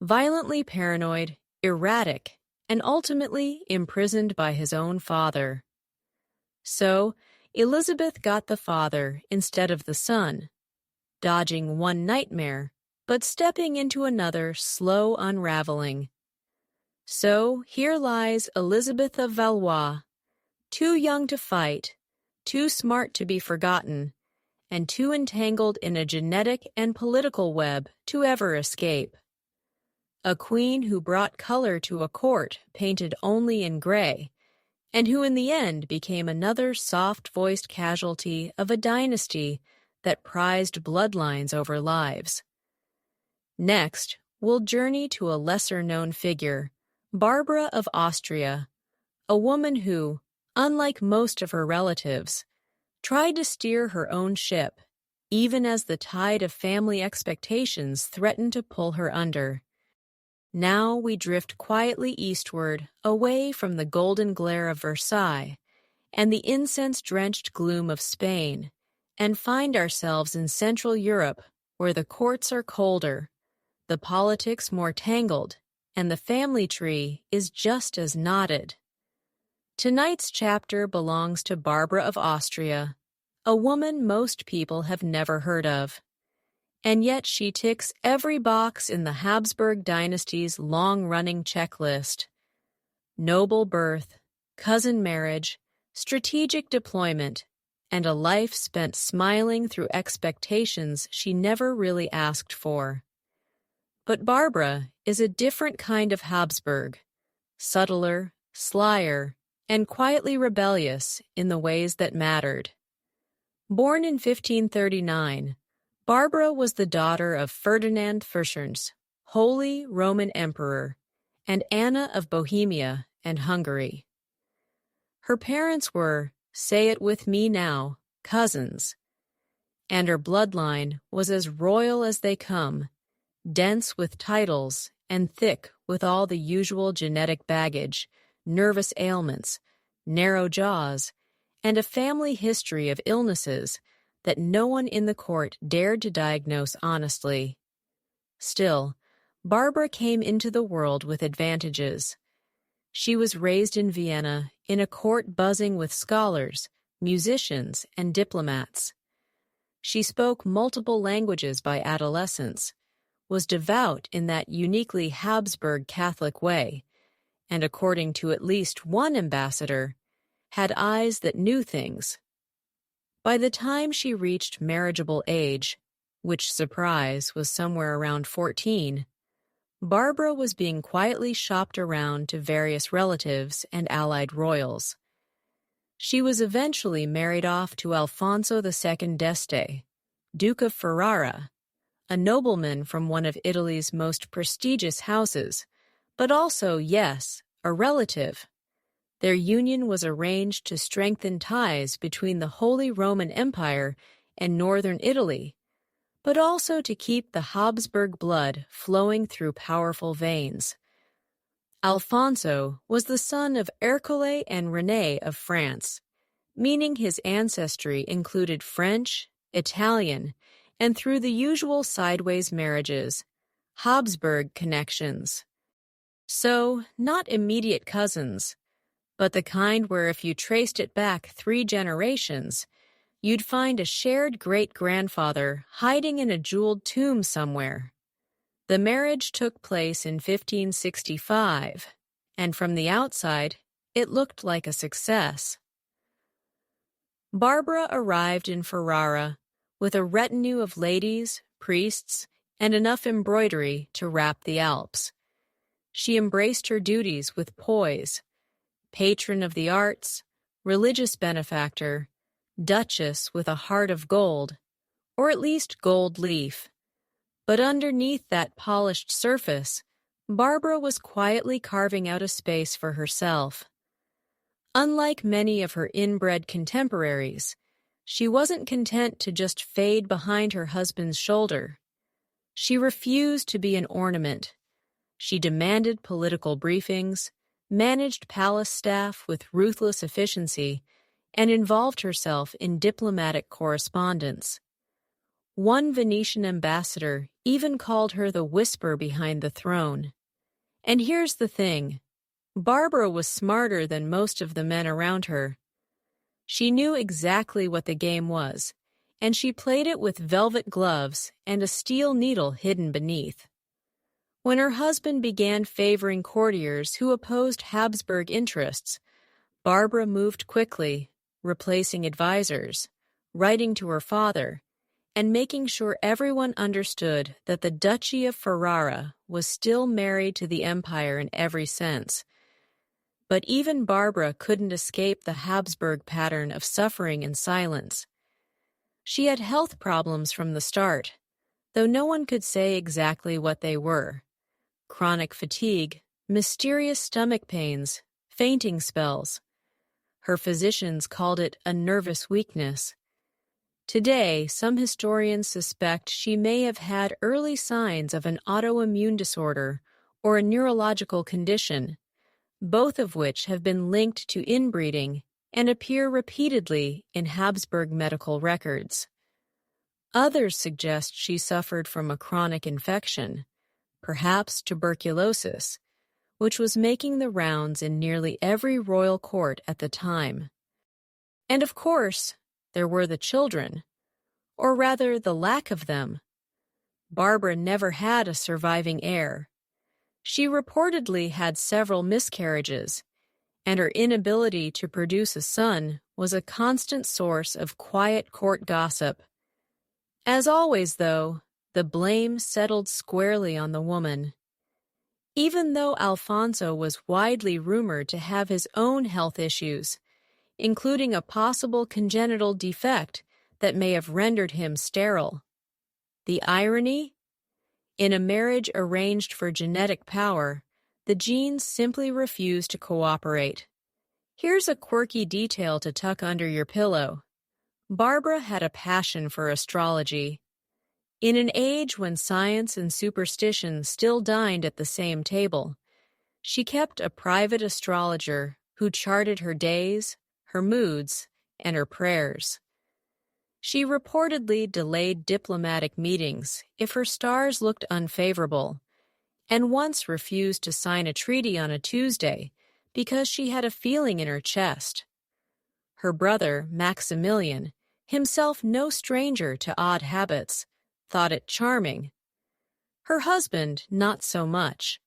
violently paranoid, erratic, and ultimately imprisoned by his own father. So, Elizabeth got the father instead of the son, dodging one nightmare, but stepping into another slow unraveling. So here lies Elizabeth of Valois, too young to fight, too smart to be forgotten, and too entangled in a genetic and political web to ever escape. A queen who brought color to a court painted only in gray, and who in the end became another soft-voiced casualty of a dynasty that prized bloodlines over lives. Next, we'll journey to a lesser-known figure, Barbara of Austria, a woman who, unlike most of her relatives, tried to steer her own ship, even as the tide of family expectations threatened to pull her under. Now we drift quietly eastward, away from the golden glare of Versailles, and the incense-drenched gloom of Spain, and find ourselves in Central Europe, where the courts are colder, the politics more tangled, and the family tree is just as knotted. Tonight's chapter belongs to Barbara of Austria, a woman most people have never heard of. And yet she ticks every box in the Habsburg dynasty's long-running checklist. Noble birth, cousin marriage, strategic deployment, and a life spent smiling through expectations she never really asked for. But Barbara is a different kind of Habsburg, subtler, slyer, and quietly rebellious in the ways that mattered. Born in 1539, Barbara was the daughter of Ferdinand Fürstens, Holy Roman Emperor, and Anna of Bohemia and Hungary. Her parents were, say it with me now, cousins, and her bloodline was as royal as they come, dense with titles and thick with all the usual genetic baggage, nervous ailments, narrow jaws, and a family history of illnesses that no one in the court dared to diagnose honestly. Still, Barbara came into the world with advantages. She was raised in Vienna in a court buzzing with scholars, musicians, and diplomats. She spoke multiple languages by adolescence, was devout in that uniquely Habsburg Catholic way, and according to at least one ambassador, had eyes that knew things. By the time she reached marriageable age, which, surprise, was somewhere around 14, Barbara was being quietly shopped around to various relatives and allied royals. She was eventually married off to Alfonso II d'Este, Duke of Ferrara, a nobleman from one of Italy's most prestigious houses, but also, yes, a relative. Their union was arranged to strengthen ties between the Holy Roman Empire and northern Italy, but also to keep the Habsburg blood flowing through powerful veins. Alfonso was the son of Ercole and Renée of France, meaning his ancestry included French, Italian, and through the usual sideways marriages, Habsburg connections. So, not immediate cousins, but the kind where if you traced it back 3 generations, you'd find a shared great-grandfather hiding in a jeweled tomb somewhere. The marriage took place in 1565, and from the outside, it looked like a success. Barbara arrived in Ferrara with a retinue of ladies, priests, and enough embroidery to wrap the Alps. She embraced her duties with poise, patron of the arts, religious benefactor, duchess with a heart of gold, or at least gold leaf. But underneath that polished surface, Barbara was quietly carving out a space for herself. Unlike many of her inbred contemporaries, she wasn't content to just fade behind her husband's shoulder. She refused to be an ornament. She demanded political briefings, managed palace staff with ruthless efficiency, and involved herself in diplomatic correspondence. One Venetian ambassador even called her the whisper behind the throne. And here's the thing. Barbara was smarter than most of the men around her. She knew exactly what the game was, and she played it with velvet gloves and a steel needle hidden beneath. When her husband began favoring courtiers who opposed Habsburg interests, Barbara moved quickly, replacing advisors, writing to her father, and making sure everyone understood that the Duchy of Ferrara was still married to the empire in every sense. But even Barbara couldn't escape the Habsburg pattern of suffering in silence. She had health problems from the start, though no one could say exactly what they were. Chronic fatigue, mysterious stomach pains, fainting spells. Her physicians called it a nervous weakness. Today, some historians suspect she may have had early signs of an autoimmune disorder or a neurological condition, both of which have been linked to inbreeding and appear repeatedly in Habsburg medical records. Others suggest she suffered from a chronic infection, perhaps tuberculosis, which was making the rounds in nearly every royal court at the time. And of course, there were the children, or rather the lack of them. Barbara never had a surviving heir. She reportedly had several miscarriages, and her inability to produce a son was a constant source of quiet court gossip. As always, though, the blame settled squarely on the woman. Even though Alfonso was widely rumored to have his own health issues, including a possible congenital defect that may have rendered him sterile. The irony? In a marriage arranged for genetic power, the genes simply refused to cooperate. Here's a quirky detail to tuck under your pillow. Barbara had a passion for astrology. In an age when science and superstition still dined at the same table, she kept a private astrologer who charted her days, her moods, and her prayers. She reportedly delayed diplomatic meetings if her stars looked unfavorable, and once refused to sign a treaty on a Tuesday because she had a feeling in her chest. Her brother, Maximilian, himself no stranger to odd habits, thought it charming. Her husband, not so much.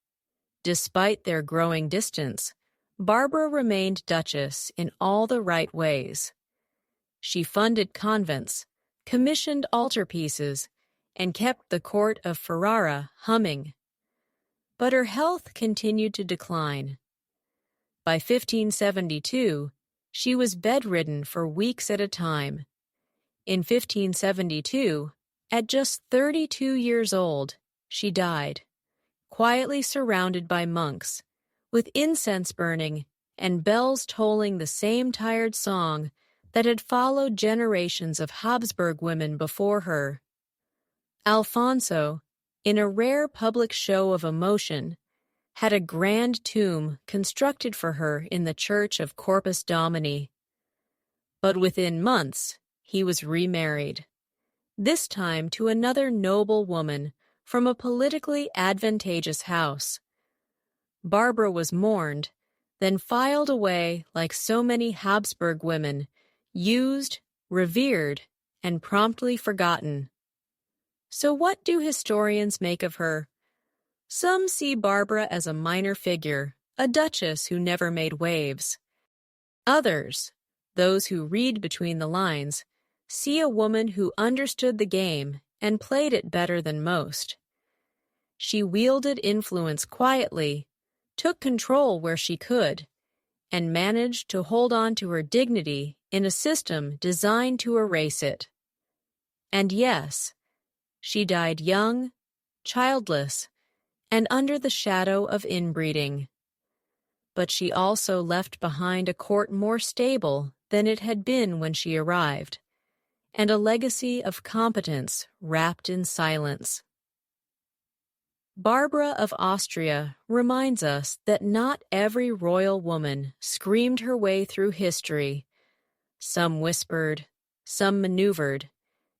Despite their growing distance, Barbara remained Duchess in all the right ways. She funded convents, commissioned altarpieces, and kept the court of Ferrara humming. But her health continued to decline. By 1572, she was bedridden for weeks at a time. In 1572, at just 32 years old, she died, quietly surrounded by monks, with incense burning and bells tolling the same tired song that had followed generations of Habsburg women before her. Alfonso, in a rare public show of emotion, had a grand tomb constructed for her in the church of Corpus Domini. But within months, he was remarried, this time to another noble woman from a politically advantageous house. Barbara was mourned, then filed away like so many Habsburg women, used, revered, and promptly forgotten. So what do historians make of her? Some see Barbara as a minor figure, a duchess who never made waves. Others, those who read between the lines, see a woman who understood the game and played it better than most. She wielded influence quietly, took control where she could, and managed to hold on to her dignity in a system designed to erase it. And yes, she died young, childless, and under the shadow of inbreeding. But she also left behind a court more stable than it had been when she arrived, and a legacy of competence wrapped in silence. Barbara of Austria reminds us that not every royal woman screamed her way through history. Some whispered, some maneuvered,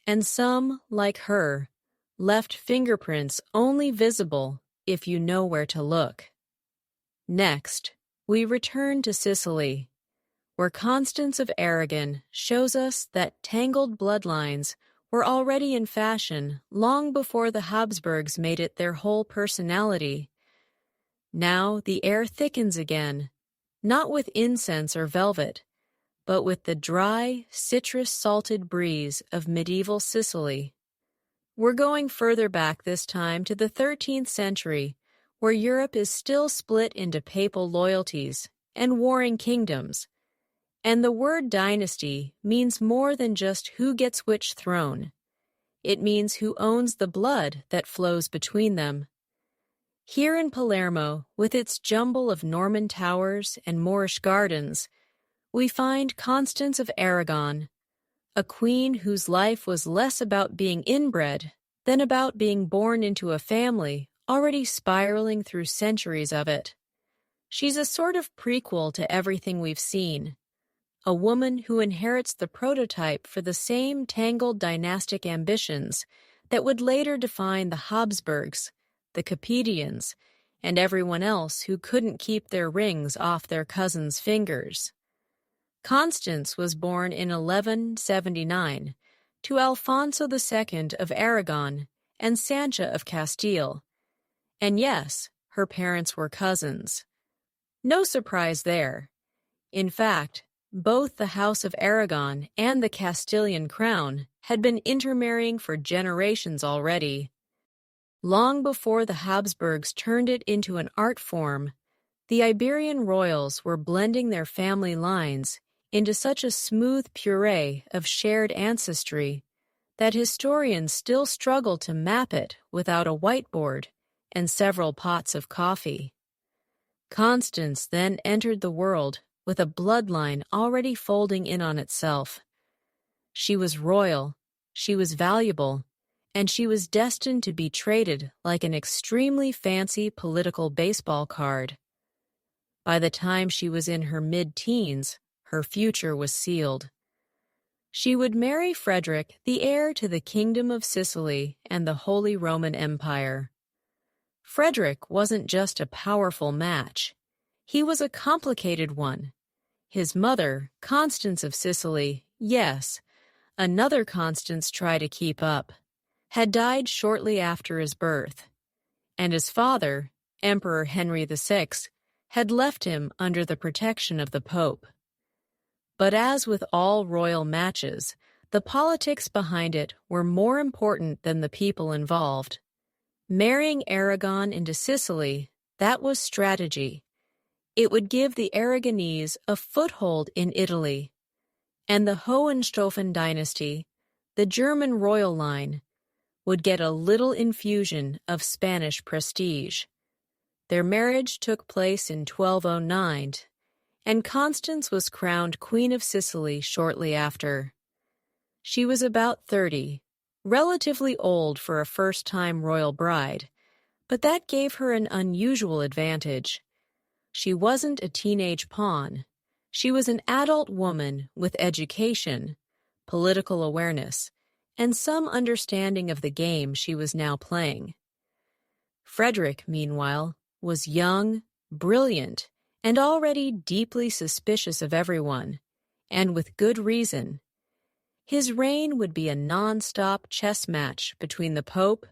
and some, like her, left fingerprints only visible if you know where to look. Next, we return to Sicily, where Constance of Aragon shows us that tangled bloodlines were already in fashion long before the Habsburgs made it their whole personality. Now the air thickens again, not with incense or velvet, but with the dry, citrus-salted breeze of medieval Sicily. We're going further back this time to the 13th century, where Europe is still split into papal loyalties and warring kingdoms, and the word dynasty means more than just who gets which throne. It means who owns the blood that flows between them. Here in Palermo, with its jumble of Norman towers and Moorish gardens, we find Constance of Aragon, a queen whose life was less about being inbred than about being born into a family already spiraling through centuries of it. She's a sort of prequel to everything we've seen, a woman who inherits the prototype for the same tangled dynastic ambitions that would later define the Habsburgs, the Capetians, and everyone else who couldn't keep their rings off their cousins' fingers. Constance was born in 1179 to Alfonso II of Aragon and Sancha of Castile. And yes, her parents were cousins. No surprise there. In fact, both the House of Aragon and the Castilian crown had been intermarrying for generations already. Long before the Habsburgs turned it into an art form, the Iberian royals were blending their family lines into such a smooth puree of shared ancestry that historians still struggle to map it without a whiteboard and several pots of coffee. Constance then entered the world with a bloodline already folding in on itself. She was royal, she was valuable, and she was destined to be traded like an extremely fancy political baseball card. By the time she was in her mid-teens, her future was sealed. She would marry Frederick, the heir to the Kingdom of Sicily and the Holy Roman Empire. Frederick wasn't just a powerful match. He was a complicated one. His mother, Constance of Sicily, yes, another Constance try to keep up, had died shortly after his birth, and his father, Emperor Henry VI, had left him under the protection of the Pope. But as with all royal matches, the politics behind it were more important than the people involved. Marrying Aragon into Sicily, that was strategy. It would give the Aragonese a foothold in Italy, and the Hohenstaufen dynasty, the German royal line, would get a little infusion of Spanish prestige. Their marriage took place in 1209, and Constance was crowned Queen of Sicily shortly after. She was about 30, relatively old for a first-time royal bride, but that gave her an unusual advantage. She wasn't a teenage pawn. She was an adult woman with education, political awareness, and some understanding of the game she was now playing. Frederick, meanwhile, was young, brilliant, and already deeply suspicious of everyone, and with good reason. His reign would be a non-stop chess match between the Pope,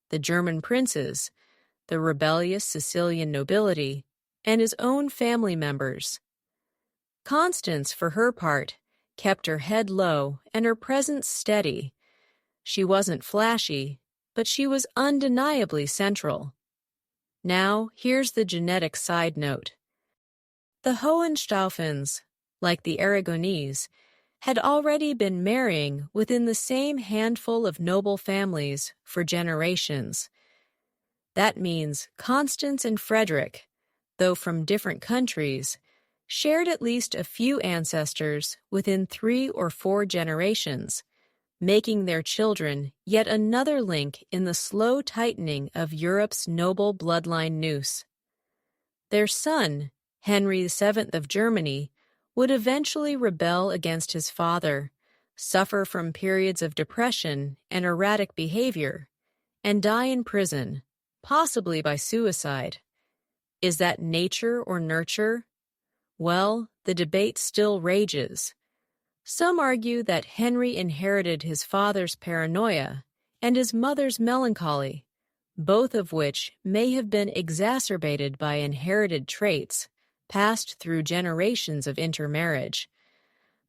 the German princes, the rebellious Sicilian nobility, and his own family members. Constance, for her part, kept her head low and her presence steady. She wasn't flashy, but she was undeniably central. Now, here's the genetic side note. The Hohenstaufens, like the Aragonese, had already been marrying within the same handful of noble families for generations. That means Constance and Frederick, though from different countries, shared at least a few ancestors within 3 or 4 generations, making their children yet another link in the slow tightening of Europe's noble bloodline noose. Their son, Henry VII of Germany, would eventually rebel against his father, suffer from periods of depression and erratic behavior, and die in prison, possibly by suicide. Is that nature or nurture? Well, the debate still rages. Some argue that Henry inherited his father's paranoia and his mother's melancholy, both of which may have been exacerbated by inherited traits passed through generations of intermarriage.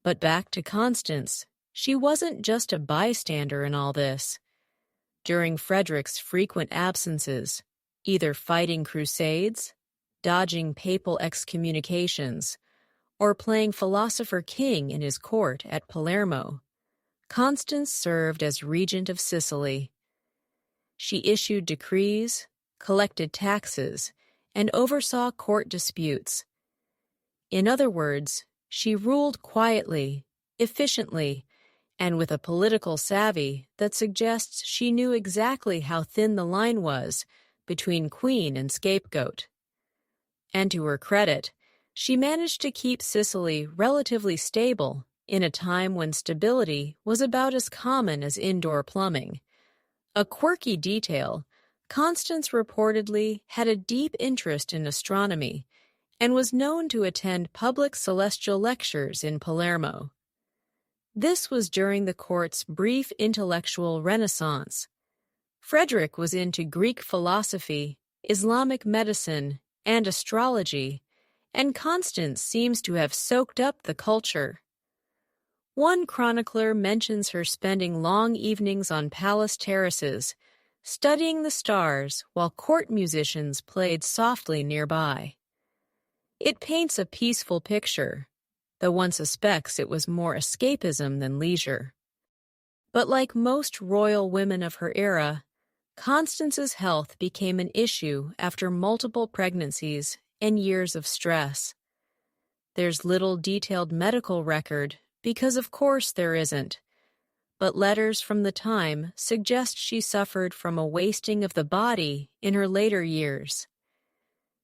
But back to Constance, she wasn't just a bystander in all this. During Frederick's frequent absences, either fighting crusades, dodging papal excommunications, or playing philosopher king in his court at Palermo, Constance served as regent of Sicily. She issued decrees, collected taxes, and oversaw court disputes. In other words, she ruled quietly, efficiently, and with a political savvy that suggests she knew exactly how thin the line was between queen and scapegoat. And to her credit, she managed to keep Sicily relatively stable in a time when stability was about as common as indoor plumbing. A quirky detail, Constance reportedly had a deep interest in astronomy and was known to attend public celestial lectures in Palermo. This was during the court's brief intellectual renaissance. Frederick was into Greek philosophy, Islamic medicine, and astrology, and Constance seems to have soaked up the culture. One chronicler mentions her spending long evenings on palace terraces, studying the stars while court musicians played softly nearby. It paints a peaceful picture, though one suspects it was more escapism than leisure. But like most royal women of her era, Constance's health became an issue after multiple pregnancies and years of stress. There's little detailed medical record, because of course there isn't, but letters from the time suggest she suffered from a wasting of the body in her later years.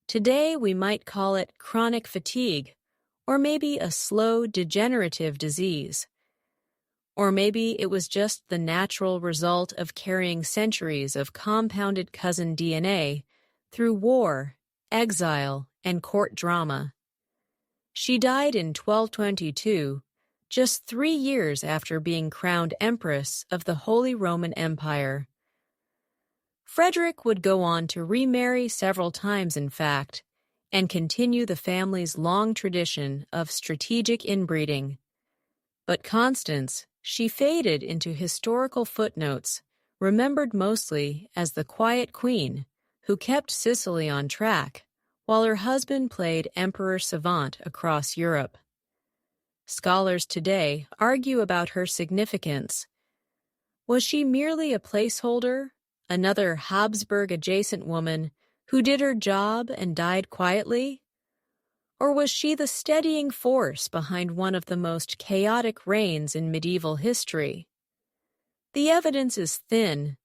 Today we might call it chronic fatigue, or maybe a slow degenerative disease. Or maybe it was just the natural result of carrying centuries of compounded cousin DNA through war, exile, and court drama. She died in 1222, just 3 years after being crowned Empress of the Holy Roman Empire. Frederick would go on to remarry several times, in fact, and continue the family's long tradition of strategic inbreeding. But Constance, she faded into historical footnotes, remembered mostly as the quiet queen who kept Sicily on track, while her husband played emperor savant across Europe. Scholars today argue about her significance. Was she merely a placeholder, another Habsburg-adjacent woman who did her job and died quietly? Or was she the steadying force behind one of the most chaotic reigns in medieval history? The evidence is thin,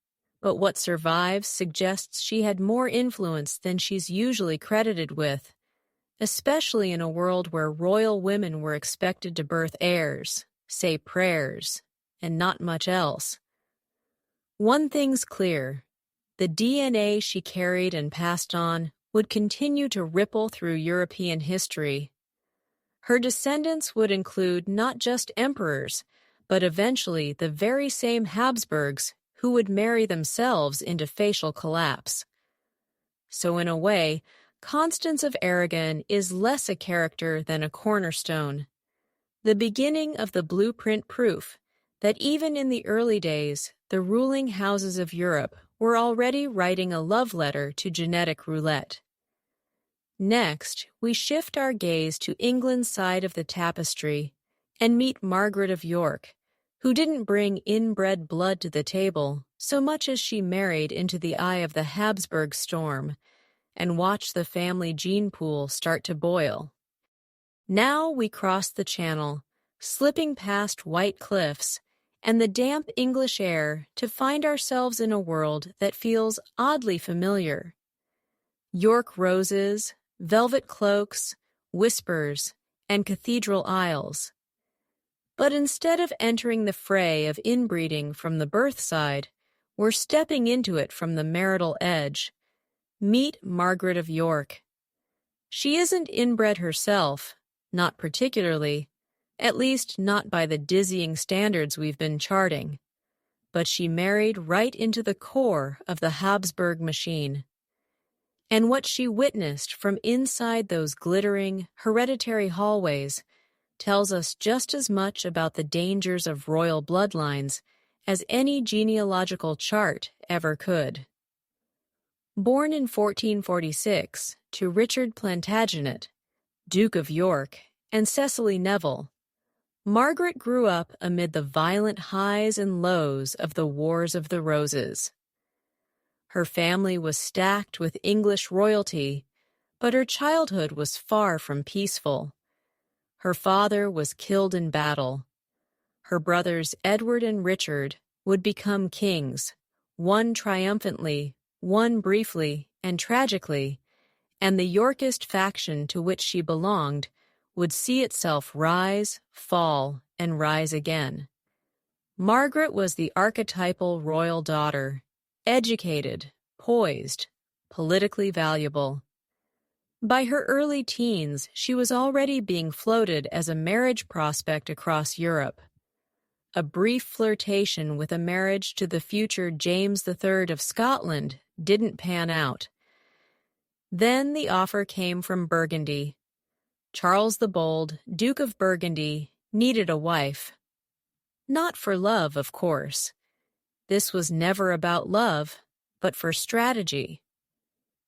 but what survives suggests she had more influence than she's usually credited with, especially in a world where royal women were expected to birth heirs, say prayers, and not much else. One thing's clear: the DNA she carried and passed on would continue to ripple through European history. Her descendants would include not just emperors, but eventually the very same Habsburgs who would marry themselves into facial collapse. So in a way, Constance of Aragon is less a character than a cornerstone, the beginning of the blueprint proof that even in the early days, the ruling houses of Europe were already writing a love letter to genetic roulette. Next, we shift our gaze to England's side of the tapestry and meet Margaret of York, who didn't bring inbred blood to the table so much as she married into the eye of the Habsburg storm and watched the family gene pool start to boil. Now we cross the Channel, slipping past white cliffs and the damp English air to find ourselves in a world that feels oddly familiar. York roses, velvet cloaks, whispers, and cathedral aisles. But instead of entering the fray of inbreeding from the birth side, we're stepping into it from the marital edge. Meet Margaret of York. She isn't inbred herself, not particularly, at least not by the dizzying standards we've been charting. But she married right into the core of the Habsburg machine. And what she witnessed from inside those glittering, hereditary hallways tells us just as much about the dangers of royal bloodlines as any genealogical chart ever could. Born in 1446 to Richard Plantagenet, Duke of York, and Cecily Neville, Margaret grew up amid the violent highs and lows of the Wars of the Roses. Her family was stacked with English royalty, but her childhood was far from peaceful. Her father was killed in battle. Her brothers Edward and Richard would become kings, one triumphantly, one briefly and tragically, and the Yorkist faction to which she belonged would see itself rise, fall, and rise again. Margaret was the archetypal royal daughter, educated, poised, politically valuable. By her early teens, she was already being floated as a marriage prospect across Europe. A brief flirtation with a marriage to the future James III of Scotland didn't pan out. Then the offer came from Burgundy. Charles the Bold, Duke of Burgundy, needed a wife. Not for love, of course. This was never about love, but for strategy.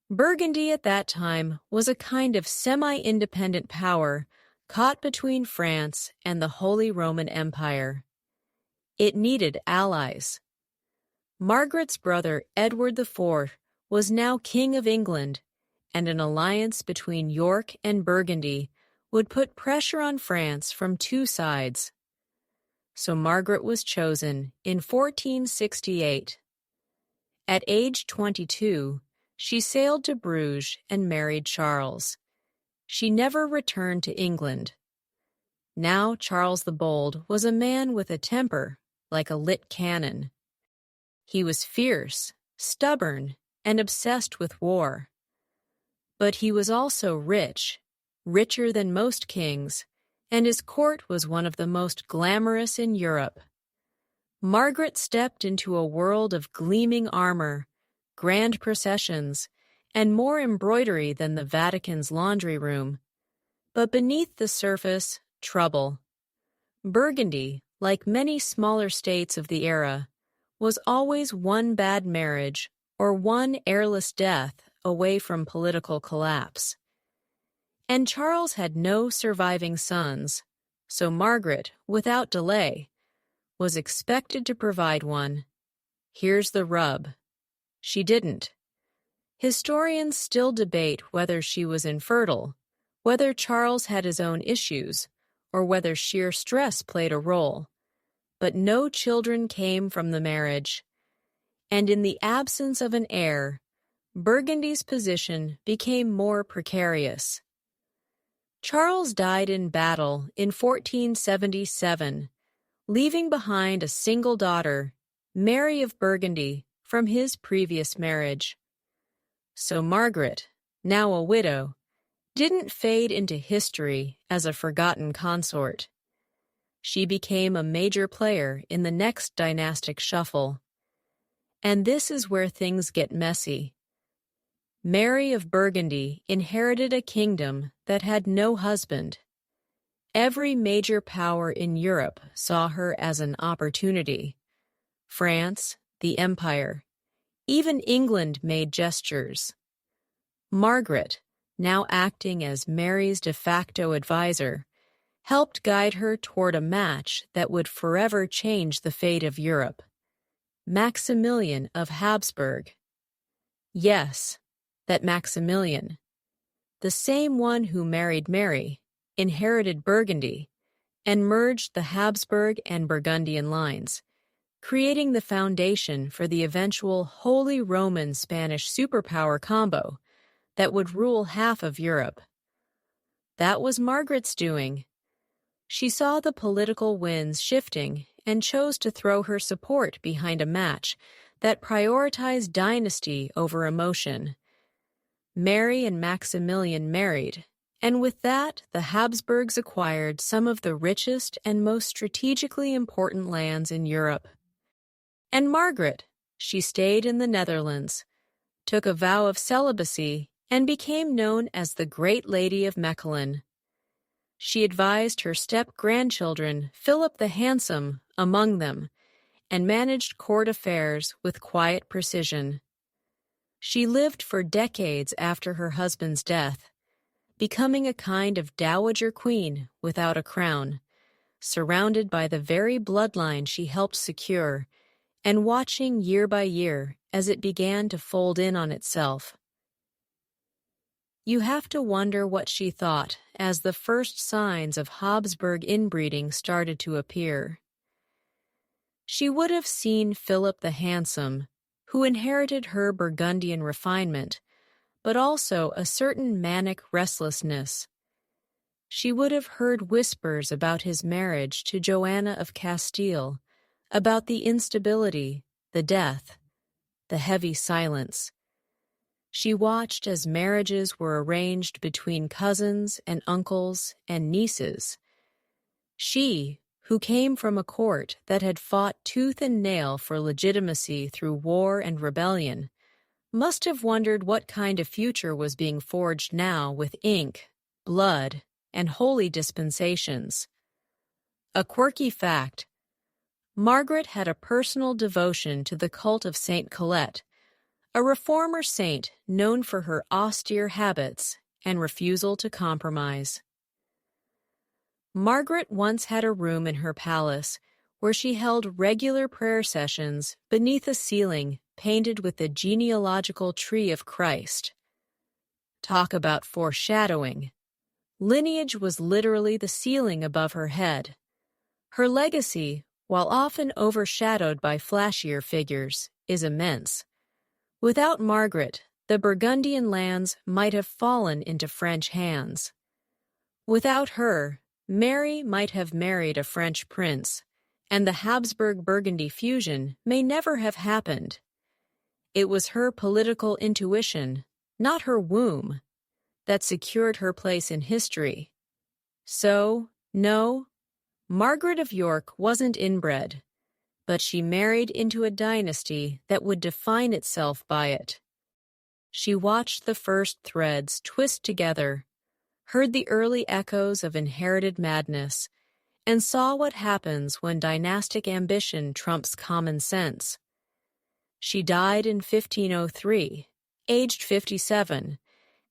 Burgundy at that time was a kind of semi-independent power caught between France and the Holy Roman Empire. It needed allies. Margaret's brother Edward IV was now King of England, and an alliance between York and Burgundy would put pressure on France from two sides. So Margaret was chosen in 1468. At age 22, she sailed to Bruges and married Charles. She never returned to England. Now Charles the Bold was a man with a temper like a lit cannon. He was fierce, stubborn, and obsessed with war. But he was also rich, richer than most kings, and his court was one of the most glamorous in Europe. Margaret stepped into a world of gleaming armor, grand processions, and more embroidery than the Vatican's laundry room. But beneath the surface, trouble. Burgundy, like many smaller states of the era, was always one bad marriage or one heirless death away from political collapse. And Charles had no surviving sons, so Margaret, without delay, was expected to provide one. Here's the rub. She didn't. Historians still debate whether she was infertile, whether Charles had his own issues, or whether sheer stress played a role. But no children came from the marriage. And in the absence of an heir, Burgundy's position became more precarious. Charles died in battle in 1477, leaving behind a single daughter, Mary of Burgundy, from his previous marriage. So Margaret, now a widow, didn't fade into history as a forgotten consort. She became a major player in the next dynastic shuffle. And this is where things get messy. Mary of Burgundy inherited a kingdom that had no husband. Every major power in Europe saw her as an opportunity. France, the Empire, even England made gestures. Margaret, now acting as Mary's de facto advisor, helped guide her toward a match that would forever change the fate of Europe. Maximilian of Habsburg. Yes, that Maximilian, the same one who married Mary, inherited Burgundy, and merged the Habsburg and Burgundian lines, creating the foundation for the eventual Holy Roman Spanish superpower combo that would rule half of Europe. That was Margaret's doing. She saw the political winds shifting and chose to throw her support behind a match that prioritized dynasty over emotion. Mary and Maximilian married, and with that, the Habsburgs acquired some of the richest and most strategically important lands in Europe. And Margaret, she stayed in the Netherlands, took a vow of celibacy, and became known as the Great Lady of Mechelen. She advised her step-grandchildren, Philip the Handsome, among them, and managed court affairs with quiet precision. She lived for decades after her husband's death, becoming a kind of dowager queen without a crown, surrounded by the very bloodline she helped secure, and watching year by year as it began to fold in on itself. You have to wonder what she thought as the first signs of Habsburg inbreeding started to appear. She would have seen Philip the Handsome, who inherited her Burgundian refinement, but also a certain manic restlessness. She would have heard whispers about his marriage to Joanna of Castile, about the instability, the death, the heavy silence. She watched as marriages were arranged between cousins and uncles and nieces. She, who came from a court that had fought tooth and nail for legitimacy through war and rebellion, must have wondered what kind of future was being forged now with ink, blood, and holy dispensations. A quirky fact: Margaret had a personal devotion to the cult of Saint Colette, a reformer saint known for her austere habits and refusal to compromise. Margaret once had a room in her palace where she held regular prayer sessions beneath a ceiling painted with the genealogical tree of Christ. Talk about foreshadowing. Lineage was literally the ceiling above her head. Her legacy, while often overshadowed by flashier figures, is immense. Without Margaret, the Burgundian lands might have fallen into French hands. Without her, Mary might have married a French prince, and the Habsburg-Burgundy fusion may never have happened. It was her political intuition, not her womb, that secured her place in history. So, no, Margaret of York wasn't inbred, but she married into a dynasty that would define itself by it. She watched the first threads twist together, heard the early echoes of inherited madness, and saw what happens when dynastic ambition trumps common sense. She died in 1503, aged 57,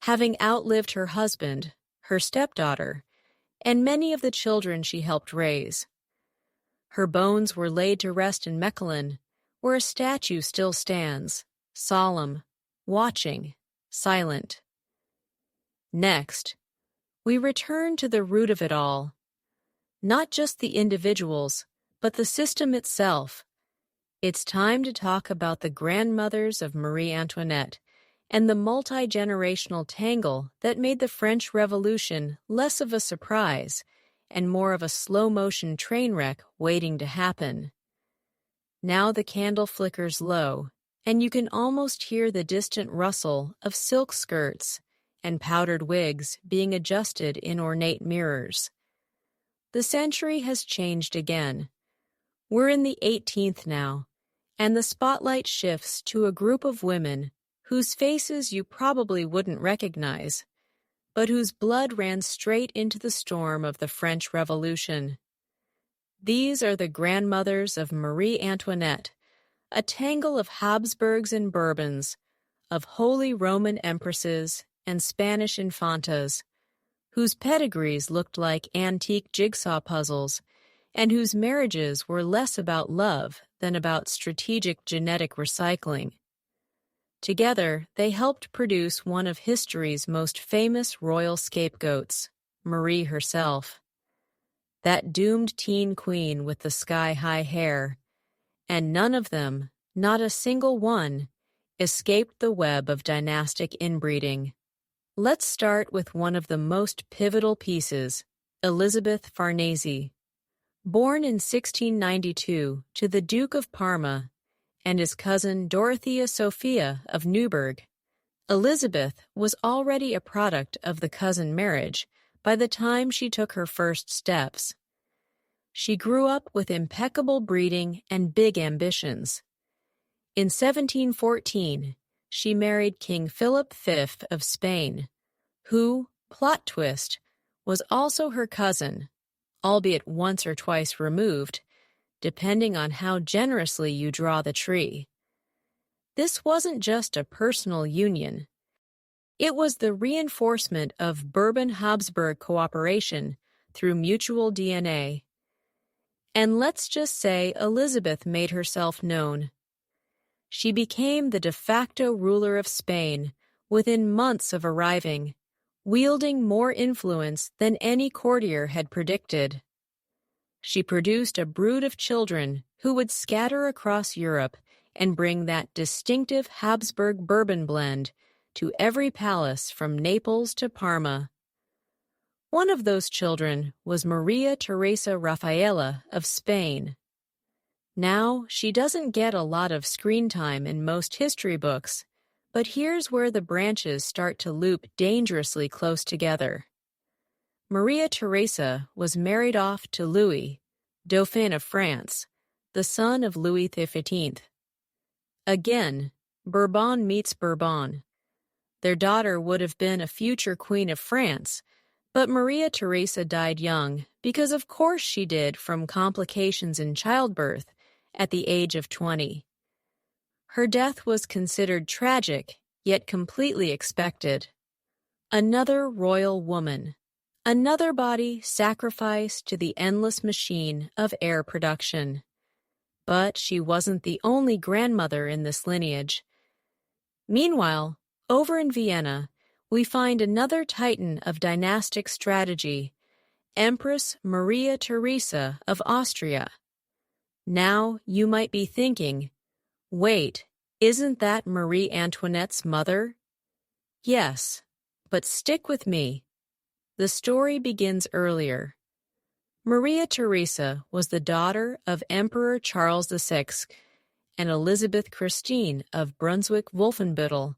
having outlived her husband, her stepdaughter, and many of the children she helped raise. Her bones were laid to rest in Mechelen, where a statue still stands, solemn, watching, silent. Next, we return to the root of it all. Not just the individuals, but the system itself. It's time to talk about the grandmothers of Marie Antoinette and the multi-generational tangle that made the French Revolution less of a surprise and more of a slow-motion train wreck waiting to happen. Now the candle flickers low, and you can almost hear the distant rustle of silk skirts and powdered wigs being adjusted in ornate mirrors. The century has changed again. We're in the 18th now, and the spotlight shifts to a group of women whose faces you probably wouldn't recognize, but whose blood ran straight into the storm of the French Revolution. These are the grandmothers of Marie Antoinette, a tangle of Habsburgs and Bourbons, of Holy Roman Empresses and Spanish Infantas, whose pedigrees looked like antique jigsaw puzzles, and whose marriages were less about love than about strategic genetic recycling. Together, they helped produce one of history's most famous royal scapegoats, Marie herself. That doomed teen queen with the sky-high hair, and none of them, not a single one, escaped the web of dynastic inbreeding. Let's start with one of the most pivotal pieces, Elizabeth Farnese. Born in 1692 to the Duke of Parma and his cousin Dorothea Sophia of Neuburg, Elizabeth was already a product of the cousin marriage by the time she took her first steps. She grew up with impeccable breeding and big ambitions. In 1714, she married King Philip V of Spain, who, plot twist, was also her cousin, albeit once or twice removed, depending on how generously you draw the tree. This wasn't just a personal union. It was the reinforcement of Bourbon-Habsburg cooperation through mutual DNA. And let's just say Elizabeth made herself known. She became the de facto ruler of Spain within months of arriving, wielding more influence than any courtier had predicted. She produced a brood of children who would scatter across Europe and bring that distinctive Habsburg-Bourbon blend to every palace from Naples to Parma. One of those children was Maria Theresa Rafaela of Spain. Now, she doesn't get a lot of screen time in most history books, but here's where the branches start to loop dangerously close together. Maria Theresa was married off to Louis, Dauphin of France, the son of Louis XV. Again, Bourbon meets Bourbon. Their daughter would have been a future queen of France, but Maria Theresa died young because of course she did from complications in childbirth at the age of 20. Her death was considered tragic, yet completely expected. Another royal woman, another body sacrificed to the endless machine of heir production. But she wasn't the only grandmother in this lineage. Meanwhile, over in Vienna, we find another titan of dynastic strategy, Empress Maria Theresa of Austria. Now you might be thinking, wait, isn't that Marie Antoinette's mother? Yes, but stick with me. The story begins earlier. Maria Theresa was the daughter of Emperor Charles VI and Elizabeth Christine of Brunswick-Wolfenbüttel,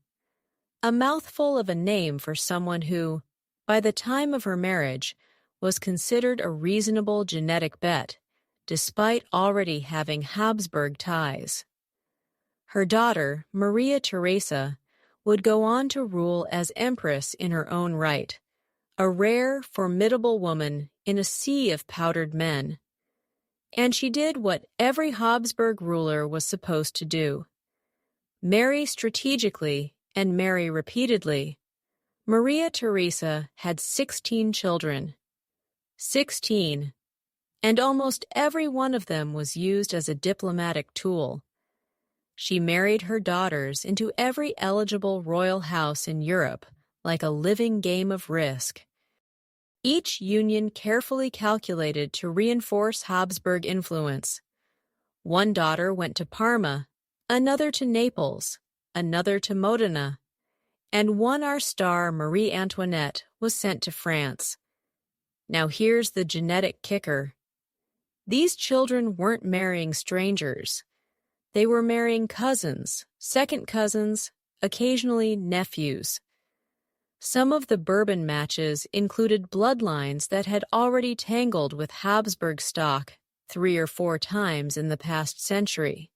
a mouthful of a name for someone who, by the time of her marriage, was considered a reasonable genetic bet, despite already having Habsburg ties. Her daughter, Maria Theresa, would go on to rule as empress in her own right, a rare, formidable woman in a sea of powdered men. And she did what every Habsburg ruler was supposed to do: marry strategically and marry repeatedly. Maria Theresa had 16 children. 16. And almost every one of them was used as a diplomatic tool. She married her daughters into every eligible royal house in Europe, like a living game of Risk. Each union carefully calculated to reinforce Habsburg influence. One daughter went to Parma, another to Naples, another to Modena, and one our star Marie Antoinette was sent to France. Now here's the genetic kicker. These children weren't marrying strangers. They were marrying cousins, second cousins, occasionally nephews. Some of the Bourbon matches included bloodlines that had already tangled with Habsburg stock 3 or 4 times in the past century.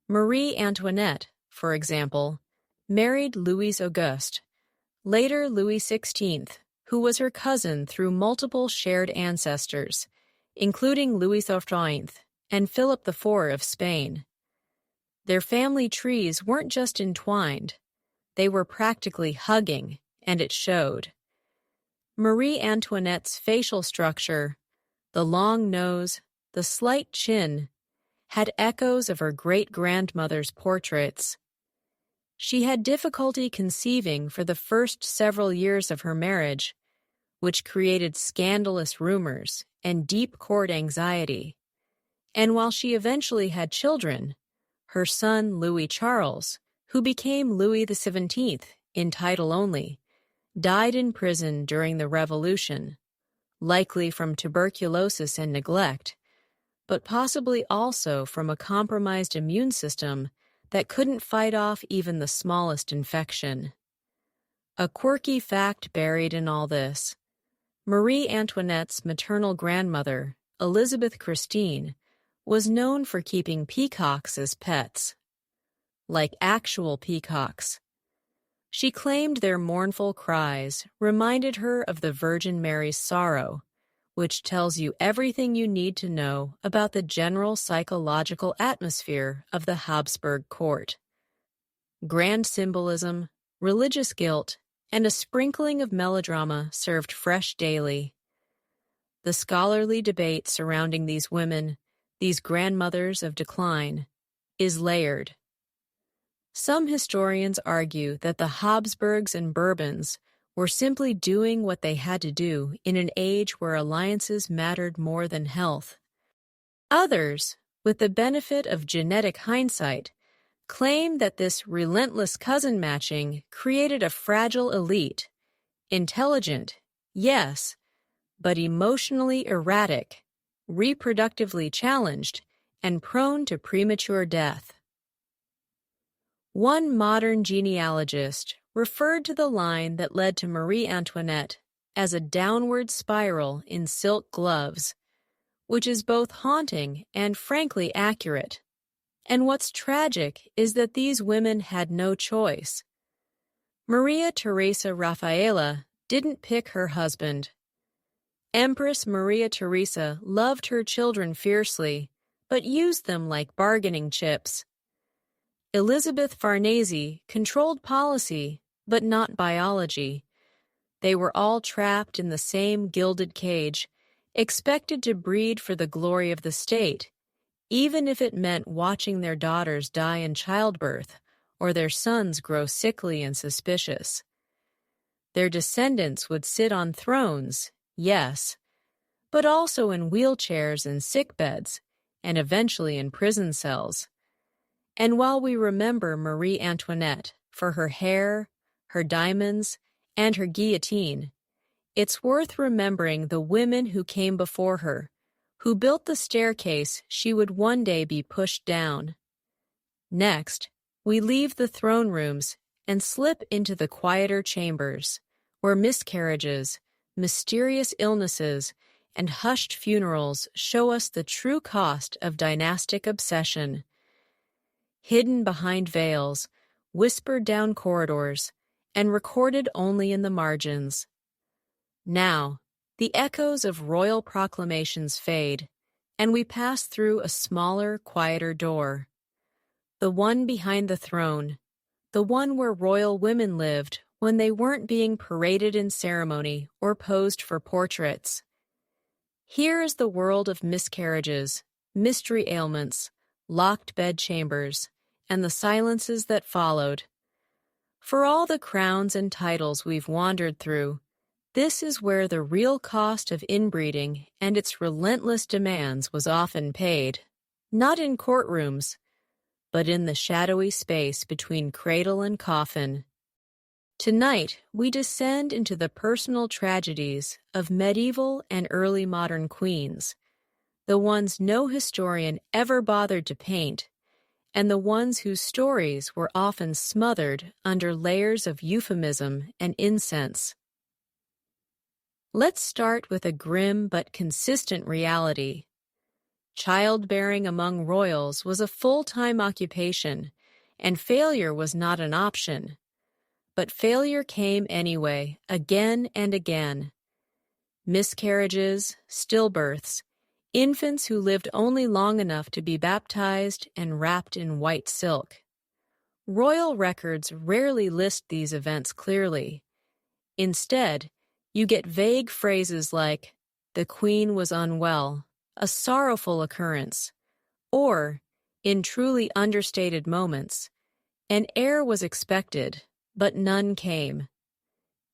Marie Antoinette, for example, married Louis Auguste, later Louis XVI, who was her cousin through multiple shared ancestors, including Louis XIV and Philip IV of Spain. Their family trees weren't just entwined, they were practically hugging, and it showed. Marie Antoinette's facial structure, the long nose, the slight chin, had echoes of her great-grandmother's portraits. She had difficulty conceiving for the first several years of her marriage, which created scandalous rumors and deep court anxiety. And while she eventually had children, her son Louis Charles, who became Louis XVII in title only, died in prison during the Revolution, likely from tuberculosis and neglect, but possibly also from a compromised immune system that couldn't fight off even the smallest infection. A quirky fact buried in all this: Marie Antoinette's maternal grandmother, Elizabeth Christine, was known for keeping peacocks as pets. Like actual peacocks. She claimed their mournful cries reminded her of the Virgin Mary's sorrow, which tells you everything you need to know about the general psychological atmosphere of the Habsburg court. Grand symbolism, religious guilt, and a sprinkling of melodrama served fresh daily. The scholarly debate surrounding these women, these grandmothers of decline, is layered. Some historians argue that the Habsburgs and Bourbons were simply doing what they had to do in an age where alliances mattered more than health. Others, with the benefit of genetic hindsight, claim that this relentless cousin matching created a fragile elite, intelligent, yes, but emotionally erratic, reproductively challenged, and prone to premature death. One modern genealogist referred to the line that led to Marie Antoinette as a downward spiral in silk gloves, which is both haunting and frankly accurate. And what's tragic is that these women had no choice. Maria Theresa Raffaella didn't pick her husband. Empress Maria Theresa loved her children fiercely, but used them like bargaining chips. Elizabeth Farnese controlled policy, but not biology. They were all trapped in the same gilded cage, expected to breed for the glory of the state, even if it meant watching their daughters die in childbirth or their sons grow sickly and suspicious. Their descendants would sit on thrones, yes, but also in wheelchairs and sickbeds, and eventually in prison cells. And while we remember Marie Antoinette for her hair, her diamonds, and her guillotine, it's worth remembering the women who came before her, who built the staircase she would one day be pushed down. Next, we leave the throne rooms and slip into the quieter chambers, where miscarriages, mysterious illnesses, and hushed funerals show us the true cost of dynastic obsession. Hidden behind veils, whispered down corridors, and recorded only in the margins. Now, the echoes of royal proclamations fade, and we pass through a smaller, quieter door. The one behind the throne, the one where royal women lived when they weren't being paraded in ceremony or posed for portraits. Here is the world of miscarriages, mystery ailments, locked bedchambers, and the silences that followed. For all the crowns and titles we've wandered through, this is where the real cost of inbreeding and its relentless demands was often paid, not in courtrooms, but in the shadowy space between cradle and coffin. Tonight, we descend into the personal tragedies of medieval and early modern queens, the ones no historian ever bothered to paint, and the ones whose stories were often smothered under layers of euphemism and incense. Let's start with a grim but consistent reality. Childbearing among royals was a full-time occupation, and failure was not an option. But failure came anyway, again and again. Miscarriages, stillbirths, infants who lived only long enough to be baptized and wrapped in white silk. Royal records rarely list these events clearly. Instead, you get vague phrases like, "The Queen was unwell," a sorrowful occurrence, or, in truly understated moments, "An heir was expected, but none came."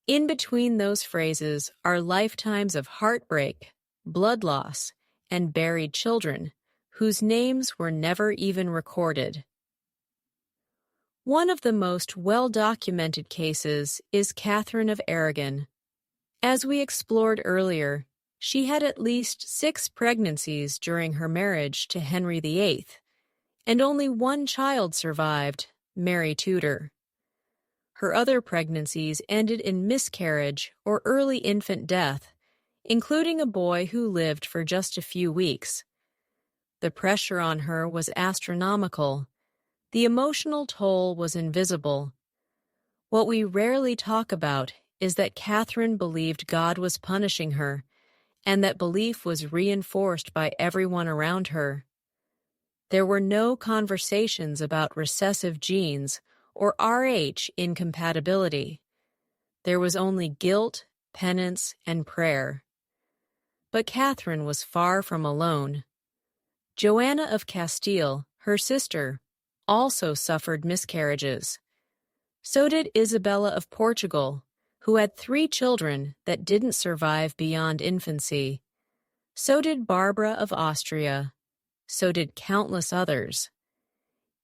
In between those phrases are lifetimes of heartbreak, blood loss, and buried children, whose names were never even recorded. One of the most well-documented cases is Catherine of Aragon. As we explored earlier, she had at least 6 pregnancies during her marriage to Henry VIII, and only one child survived, Mary Tudor. Her other pregnancies ended in miscarriage or early infant death, including a boy who lived for just a few weeks. The pressure on her was astronomical. The emotional toll was invisible. What we rarely talk about is that Catherine believed God was punishing her, and that belief was reinforced by everyone around her. There were no conversations about recessive genes or Rh incompatibility. There was only guilt, penance, and prayer. But Catherine was far from alone. Joanna of Castile, her sister, also suffered miscarriages. So did Isabella of Portugal, who had 3 children that didn't survive beyond infancy. So did Barbara of Austria. So did countless others.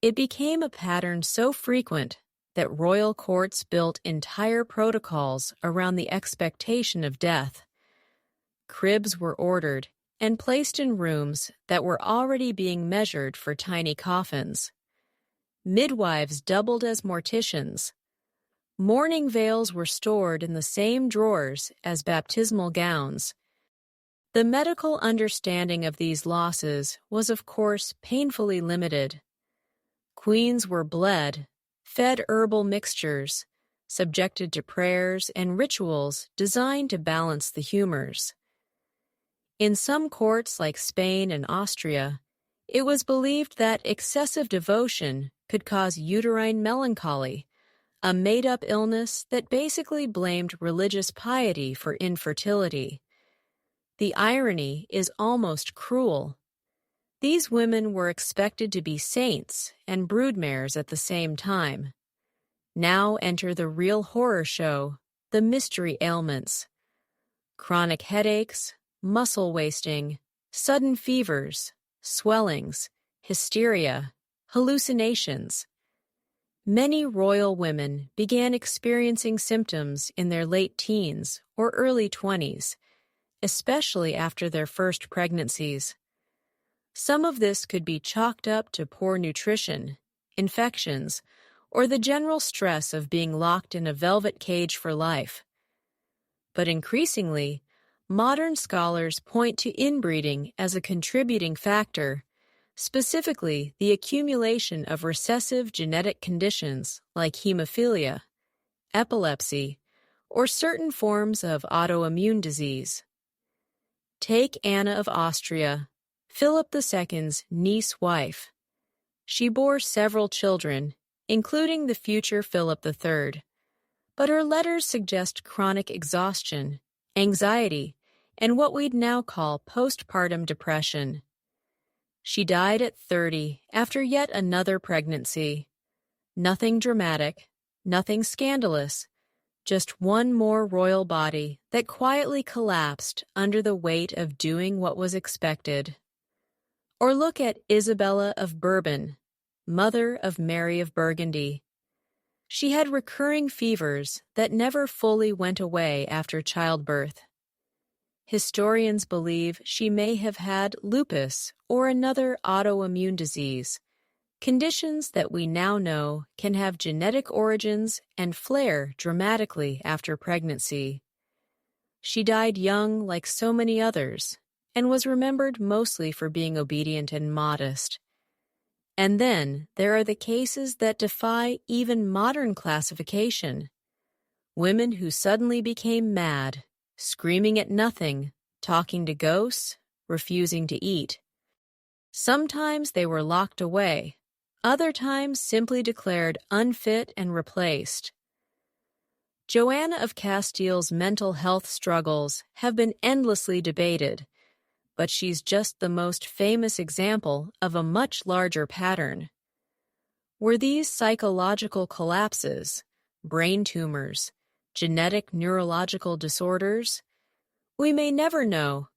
It became a pattern so frequent that royal courts built entire protocols around the expectation of death. Cribs were ordered and placed in rooms that were already being measured for tiny coffins. Midwives doubled as morticians. Mourning veils were stored in the same drawers as baptismal gowns. The medical understanding of these losses was, of course, painfully limited. Queens were bled, fed herbal mixtures, subjected to prayers and rituals designed to balance the humors. In some courts like Spain and Austria, it was believed that excessive devotion could cause uterine melancholy, a made-up illness that basically blamed religious piety for infertility. The irony is almost cruel. These women were expected to be saints and broodmares at the same time. Now enter the real horror show, the mystery ailments. Chronic headaches, muscle wasting, sudden fevers, swellings, hysteria, hallucinations. Many royal women began experiencing symptoms in their late teens or early 20s, especially after their first pregnancies. Some of this could be chalked up to poor nutrition, infections, or the general stress of being locked in a velvet cage for life. But increasingly, modern scholars point to inbreeding as a contributing factor, specifically the accumulation of recessive genetic conditions like hemophilia, epilepsy, or certain forms of autoimmune disease. Take Anna of Austria, Philip II's niece-wife. She bore several children, including the future Philip III, but her letters suggest chronic exhaustion, anxiety, and what we'd now call postpartum depression. She died at 30 after yet another pregnancy. Nothing dramatic, nothing scandalous, just one more royal body that quietly collapsed under the weight of doing what was expected. Or look at Isabella of Bourbon, mother of Mary of Burgundy. She had recurring fevers that never fully went away after childbirth. Historians believe she may have had lupus or another autoimmune disease, conditions that we now know can have genetic origins and flare dramatically after pregnancy. She died young like so many others, and was remembered mostly for being obedient and modest. And then there are the cases that defy even modern classification. Women who suddenly became mad, screaming at nothing, talking to ghosts, refusing to eat. Sometimes they were locked away, other times simply declared unfit and replaced. Joanna of Castile's mental health struggles have been endlessly debated, but she's just the most famous example of a much larger pattern. Were these psychological collapses, brain tumors, genetic neurological disorders? We may never know.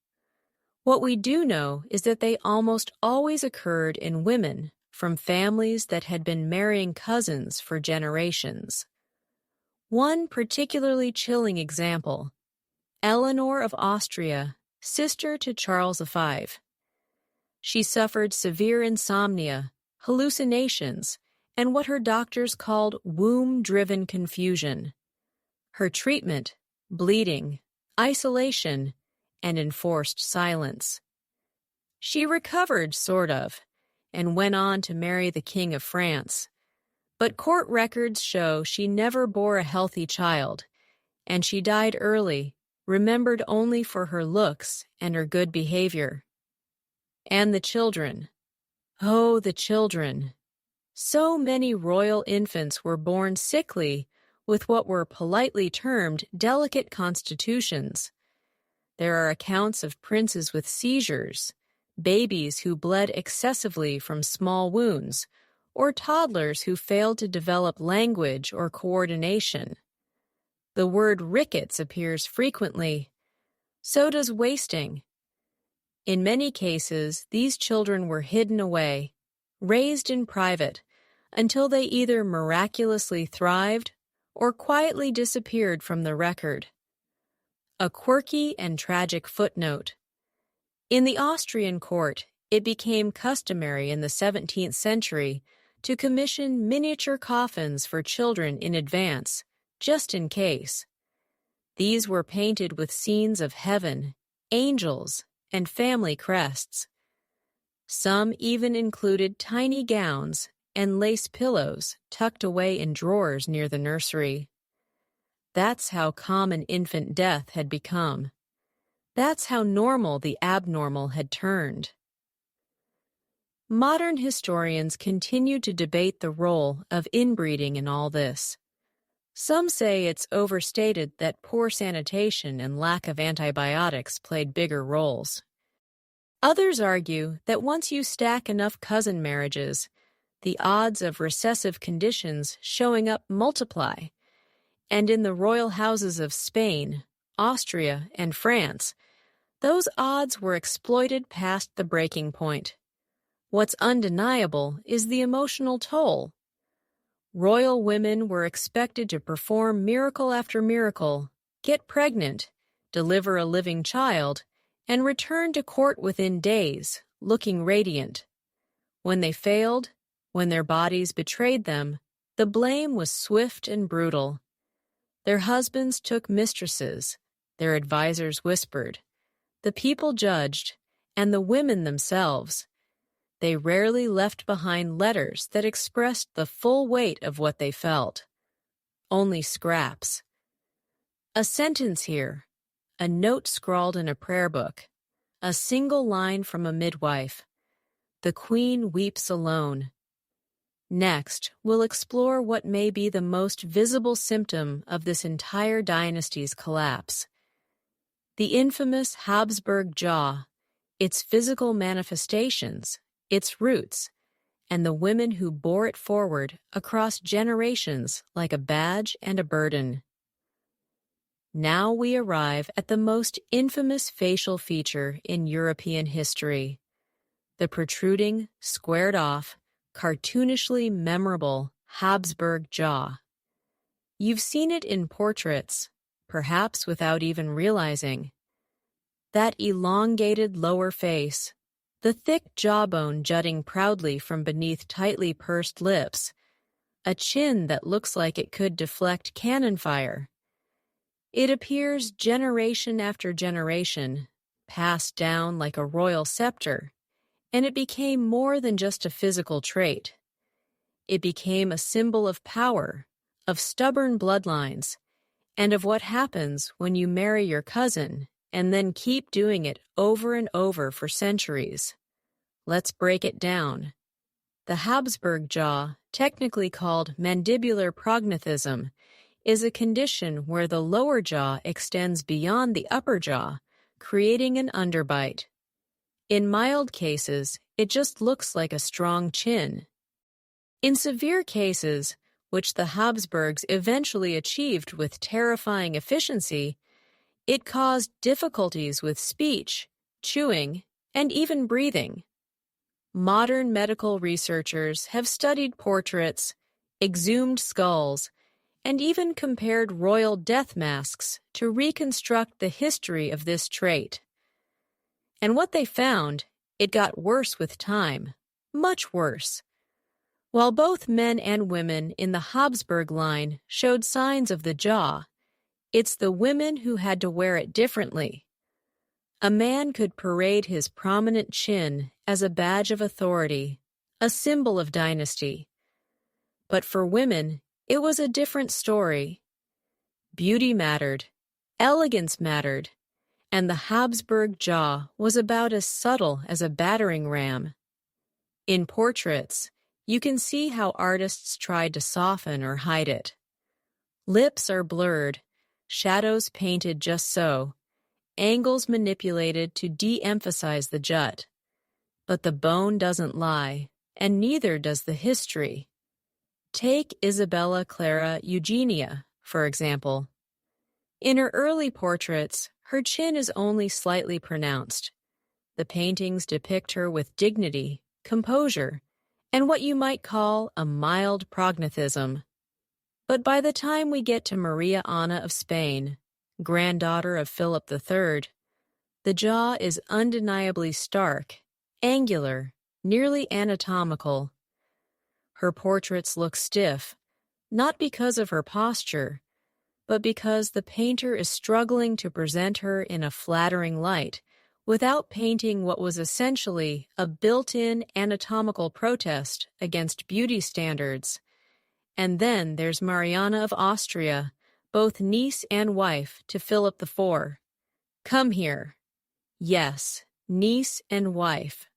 What we do know is that they almost always occurred in women from families that had been marrying cousins for generations. One particularly chilling example, Eleanor of Austria, sister to Charles V. She suffered severe insomnia, hallucinations, and what her doctors called womb-driven confusion. Her treatment, bleeding, isolation, and enforced silence. She recovered, sort of, and went on to marry the King of France. But court records show she never bore a healthy child, and she died early, remembered only for her looks and her good behavior. And the children. Oh, the children. So many royal infants were born sickly with what were politely termed delicate constitutions. There are accounts of princes with seizures, babies who bled excessively from small wounds, or toddlers who failed to develop language or coordination. The word rickets appears frequently. So does wasting. In many cases, these children were hidden away, raised in private, until they either miraculously thrived or quietly disappeared from the record. A quirky and tragic footnote. In the Austrian court, it became customary in the 17th century to commission miniature coffins for children in advance, just in case. These were painted with scenes of heaven, angels, and family crests. Some even included tiny gowns and lace pillows tucked away in drawers near the nursery. That's how common infant death had become. That's how normal the abnormal had turned. Modern historians continue to debate the role of inbreeding in all this. Some say it's overstated that poor sanitation and lack of antibiotics played bigger roles. Others argue that once you stack enough cousin marriages, the odds of recessive conditions showing up multiply, and in the royal houses of Spain, Austria, and France, those odds were exploited past the breaking point. What's undeniable is the emotional toll. Royal women were expected to perform miracle after miracle, get pregnant, deliver a living child, and return to court within days, looking radiant. When they failed, when their bodies betrayed them, the blame was swift and brutal. Their husbands took mistresses, their advisors whispered, the people judged, and the women themselves. They rarely left behind letters that expressed the full weight of what they felt. Only scraps. A sentence here, a note scrawled in a prayer book, a single line from a midwife. The queen weeps alone. Next, we'll explore what may be the most visible symptom of this entire dynasty's collapse. The infamous Habsburg jaw, its physical manifestations, its roots, and the women who bore it forward across generations like a badge and a burden. Now we arrive at the most infamous facial feature in European history, the protruding, squared-off, cartoonishly memorable Habsburg jaw. You've seen it in portraits, perhaps without even realizing. That elongated lower face, the thick jawbone jutting proudly from beneath tightly pursed lips, a chin that looks like it could deflect cannon fire. It appears generation after generation, passed down like a royal scepter, and it became more than just a physical trait. It became a symbol of power, of stubborn bloodlines, and of what happens when you marry your cousin and then keep doing it over and over for centuries. Let's break it down. The Habsburg jaw, technically called mandibular prognathism, is a condition where the lower jaw extends beyond the upper jaw, creating an underbite. In mild cases, it just looks like a strong chin. In severe cases, which the Habsburgs eventually achieved with terrifying efficiency, it caused difficulties with speech, chewing, and even breathing. Modern medical researchers have studied portraits, exhumed skulls, and even compared royal death masks to reconstruct the history of this trait. And what they found, it got worse with time, much worse. While both men and women in the Habsburg line showed signs of the jaw, it's the women who had to wear it differently. A man could parade his prominent chin as a badge of authority, a symbol of dynasty. But for women, it was a different story. Beauty mattered, elegance mattered, and the Habsburg jaw was about as subtle as a battering ram. In portraits, you can see how artists tried to soften or hide it. Lips are blurred, shadows painted just so, angles manipulated to de-emphasize the jut. But the bone doesn't lie, and neither does the history. Take Isabella Clara Eugenia, for example. In her early portraits, her chin is only slightly pronounced. The paintings depict her with dignity, composure, and what you might call a mild prognathism. But by the time we get to Maria Ana of Spain, granddaughter of Philip III, the jaw is undeniably stark, angular, nearly anatomical. Her portraits look stiff, not because of her posture, but because the painter is struggling to present her in a flattering light without painting what was essentially a built-in anatomical protest against beauty standards. And then there's Mariana of Austria, both niece and wife to Philip IV. Come here. Yes, niece and wife.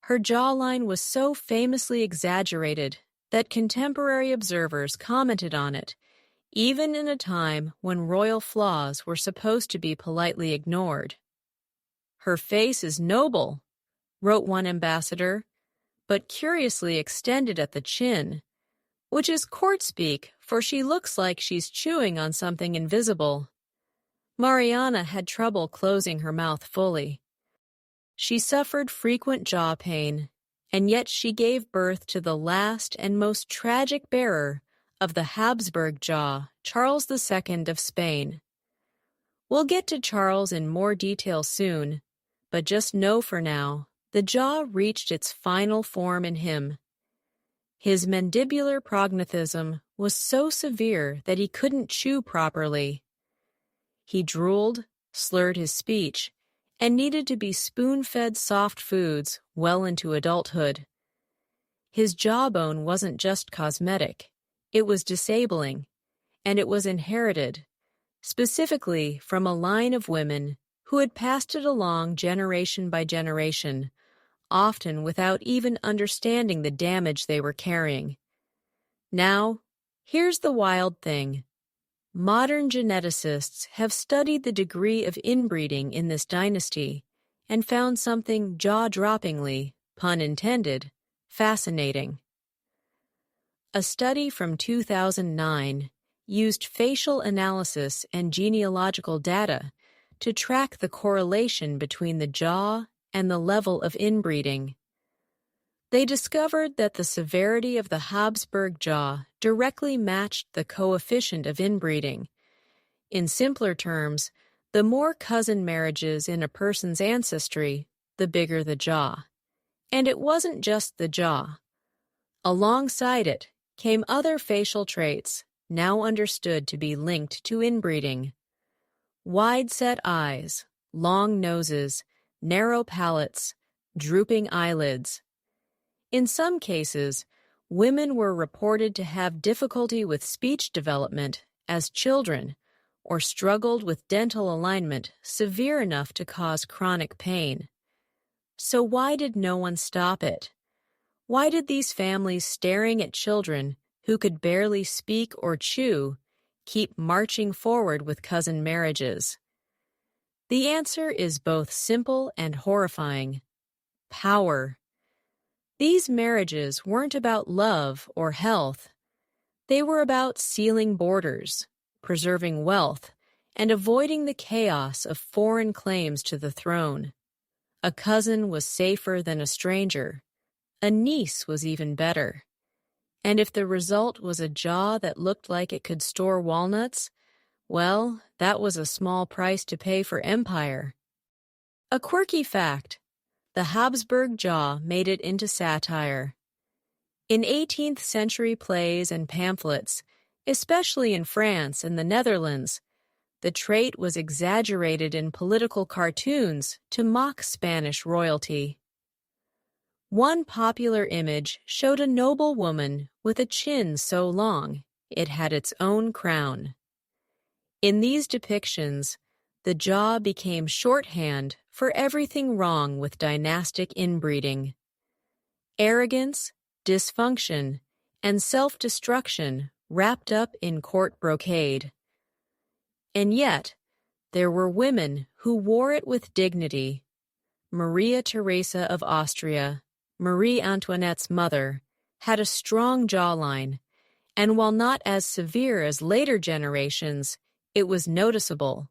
Her jawline was so famously exaggerated that contemporary observers commented on it, even in a time when royal flaws were supposed to be politely ignored. Her face is noble, wrote one ambassador, but curiously extended at the chin, which is court speak, for she looks like she's chewing on something invisible. Mariana had trouble closing her mouth fully. She suffered frequent jaw pain, and yet she gave birth to the last and most tragic bearer of the Habsburg jaw, Charles II of Spain. We'll get to Charles in more detail soon, but just know for now, the jaw reached its final form in him. His mandibular prognathism was so severe that he couldn't chew properly. He drooled, slurred his speech, and needed to be spoon-fed soft foods well into adulthood. His jawbone wasn't just cosmetic, it was disabling, and it was inherited, specifically from a line of women who had passed it along generation by generation, often without even understanding the damage they were carrying. Now, here's the wild thing. Modern geneticists have studied the degree of inbreeding in this dynasty and found something jaw-droppingly, pun intended, fascinating. A study from 2009 used facial analysis and genealogical data to track the correlation between the jaw and the level of inbreeding. They discovered that the severity of the Habsburg jaw directly matched the coefficient of inbreeding. In simpler terms, the more cousin marriages in a person's ancestry, the bigger the jaw. And it wasn't just the jaw. Alongside it came other facial traits, now understood to be linked to inbreeding. Wide-set eyes, long noses, narrow palates, drooping eyelids. In some cases, women were reported to have difficulty with speech development as children or struggled with dental alignment severe enough to cause chronic pain. So why did no one stop it? Why did these families staring at children who could barely speak or chew keep marching forward with cousin marriages? The answer is both simple and horrifying. Power. These marriages weren't about love or health. They were about sealing borders, preserving wealth, and avoiding the chaos of foreign claims to the throne. A cousin was safer than a stranger. A niece was even better. And if the result was a jaw that looked like it could store walnuts, well, that was a small price to pay for empire. A quirky fact. The Habsburg jaw made it into satire. In 18th century plays and pamphlets, especially in France and the Netherlands, the trait was exaggerated in political cartoons to mock Spanish royalty. One popular image showed a noble woman with a chin so long it had its own crown. In these depictions, the jaw became shorthand for everything wrong with dynastic inbreeding. Arrogance, dysfunction, and self-destruction wrapped up in court brocade. And yet, there were women who wore it with dignity. Maria Theresa of Austria, Marie Antoinette's mother, had a strong jawline, and while not as severe as later generations, it was noticeable.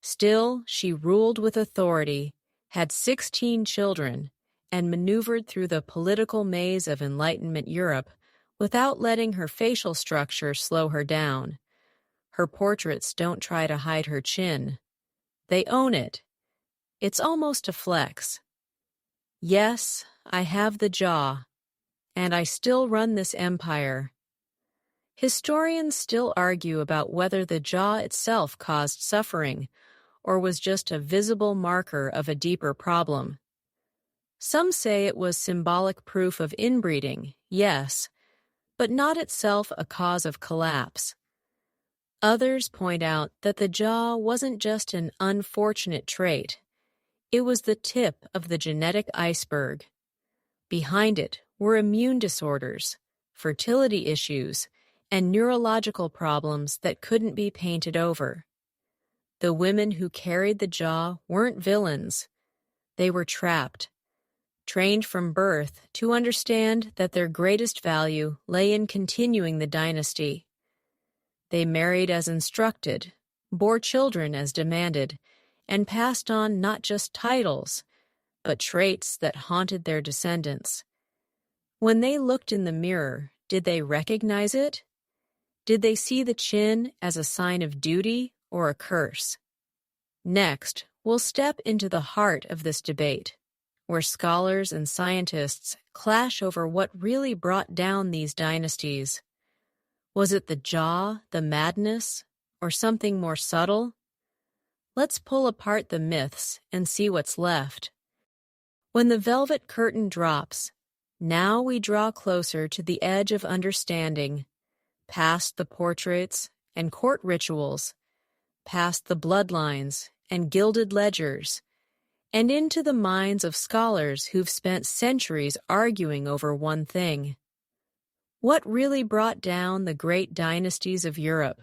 Still, she ruled with authority, had 16 children, and maneuvered through the political maze of Enlightenment Europe without letting her facial structure slow her down. Her portraits don't try to hide her chin. They own it. It's almost a flex. Yes, I have the jaw, and I still run this empire. Historians still argue about whether the jaw itself caused suffering or was just a visible marker of a deeper problem. Some say it was symbolic proof of inbreeding, yes, but not itself a cause of collapse. Others point out that the jaw wasn't just an unfortunate trait. It was the tip of the genetic iceberg. Behind it were immune disorders, fertility issues, and neurological problems that couldn't be painted over. The women who carried the jaw weren't villains. They were trapped, trained from birth to understand that their greatest value lay in continuing the dynasty. They married as instructed, bore children as demanded, and passed on not just titles, but traits that haunted their descendants. When they looked in the mirror, did they recognize it? Did they see the chin as a sign of duty or a curse? Next, we'll step into the heart of this debate, where scholars and scientists clash over what really brought down these dynasties. Was it the jaw, the madness, or something more subtle? Let's pull apart the myths and see what's left. When the velvet curtain drops, now we draw closer to the edge of understanding, past the portraits and court rituals, past the bloodlines and gilded ledgers, and into the minds of scholars who've spent centuries arguing over one thing. What really brought down the great dynasties of Europe?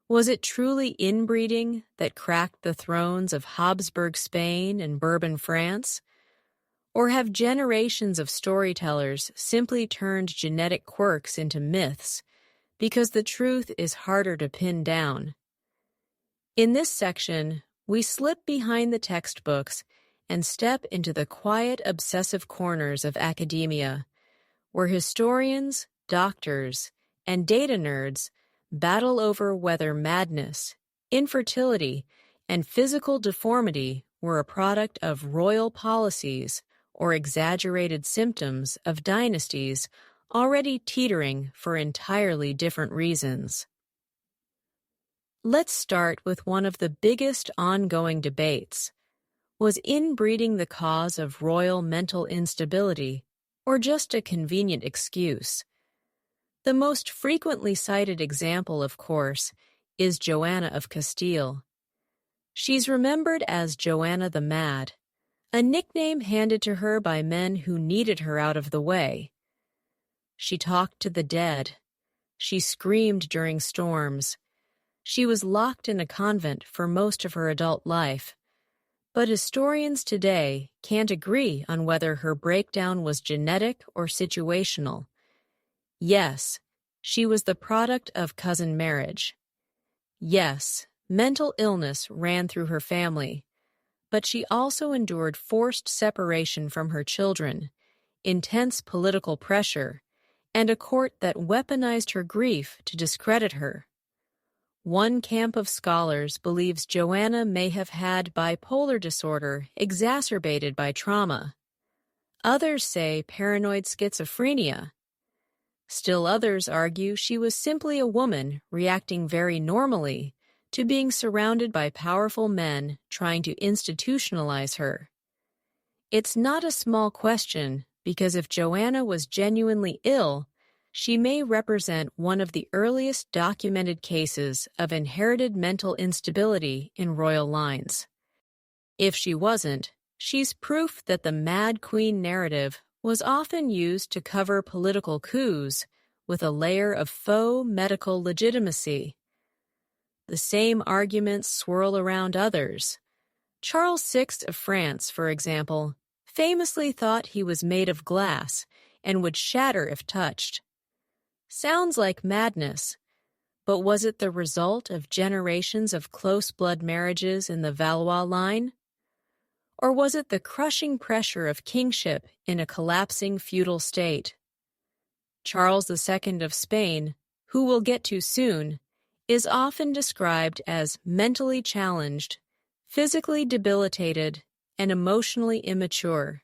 Was it truly inbreeding that cracked the thrones of Habsburg Spain and Bourbon France? Or have generations of storytellers simply turned genetic quirks into myths because the truth is harder to pin down? In this section, we slip behind the textbooks and step into the quiet, obsessive corners of academia, where historians, doctors, and data nerds battle over whether madness, infertility, and physical deformity were a product of royal policies or exaggerated symptoms of dynasties already teetering for entirely different reasons. Let's start with one of the biggest ongoing debates. Was inbreeding the cause of royal mental instability, or just a convenient excuse? The most frequently cited example, of course, is Joanna of Castile. She's remembered as Joanna the Mad, a nickname handed to her by men who needed her out of the way. She talked to the dead. She screamed during storms. She was locked in a convent for most of her adult life. But historians today can't agree on whether her breakdown was genetic or situational. Yes, she was the product of cousin marriage. Yes, mental illness ran through her family. But she also endured forced separation from her children, intense political pressure, and a court that weaponized her grief to discredit her. One camp of scholars believes Joanna may have had bipolar disorder exacerbated by trauma. Others say paranoid schizophrenia. Still others argue she was simply a woman reacting very normally to being surrounded by powerful men trying to institutionalize her. It's not a small question because if Joanna was genuinely ill, she may represent one of the earliest documented cases of inherited mental instability in royal lines. If she wasn't, she's proof that the Mad Queen narrative was often used to cover political coups with a layer of faux medical legitimacy. The same arguments swirl around others. Charles VI of France, for example, famously thought he was made of glass and would shatter if touched. Sounds like madness, but was it the result of generations of close blood marriages in the Valois line? Or was it the crushing pressure of kingship in a collapsing feudal state? Charles II of Spain, who we'll get to soon, is often described as mentally challenged, physically debilitated, and emotionally immature.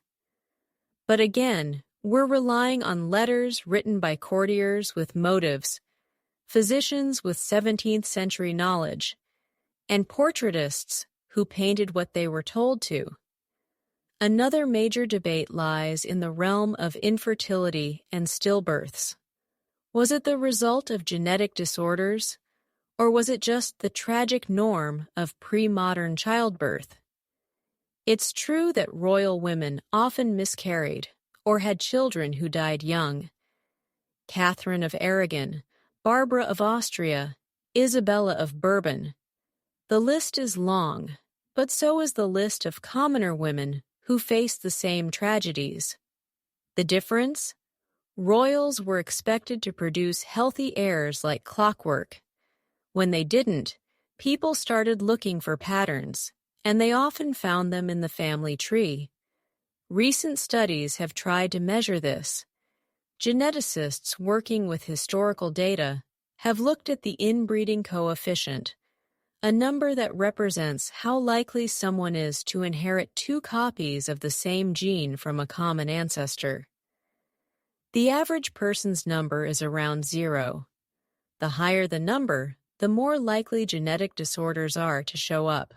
But again, we're relying on letters written by courtiers with motives, physicians with 17th century knowledge, and portraitists who painted what they were told to. Another major debate lies in the realm of infertility and stillbirths. Was it the result of genetic disorders, or was it just the tragic norm of pre-modern childbirth? It's true that royal women often miscarried or had children who died young. Catherine of Aragon, Barbara of Austria, Isabella of Bourbon. The list is long, but so is the list of commoner women who faced the same tragedies. The difference? Royals were expected to produce healthy heirs like clockwork. When they didn't, people started looking for patterns, and they often found them in the family tree. Recent studies have tried to measure this. Geneticists working with historical data have looked at the inbreeding coefficient, a number that represents how likely someone is to inherit two copies of the same gene from a common ancestor. The average person's number is around 0. The higher the number, the more likely genetic disorders are to show up.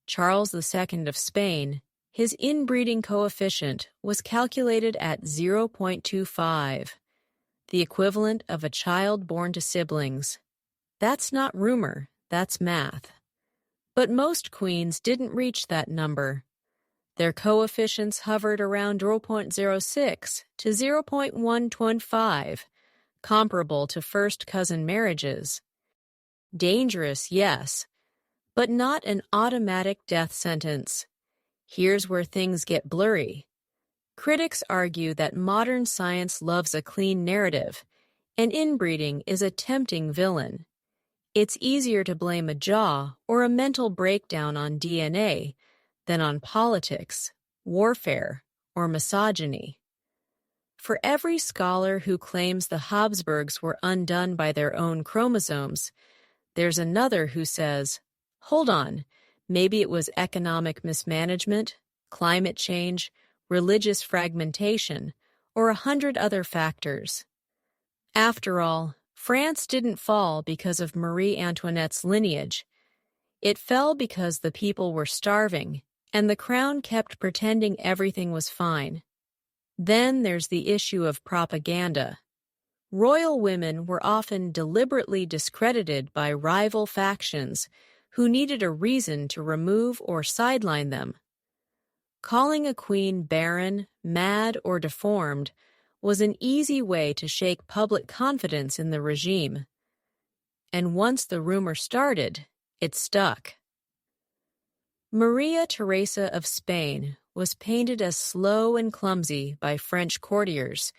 Charles II of Spain, his inbreeding coefficient was calculated at 0.25, the equivalent of a child born to siblings. That's not rumor, that's math. But most queens didn't reach that number. Their coefficients hovered around 0.06 to 0.125, comparable to first cousin marriages. Dangerous, yes, but not an automatic death sentence. Here's where things get blurry. Critics argue that modern science loves a clean narrative, and inbreeding is a tempting villain. It's easier to blame a jaw or a mental breakdown on DNA than on politics, warfare, or misogyny. For every scholar who claims the Habsburgs were undone by their own chromosomes, there's another who says, hold on, maybe it was economic mismanagement, climate change, religious fragmentation, or 100 other factors. After all, France didn't fall because of Marie Antoinette's lineage. It fell because the people were starving, and the crown kept pretending everything was fine. Then there's the issue of propaganda. Royal women were often deliberately discredited by rival factions who needed a reason to remove or sideline them. Calling a queen barren, mad, or deformed was an easy way to shake public confidence in the regime. And once the rumor started, it stuck. Maria Theresa of Spain was painted as slow and clumsy by French courtiers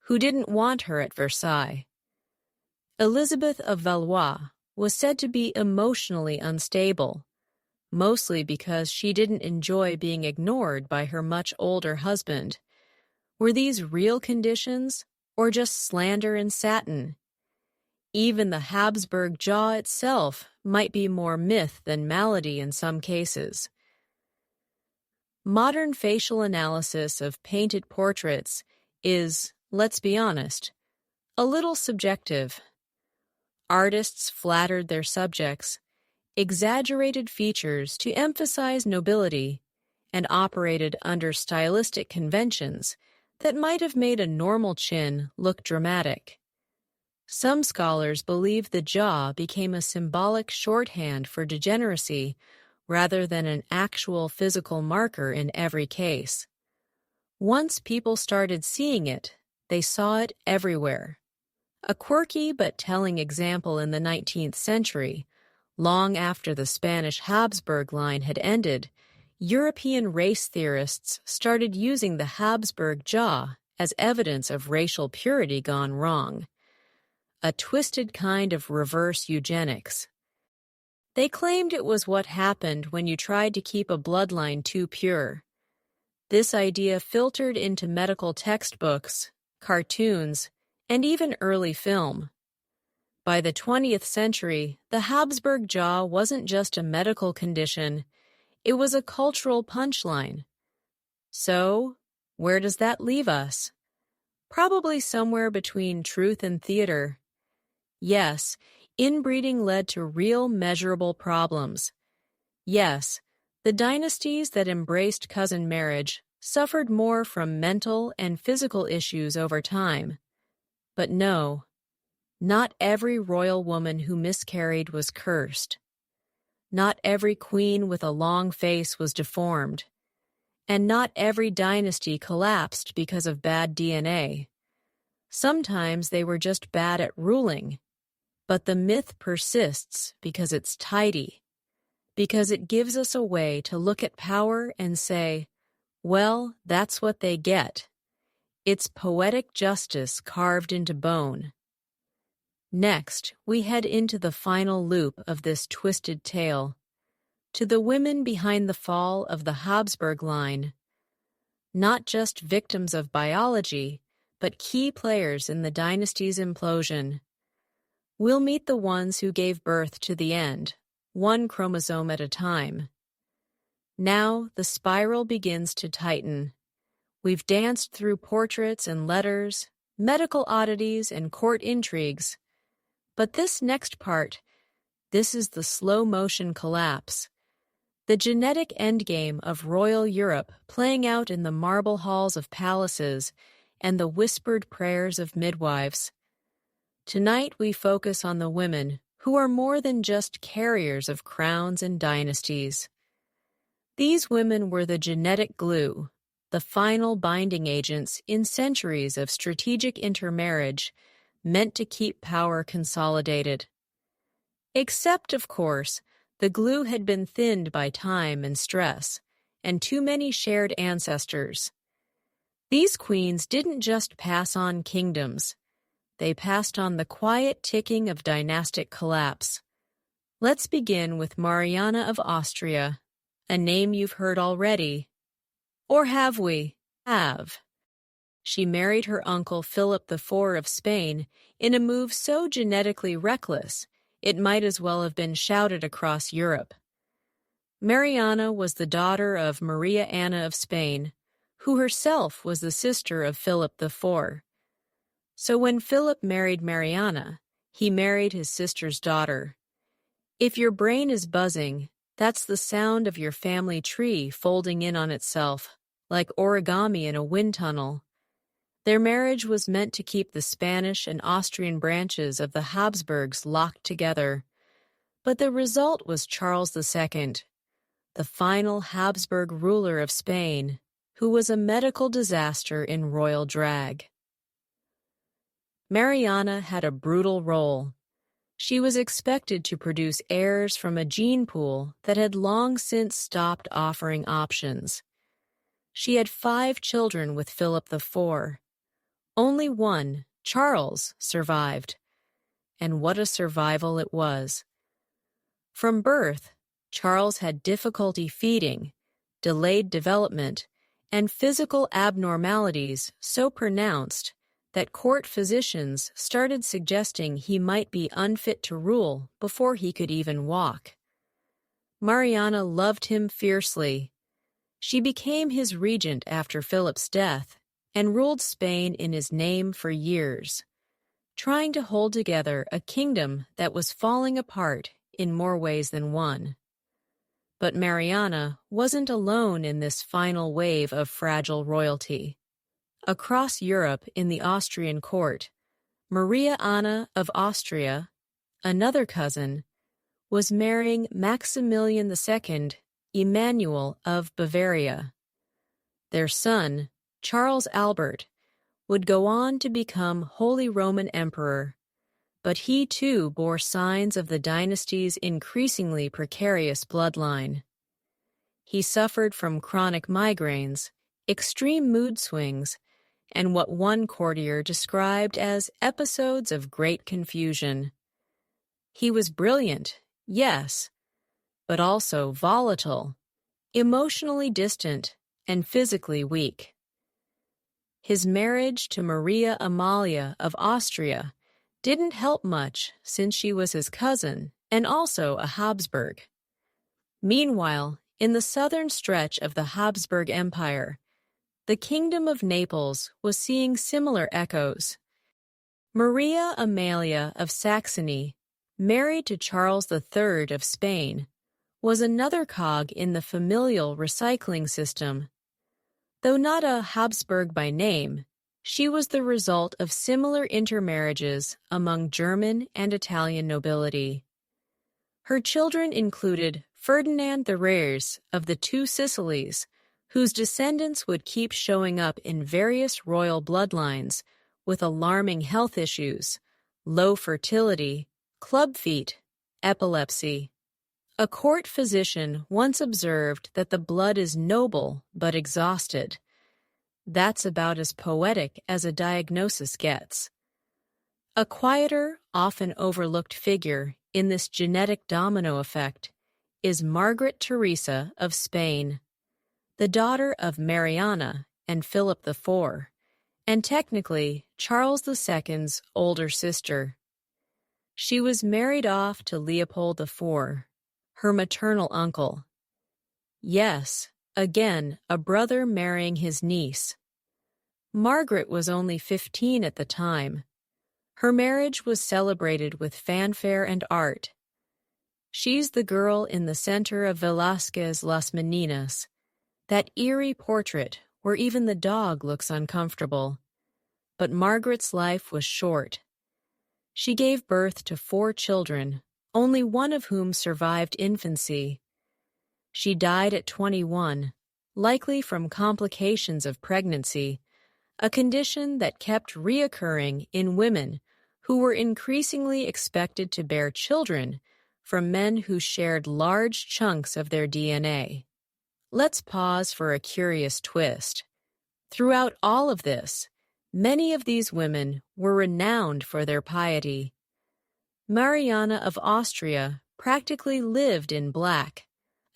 who didn't want her at Versailles. Elizabeth of Valois was said to be emotionally unstable, mostly because she didn't enjoy being ignored by her much older husband. Were these real conditions, or just slander and satin? Even the Habsburg jaw itself might be more myth than malady in some cases. Modern facial analysis of painted portraits is, let's be honest, a little subjective. Artists flattered their subjects, exaggerated features to emphasize nobility, and operated under stylistic conventions that might have made a normal chin look dramatic. Some scholars believe the jaw became a symbolic shorthand for degeneracy rather than an actual physical marker in every case. Once people started seeing it, they saw it everywhere. A quirky but telling example in the 19th century, long after the Spanish Habsburg line had ended, European race theorists started using the Habsburg jaw as evidence of racial purity gone wrong. A twisted kind of reverse eugenics. They claimed it was what happened when you tried to keep a bloodline too pure. This idea filtered into medical textbooks, cartoons, and even early film. By the 20th century, the Habsburg jaw wasn't just a medical condition, it was a cultural punchline. So, where does that leave us? Probably somewhere between truth and theater. Yes, inbreeding led to real measurable problems. Yes, the dynasties that embraced cousin marriage suffered more from mental and physical issues over time. But no, not every royal woman who miscarried was cursed. Not every queen with a long face was deformed. And not every dynasty collapsed because of bad DNA. Sometimes they were just bad at ruling. But the myth persists because it's tidy, because it gives us a way to look at power and say, well, that's what they get. It's poetic justice carved into bone. Next, we head into the final loop of this twisted tale, to the women behind the fall of the Habsburg line. Not just victims of biology, but key players in the dynasty's implosion. We'll meet the ones who gave birth to the end, one chromosome at a time. Now the spiral begins to tighten. We've danced through portraits and letters, medical oddities and court intrigues. But this next part, this is the slow-motion collapse. The genetic endgame of royal Europe playing out in the marble halls of palaces and the whispered prayers of midwives. Tonight we focus on the women who are more than just carriers of crowns and dynasties. These women were the genetic glue, the final binding agents in centuries of strategic intermarriage meant to keep power consolidated. Except, of course, the glue had been thinned by time and stress, and too many shared ancestors. These queens didn't just pass on kingdoms. They passed on the quiet ticking of dynastic collapse. Let's begin with Mariana of Austria, a name you've heard already. Or have we? Have. She married her uncle Philip IV of Spain in a move so genetically reckless, it might as well have been shouted across Europe. Mariana was the daughter of Maria Anna of Spain, who herself was the sister of Philip IV. So when Philip married Mariana, he married his sister's daughter. If your brain is buzzing, that's the sound of your family tree folding in on itself, like origami in a wind tunnel. Their marriage was meant to keep the Spanish and Austrian branches of the Habsburgs locked together. But the result was Charles II, the final Habsburg ruler of Spain, who was a medical disaster in royal drag. Mariana had a brutal role. She was expected to produce heirs from a gene pool that had long since stopped offering options. She had 5 children with Philip IV. Only one, Charles, survived. And what a survival it was. From birth, Charles had difficulty feeding, delayed development, and physical abnormalities so pronounced that court physicians started suggesting he might be unfit to rule before he could even walk. Mariana loved him fiercely. She became his regent after Philip's death and ruled Spain in his name for years, trying to hold together a kingdom that was falling apart in more ways than one. But Mariana wasn't alone in this final wave of fragile royalty. Across Europe in the Austrian court, Maria Anna of Austria, another cousin, was marrying Maximilian II, Emmanuel of Bavaria. Their son, Charles Albert, would go on to become Holy Roman Emperor, but he too bore signs of the dynasty's increasingly precarious bloodline. He suffered from chronic migraines, extreme mood swings, and what one courtier described as episodes of great confusion. He was brilliant, yes, but also volatile, emotionally distant, and physically weak. His marriage to Maria Amalia of Austria didn't help much since she was his cousin and also a Habsburg. Meanwhile, in the southern stretch of the Habsburg Empire, the Kingdom of Naples was seeing similar echoes. Maria Amalia of Saxony, married to Charles III of Spain, was another cog in the familial recycling system. Though not a Habsburg by name, she was the result of similar intermarriages among German and Italian nobility. Her children included Ferdinand the Rares of the Two Sicilies, whose descendants would keep showing up in various royal bloodlines with alarming health issues, low fertility, club feet, epilepsy. A court physician once observed that the blood is noble but exhausted. That's about as poetic as a diagnosis gets. A quieter, often overlooked figure in this genetic domino effect is Margaret Teresa of Spain, the daughter of Mariana and Philip IV, and technically Charles II's older sister. She was married off to Leopold IV, her maternal uncle. Yes, again, a brother marrying his niece. Margaret was only 15 at the time. Her marriage was celebrated with fanfare and art. She's the girl in the center of Velázquez's Las Meninas, that eerie portrait where even the dog looks uncomfortable. But Margaret's life was short. She gave birth to 4 children, only one of whom survived infancy. She died at 21, likely from complications of pregnancy, a condition that kept reoccurring in women who were increasingly expected to bear children from men who shared large chunks of their DNA. Let's pause for a curious twist. Throughout all of this, many of these women were renowned for their piety. Mariana of Austria practically lived in black,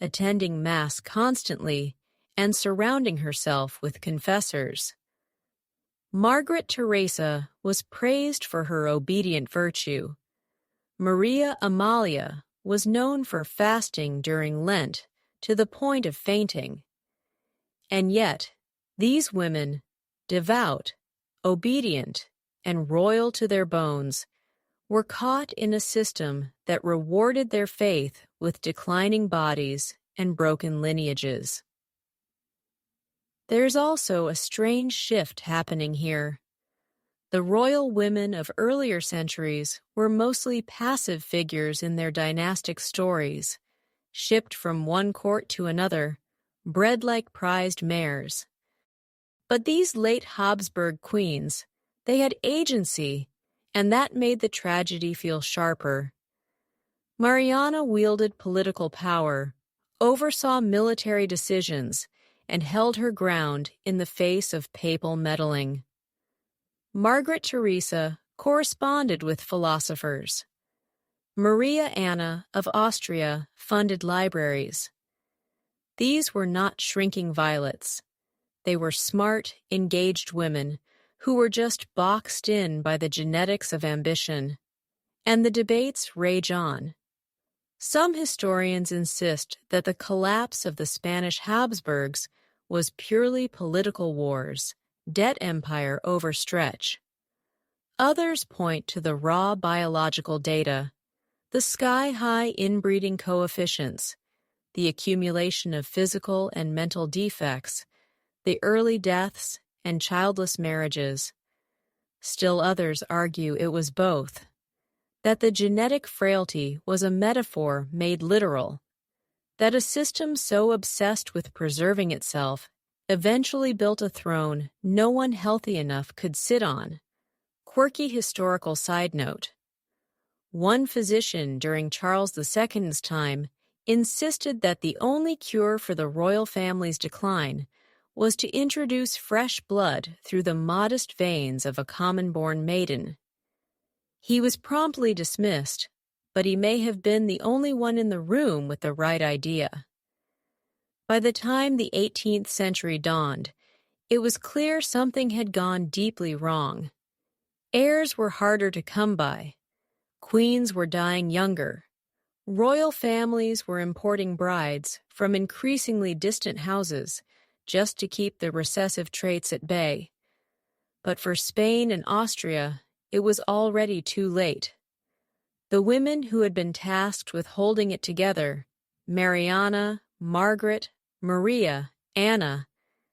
attending Mass constantly and surrounding herself with confessors. Margaret Teresa was praised for her obedient virtue. Maria Amalia was known for fasting during Lent to the point of fainting. And yet, these women, devout, obedient, and royal to their bones, were caught in a system that rewarded their faith with declining bodies and broken lineages. There's also a strange shift happening here. The royal women of earlier centuries were mostly passive figures in their dynastic stories, shipped from one court to another, bred like prized mares. But these late Habsburg queens, they had agency, and that made the tragedy feel sharper. Mariana wielded political power, oversaw military decisions, and held her ground in the face of papal meddling. Margaret Teresa corresponded with philosophers. Maria Anna of Austria funded libraries. These were not shrinking violets. They were smart, engaged women who were just boxed in by the genetics of ambition. And the debates rage on. Some historians insist that the collapse of the Spanish Habsburgs was purely political wars, debt empire overstretch. Others point to the raw biological data, the sky-high inbreeding coefficients, the accumulation of physical and mental defects, the early deaths, and childless marriages. Still others argue it was both, that the genetic frailty was a metaphor made literal, that a system so obsessed with preserving itself eventually built a throne no one healthy enough could sit on. Quirky historical side note. One physician during Charles II's time insisted that the only cure for the royal family's decline was to introduce fresh blood through the modest veins of a common-born maiden. He was promptly dismissed, but he may have been the only one in the room with the right idea. By the time the 18th century dawned, it was clear something had gone deeply wrong. Heirs were harder to come by. Queens were dying younger. Royal families were importing brides from increasingly distant houses just to keep the recessive traits at bay. But for Spain and Austria, it was already too late. The women who had been tasked with holding it together, Mariana, Margaret, Maria, Anna,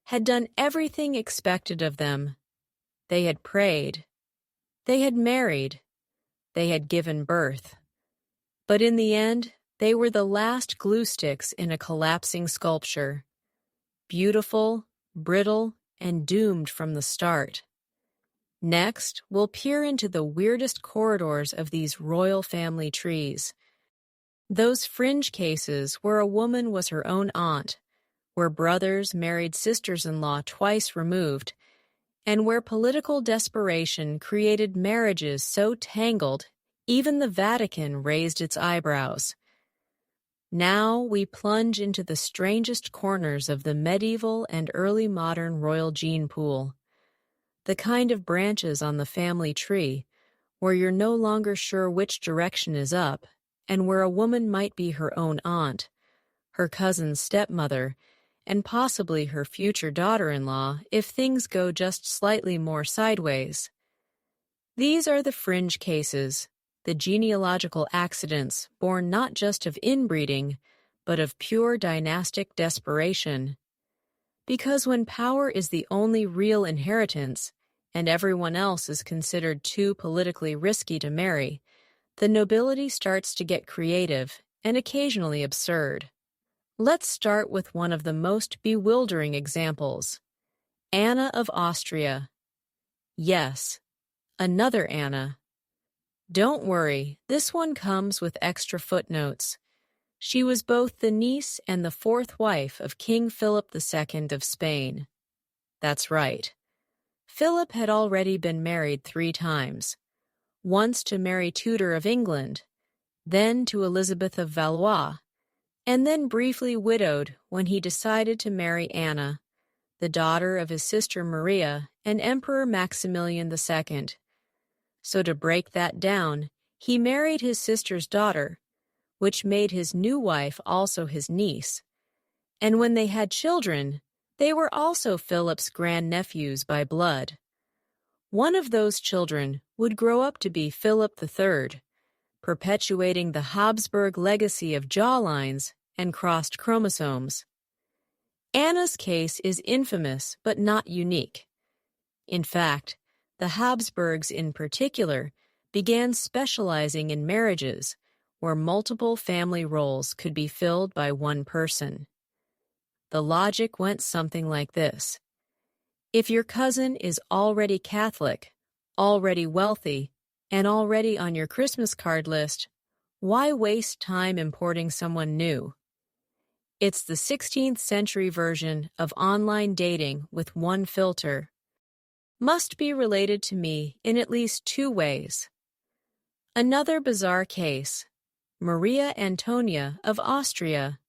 had done everything expected of them. They had prayed. They had married. They had given birth. But in the end, they were the last glue sticks in a collapsing sculpture. Beautiful, brittle, and doomed from the start. Next, we'll peer into the weirdest corridors of these royal family trees. Those fringe cases where a woman was her own aunt, where brothers married sisters-in-law twice removed, and where political desperation created marriages so tangled even the Vatican raised its eyebrows. Now we plunge into the strangest corners of the medieval and early modern royal gene pool, the kind of branches on the family tree where you're no longer sure which direction is up, and where a woman might be her own aunt, her cousin's stepmother, and possibly her future daughter-in-law if things go just slightly more sideways. These are the fringe cases, the genealogical accidents born not just of inbreeding, but of pure dynastic desperation. Because when power is the only real inheritance, and everyone else is considered too politically risky to marry, the nobility starts to get creative and occasionally absurd. Let's start with one of the most bewildering examples. Anna of Austria. Yes, another Anna. Don't worry, this one comes with extra footnotes. She was both the niece and the fourth wife of King Philip II of Spain. That's right. Philip had already been married 3 times. Once to Mary Tudor of England, then to Elizabeth of Valois, and then briefly widowed when he decided to marry Anna, the daughter of his sister Maria and Emperor Maximilian II. So to break that down, he married his sister's daughter, which made his new wife also his niece. And when they had children, they were also Philip's grandnephews by blood. One of those children would grow up to be Philip III, perpetuating the Habsburg legacy of jawlines and crossed chromosomes. Anna's case is infamous but not unique. In fact, the Habsburgs in particular began specializing in marriages where multiple family roles could be filled by one person. The logic went something like this. If your cousin is already Catholic, already wealthy, and already on your Christmas card list, why waste time importing someone new? It's the 16th century version of online dating with one filter. Must be related to me in at least 2 ways. Another bizarre case, Maria Antonia of Austria,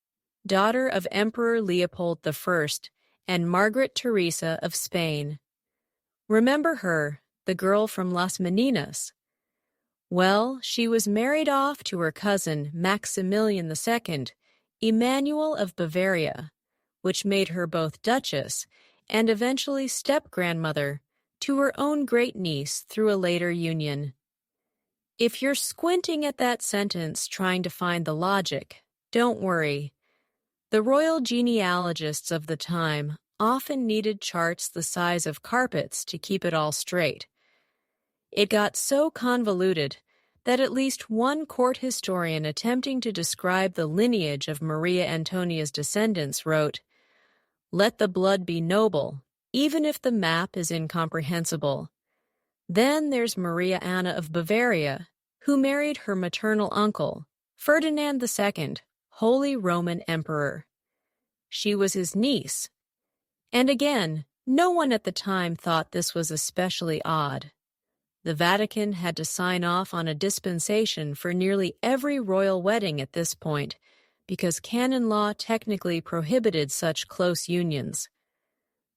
daughter of Emperor Leopold I and Margaret Teresa of Spain. Remember her, the girl from Las Meninas? Well, she was married off to her cousin Maximilian II, Emmanuel of Bavaria, which made her both duchess and eventually step-grandmother to her own great-niece through a later union. If you're squinting at that sentence trying to find the logic, don't worry. The royal genealogists of the time often needed charts the size of carpets to keep it all straight. It got so convoluted that at least one court historian attempting to describe the lineage of Maria Antonia's descendants wrote, "Let the blood be noble, even if the map is incomprehensible." Then there's Maria Anna of Bavaria, who married her maternal uncle, Ferdinand II, Holy Roman Emperor. She was his niece. And again, no one at the time thought this was especially odd. The Vatican had to sign off on a dispensation for nearly every royal wedding at this point, because canon law technically prohibited such close unions.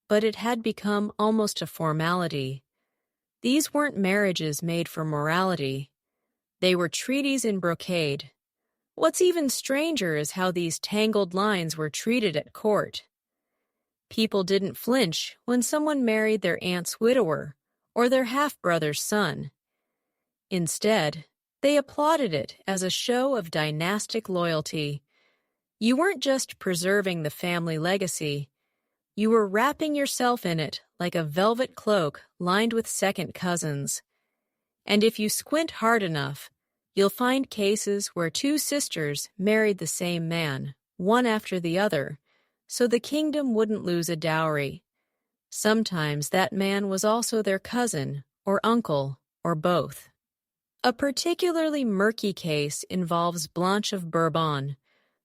But it had become almost a formality. These weren't marriages made for morality. They were treaties in brocade. What's even stranger is how these tangled lines were treated at court. People didn't flinch when someone married their aunt's widower or their half-brother's son. Instead, they applauded it as a show of dynastic loyalty. You weren't just preserving the family legacy, you were wrapping yourself in it like a velvet cloak lined with second cousins. And if you squint hard enough, you'll find cases where two sisters married the same man, one after the other, so the kingdom wouldn't lose a dowry. Sometimes that man was also their cousin, or uncle, or both. A particularly murky case involves Blanche of Bourbon,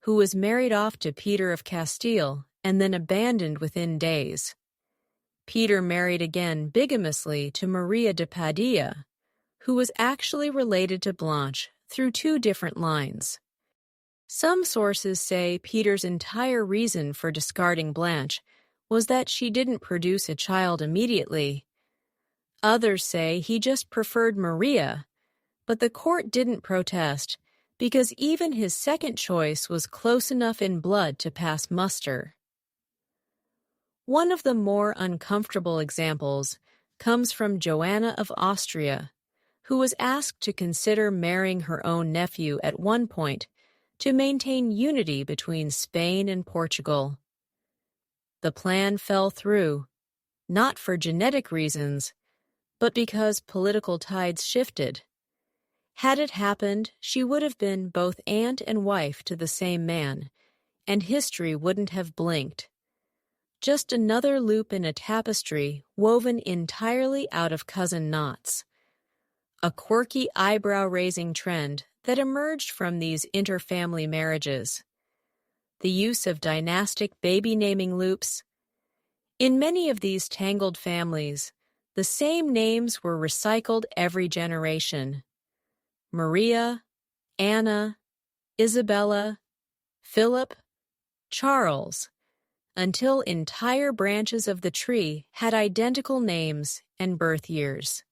who was married off to Peter of Castile and then abandoned within days. Peter married again bigamously to Maria de Padilla, who was actually related to Blanche through two different lines. Some sources say Peter's entire reason for discarding Blanche was that she didn't produce a child immediately. Others say he just preferred Maria, but the court didn't protest because even his second choice was close enough in blood to pass muster. One of the more uncomfortable examples comes from Joanna of Austria, who was asked to consider marrying her own nephew at one point to maintain unity between Spain and Portugal. The plan fell through, not for genetic reasons, but because political tides shifted. Had it happened, she would have been both aunt and wife to the same man, and history wouldn't have blinked. Just another loop in a tapestry woven entirely out of cousin knots. A quirky eyebrow-raising trend that emerged from these interfamily marriages. The use of dynastic baby-naming loops. In many of these tangled families, the same names were recycled every generation. Maria, Anna, Isabella, Philip, Charles, until entire branches of the tree had identical names and birth years.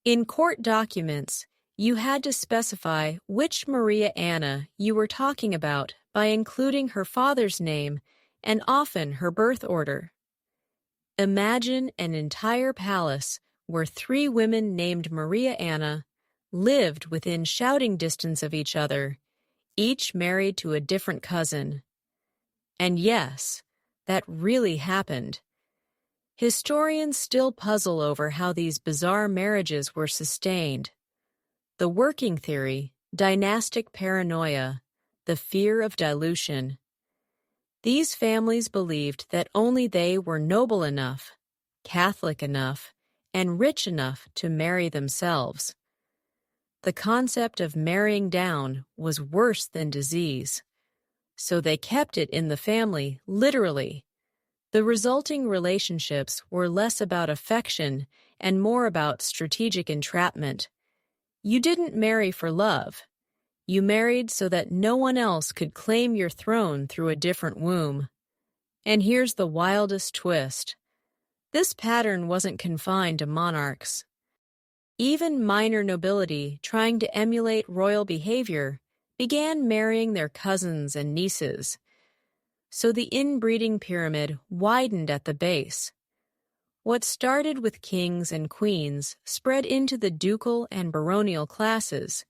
In court documents, you had to specify which Maria Anna you were talking about by including her father's name and often her birth order. Imagine an entire palace where three women named Maria Anna lived within shouting distance of each other, each married to a different cousin. And yes, that really happened. Historians still puzzle over how these bizarre marriages were sustained. The working theory, dynastic paranoia, the fear of dilution. These families believed that only they were noble enough, Catholic enough, and rich enough to marry themselves. The concept of marrying down was worse than disease, so they kept it in the family, literally. The resulting relationships were less about affection and more about strategic entrapment. You didn't marry for love. You married so that no one else could claim your throne through a different womb. And here's the wildest twist. This pattern wasn't confined to monarchs. Even minor nobility trying to emulate royal behavior began marrying their cousins and nieces. So the inbreeding pyramid widened at the base. What started with kings and queens spread into the ducal and baronial classes,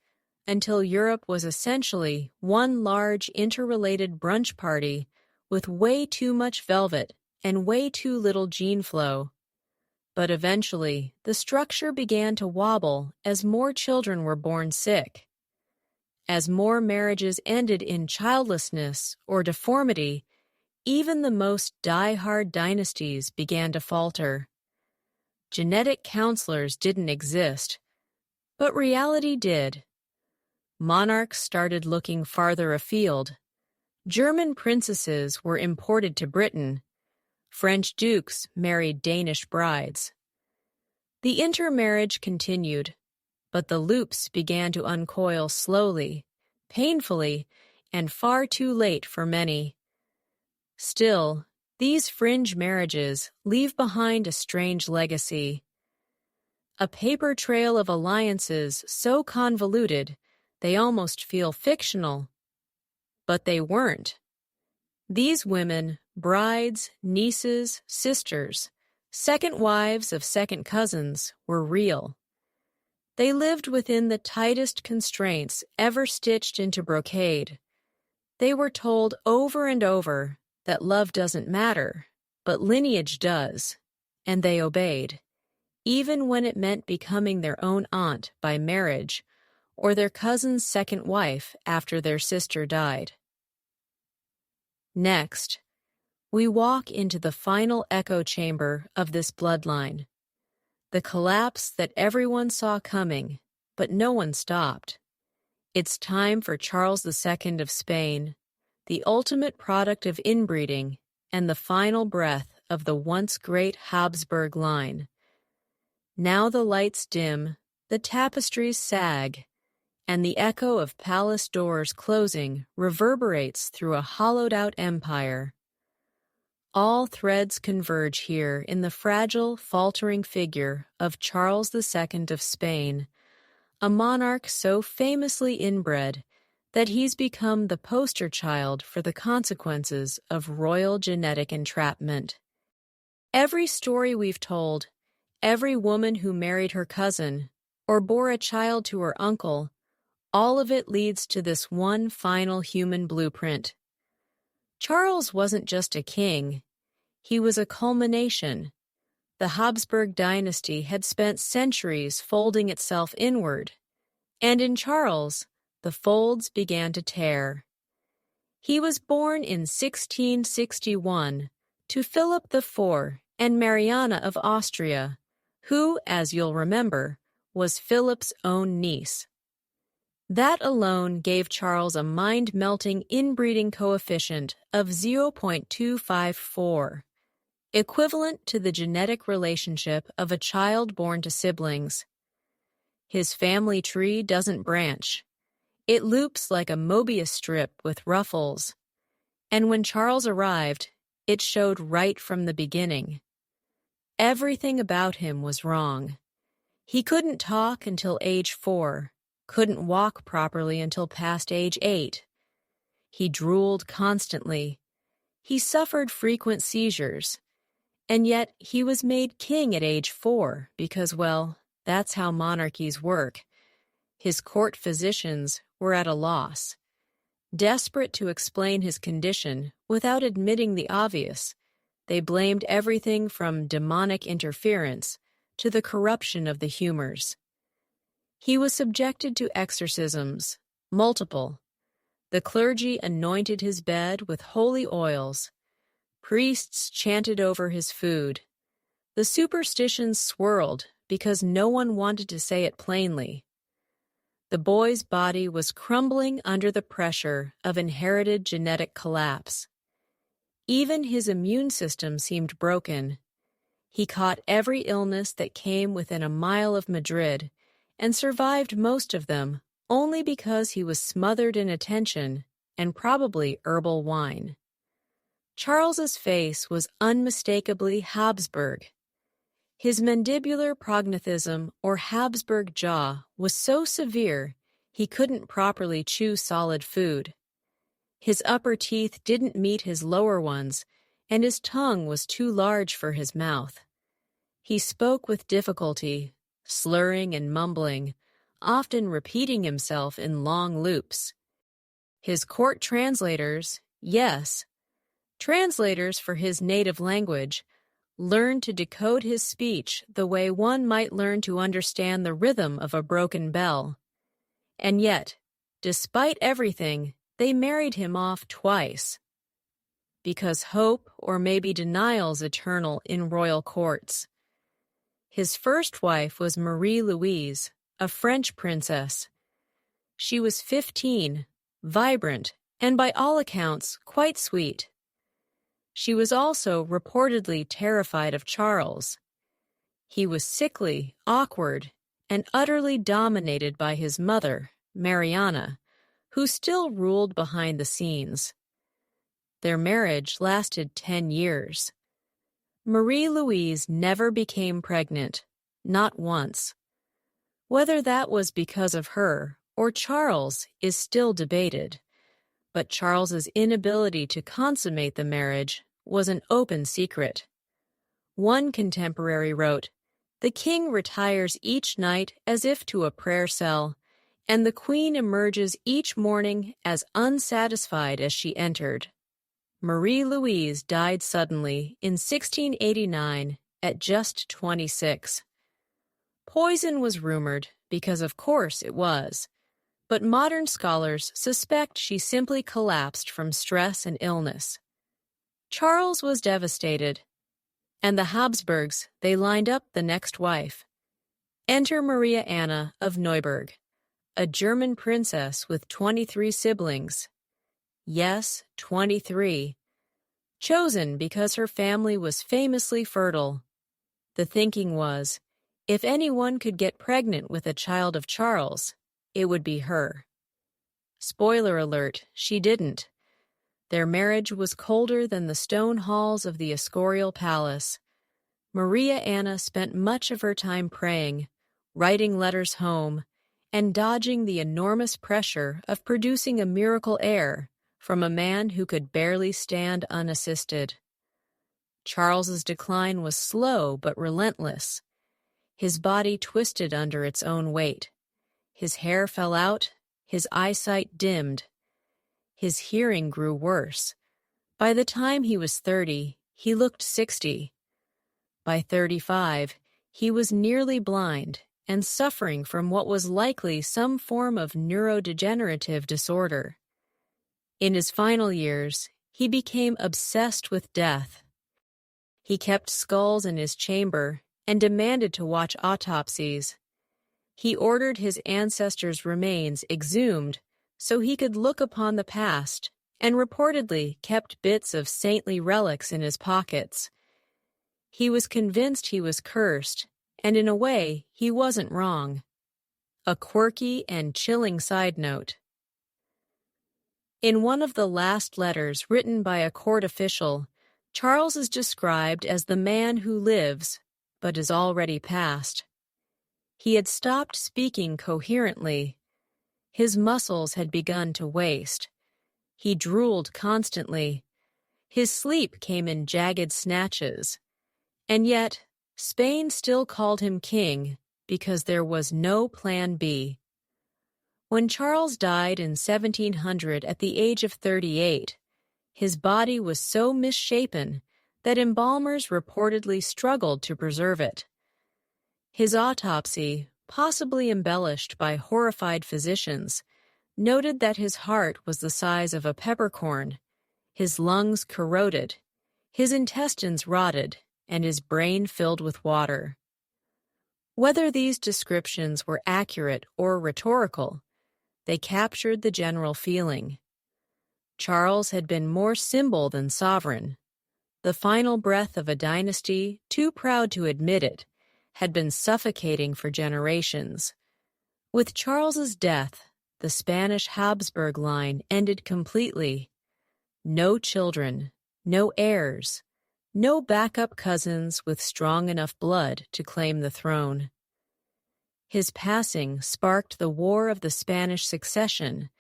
until Europe was essentially one large interrelated brunch party with way too much velvet and way too little gene flow. But eventually, the structure began to wobble as more children were born sick. As more marriages ended in childlessness or deformity, even the most die-hard dynasties began to falter. Genetic counselors didn't exist, but reality did. Monarchs started looking farther afield. German princesses were imported to Britain. French dukes married Danish brides. The intermarriage continued, but the loops began to uncoil slowly, painfully, and far too late for many. Still, these fringe marriages leave behind a strange legacy. A paper trail of alliances so convoluted they almost feel fictional. But they weren't. These women, brides, nieces, sisters, second wives of second cousins, were real. They lived within the tightest constraints ever stitched into brocade. They were told over and over that love doesn't matter, but lineage does, and they obeyed, even when it meant becoming their own aunt by marriage or their cousin's second wife after their sister died. Next, we walk into the final echo chamber of this bloodline, the collapse that everyone saw coming, but no one stopped. It's time for Charles II of Spain, the ultimate product of inbreeding and the final breath of the once great Habsburg line. Now the lights dim, the tapestries sag, and the echo of palace doors closing reverberates through a hollowed-out empire. All threads converge here in the fragile, faltering figure of Charles II of Spain, a monarch so famously inbred that he's become the poster child for the consequences of royal genetic entrapment. Every story we've told, every woman who married her cousin or bore a child to her uncle, all of it leads to this one final human blueprint. Charles wasn't just a king. He was a culmination. The Habsburg dynasty had spent centuries folding itself inward, and in Charles, the folds began to tear. He was born in 1661 to Philip IV and Mariana of Austria, who, as you'll remember, was Philip's own niece. That alone gave Charles a mind-melting inbreeding coefficient of 0.254, equivalent to the genetic relationship of a child born to siblings. His family tree doesn't branch. It loops like a Mobius strip with ruffles. And when Charles arrived, it showed right from the beginning. Everything about him was wrong. He couldn't talk until age 4, couldn't walk properly until past age 8. He drooled constantly. He suffered frequent seizures. And yet he was made king at age 4 because, well, that's how monarchies work. His court physicians were at a loss. Desperate to explain his condition without admitting the obvious, they blamed everything from demonic interference to the corruption of the humors. He was subjected to exorcisms, multiple. The clergy anointed his bed with holy oils. Priests chanted over his food. The superstitions swirled because no one wanted to say it plainly. The boy's body was crumbling under the pressure of inherited genetic collapse. Even his immune system seemed broken. He caught every illness that came within a mile of Madrid and survived most of them only because he was smothered in attention and probably herbal wine. Charles's face was unmistakably Habsburg. His mandibular prognathism or Habsburg jaw was so severe he couldn't properly chew solid food. His upper teeth didn't meet his lower ones, and his tongue was too large for his mouth. He spoke with difficulty, slurring and mumbling, often repeating himself in long loops. His court translators, yes, translators for his native language, learned to decode his speech the way one might learn to understand the rhythm of a broken bell. And yet, despite everything, they married him off twice. Because hope or maybe denial's eternal in royal courts. His first wife was Marie-Louise, a French princess. She was 15, vibrant, and by all accounts quite sweet. She was also reportedly terrified of Charles. He was sickly, awkward, and utterly dominated by his mother, Mariana, who still ruled behind the scenes. Their marriage lasted 10 years. Marie-Louise never became pregnant, not once. Whether that was because of her or Charles is still debated, but Charles's inability to consummate the marriage was an open secret. One contemporary wrote, "The king retires each night as if to a prayer cell, and the queen emerges each morning as unsatisfied as she entered." Marie-Louise died suddenly in 1689 at just 26. Poison was rumored, because of course it was, but modern scholars suspect she simply collapsed from stress and illness. Charles was devastated, and the Habsburgs, they lined up the next wife. Enter Maria Anna of Neuburg, a German princess with 23 siblings. Yes, 23. Chosen because her family was famously fertile. The thinking was, if anyone could get pregnant with a child of Charles, it would be her. Spoiler alert, she didn't. Their marriage was colder than the stone halls of the Escorial Palace. Maria Anna spent much of her time praying, writing letters home, and dodging the enormous pressure of producing a miracle heir from a man who could barely stand unassisted. Charles's decline was slow but relentless. His body twisted under its own weight. His hair fell out, his eyesight dimmed. His hearing grew worse. By the time he was 30, he looked 60. By 35, he was nearly blind and suffering from what was likely some form of neurodegenerative disorder. In his final years, he became obsessed with death. He kept skulls in his chamber and demanded to watch autopsies. He ordered his ancestors' remains exhumed so he could look upon the past, and reportedly kept bits of saintly relics in his pockets. He was convinced he was cursed, and in a way, he wasn't wrong. A quirky and chilling side note. In one of the last letters written by a court official, Charles is described as the man who lives, but is already past. He had stopped speaking coherently. His muscles had begun to waste. He drooled constantly. His sleep came in jagged snatches. And yet, Spain still called him king because there was no plan B. When Charles died in 1700 at the age of 38, his body was so misshapen that embalmers reportedly struggled to preserve it. His autopsy, possibly embellished by horrified physicians, noted that his heart was the size of a peppercorn, his lungs corroded, his intestines rotted, and his brain filled with water. Whether these descriptions were accurate or rhetorical, they captured the general feeling. Charles had been more symbol than sovereign. The final breath of a dynasty, too proud to admit it, had been suffocating for generations. With Charles's death, the Spanish Habsburg line ended completely. No children, no heirs, no backup cousins with strong enough blood to claim the throne. His passing sparked the War of the Spanish Succession,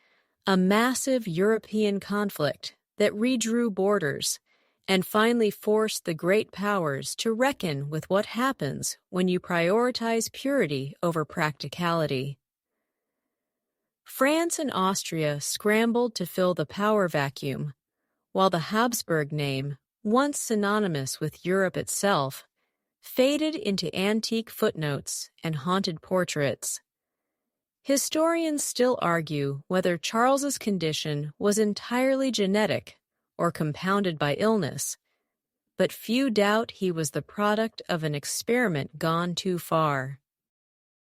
a massive European conflict that redrew borders and finally forced the great powers to reckon with what happens when you prioritize purity over practicality. France and Austria scrambled to fill the power vacuum, while the Habsburg name, once synonymous with Europe itself, faded into antique footnotes and haunted portraits. Historians still argue whether Charles's condition was entirely genetic or compounded by illness, but few doubt he was the product of an experiment gone too far.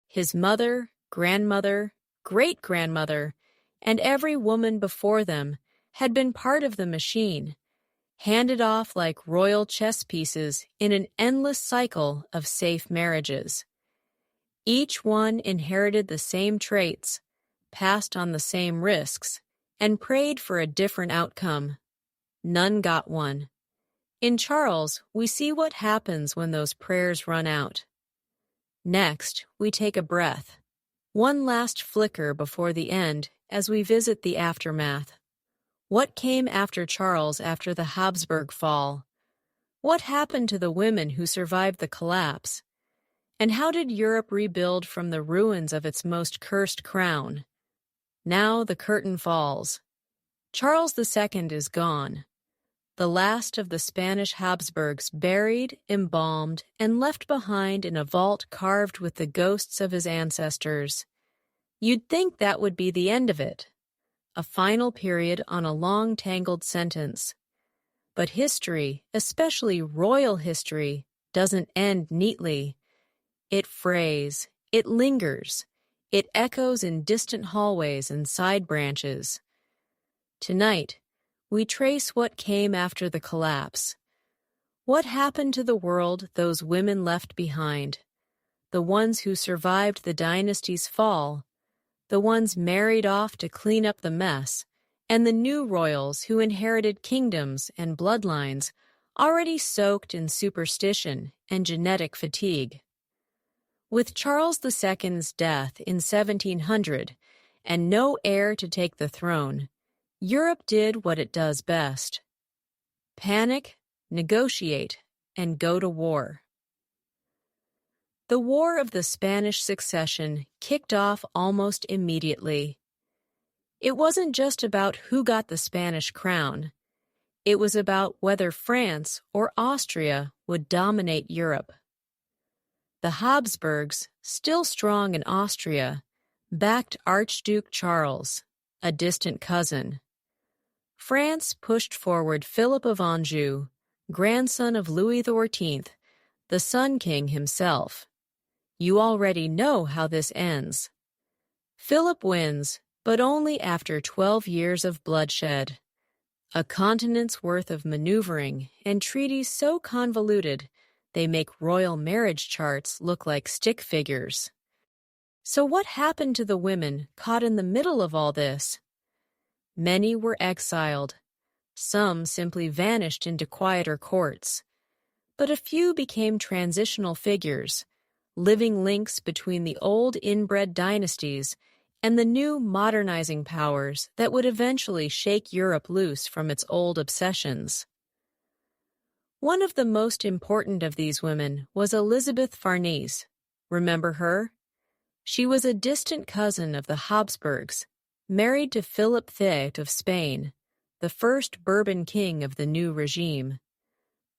His mother, grandmother, great-grandmother, and every woman before them had been part of the machine, handed off like royal chess pieces in an endless cycle of safe marriages. Each one inherited the same traits, passed on the same risks, and prayed for a different outcome. None got one. In Charles, we see what happens when those prayers run out. Next, we take a breath, one last flicker before the end as we visit the aftermath. What came after Charles after the Habsburg fall? What happened to the women who survived the collapse? And how did Europe rebuild from the ruins of its most cursed crown? Now the curtain falls. Charles II is gone. The last of the Spanish Habsburgs buried, embalmed, and left behind in a vault carved with the ghosts of his ancestors. You'd think that would be the end of it, a final period on a long tangled sentence. But history, especially royal history, doesn't end neatly. It frays, it lingers, it echoes in distant hallways and side branches. Tonight, we trace what came after the collapse. What happened to the world those women left behind? The ones who survived the dynasty's fall, the ones married off to clean up the mess, and the new royals who inherited kingdoms and bloodlines already soaked in superstition and genetic fatigue. With Charles II's death in 1700 and no heir to take the throne, Europe did what it does best: panic, negotiate, and go to war. The War of the Spanish Succession kicked off almost immediately. It wasn't just about who got the Spanish crown. It was about whether France or Austria would dominate Europe. The Habsburgs, still strong in Austria, backed Archduke Charles, a distant cousin. France pushed forward Philip of Anjou, grandson of Louis XIV, the Sun King himself. You already know how this ends. Philip wins, but only after 12 years of bloodshed. A continent's worth of maneuvering and treaties so convoluted they make royal marriage charts look like stick figures. So what happened to the women caught in the middle of all this? Many were exiled. Some simply vanished into quieter courts. But a few became transitional figures, living links between the old inbred dynasties and the new modernizing powers that would eventually shake Europe loose from its old obsessions. One of the most important of these women was Elizabeth Farnese. Remember her? She was a distant cousin of the Habsburgs, married to Philip V of Spain, the first Bourbon king of the new regime.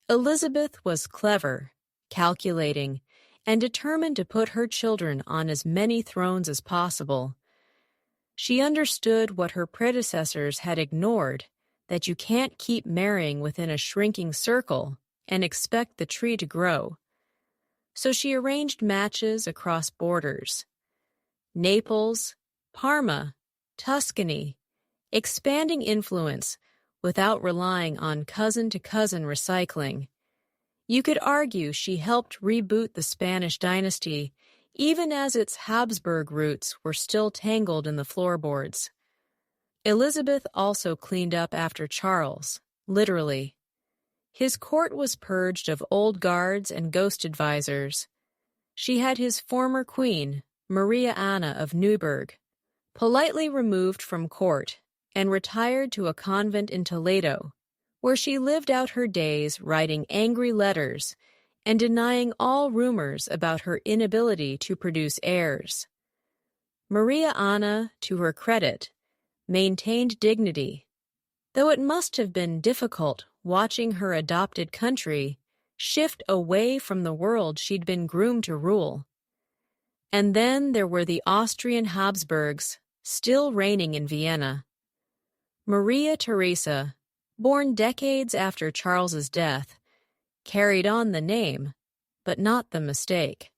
Elizabeth was clever, calculating, and determined to put her children on as many thrones as possible. She understood what her predecessors had ignored, that you can't keep marrying within a shrinking circle and expect the tree to grow. So she arranged matches across borders. Naples, Parma, Tuscany, expanding influence without relying on cousin-to-cousin recycling. You could argue she helped reboot the Spanish dynasty even as its Habsburg roots were still tangled in the floorboards. Elizabeth also cleaned up after Charles, literally. His court was purged of old guards and ghost advisors. She had his former queen, Maria Anna of Neuburg, politely removed from court and retired to a convent in Toledo, where she lived out her days writing angry letters and denying all rumors about her inability to produce heirs. Maria Anna, to her credit, maintained dignity, though it must have been difficult watching her adopted country shift away from the world she'd been groomed to rule. And then there were the Austrian Habsburgs, still reigning in Vienna. Maria Theresa, born decades after Charles's death, carried on the name, but not the mistake.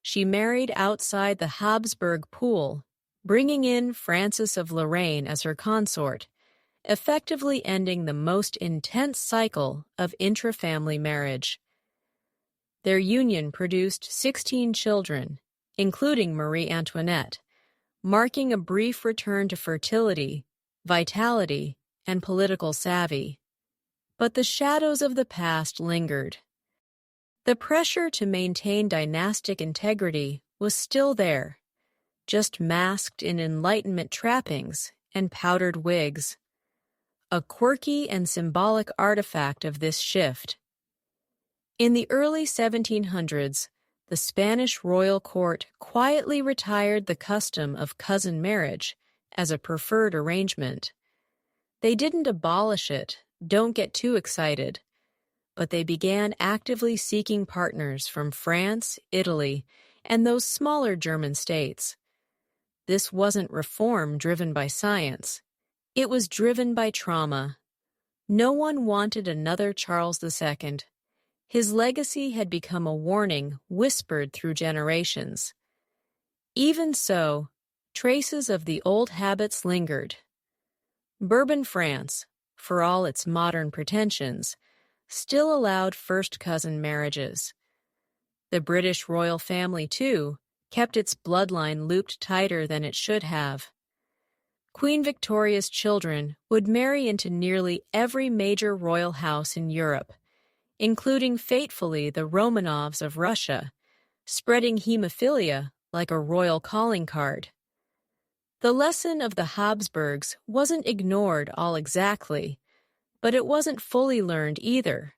She married outside the Habsburg pool, bringing in Francis of Lorraine as her consort, effectively ending the most intense cycle of intra-family marriage. Their union produced 16 children, including Marie Antoinette, marking a brief return to fertility, vitality, and political savvy. But the shadows of the past lingered. The pressure to maintain dynastic integrity was still there, just masked in Enlightenment trappings and powdered wigs. A quirky and symbolic artifact of this shift. In the early 1700s, the Spanish royal court quietly retired the custom of cousin marriage as a preferred arrangement. They didn't abolish it, don't get too excited, but they began actively seeking partners from France, Italy, and those smaller German states. This wasn't reform driven by science. It was driven by trauma. No one wanted another Charles II. His legacy had become a warning whispered through generations. Even so, traces of the old habits lingered. Bourbon France, for all its modern pretensions, still allowed first-cousin marriages. The British royal family, too, kept its bloodline looped tighter than it should have. Queen Victoria's children would marry into nearly every major royal house in Europe, including fatefully the Romanovs of Russia, spreading hemophilia like a royal calling card. The lesson of the Habsburgs wasn't ignored all exactly, but it wasn't fully learned either.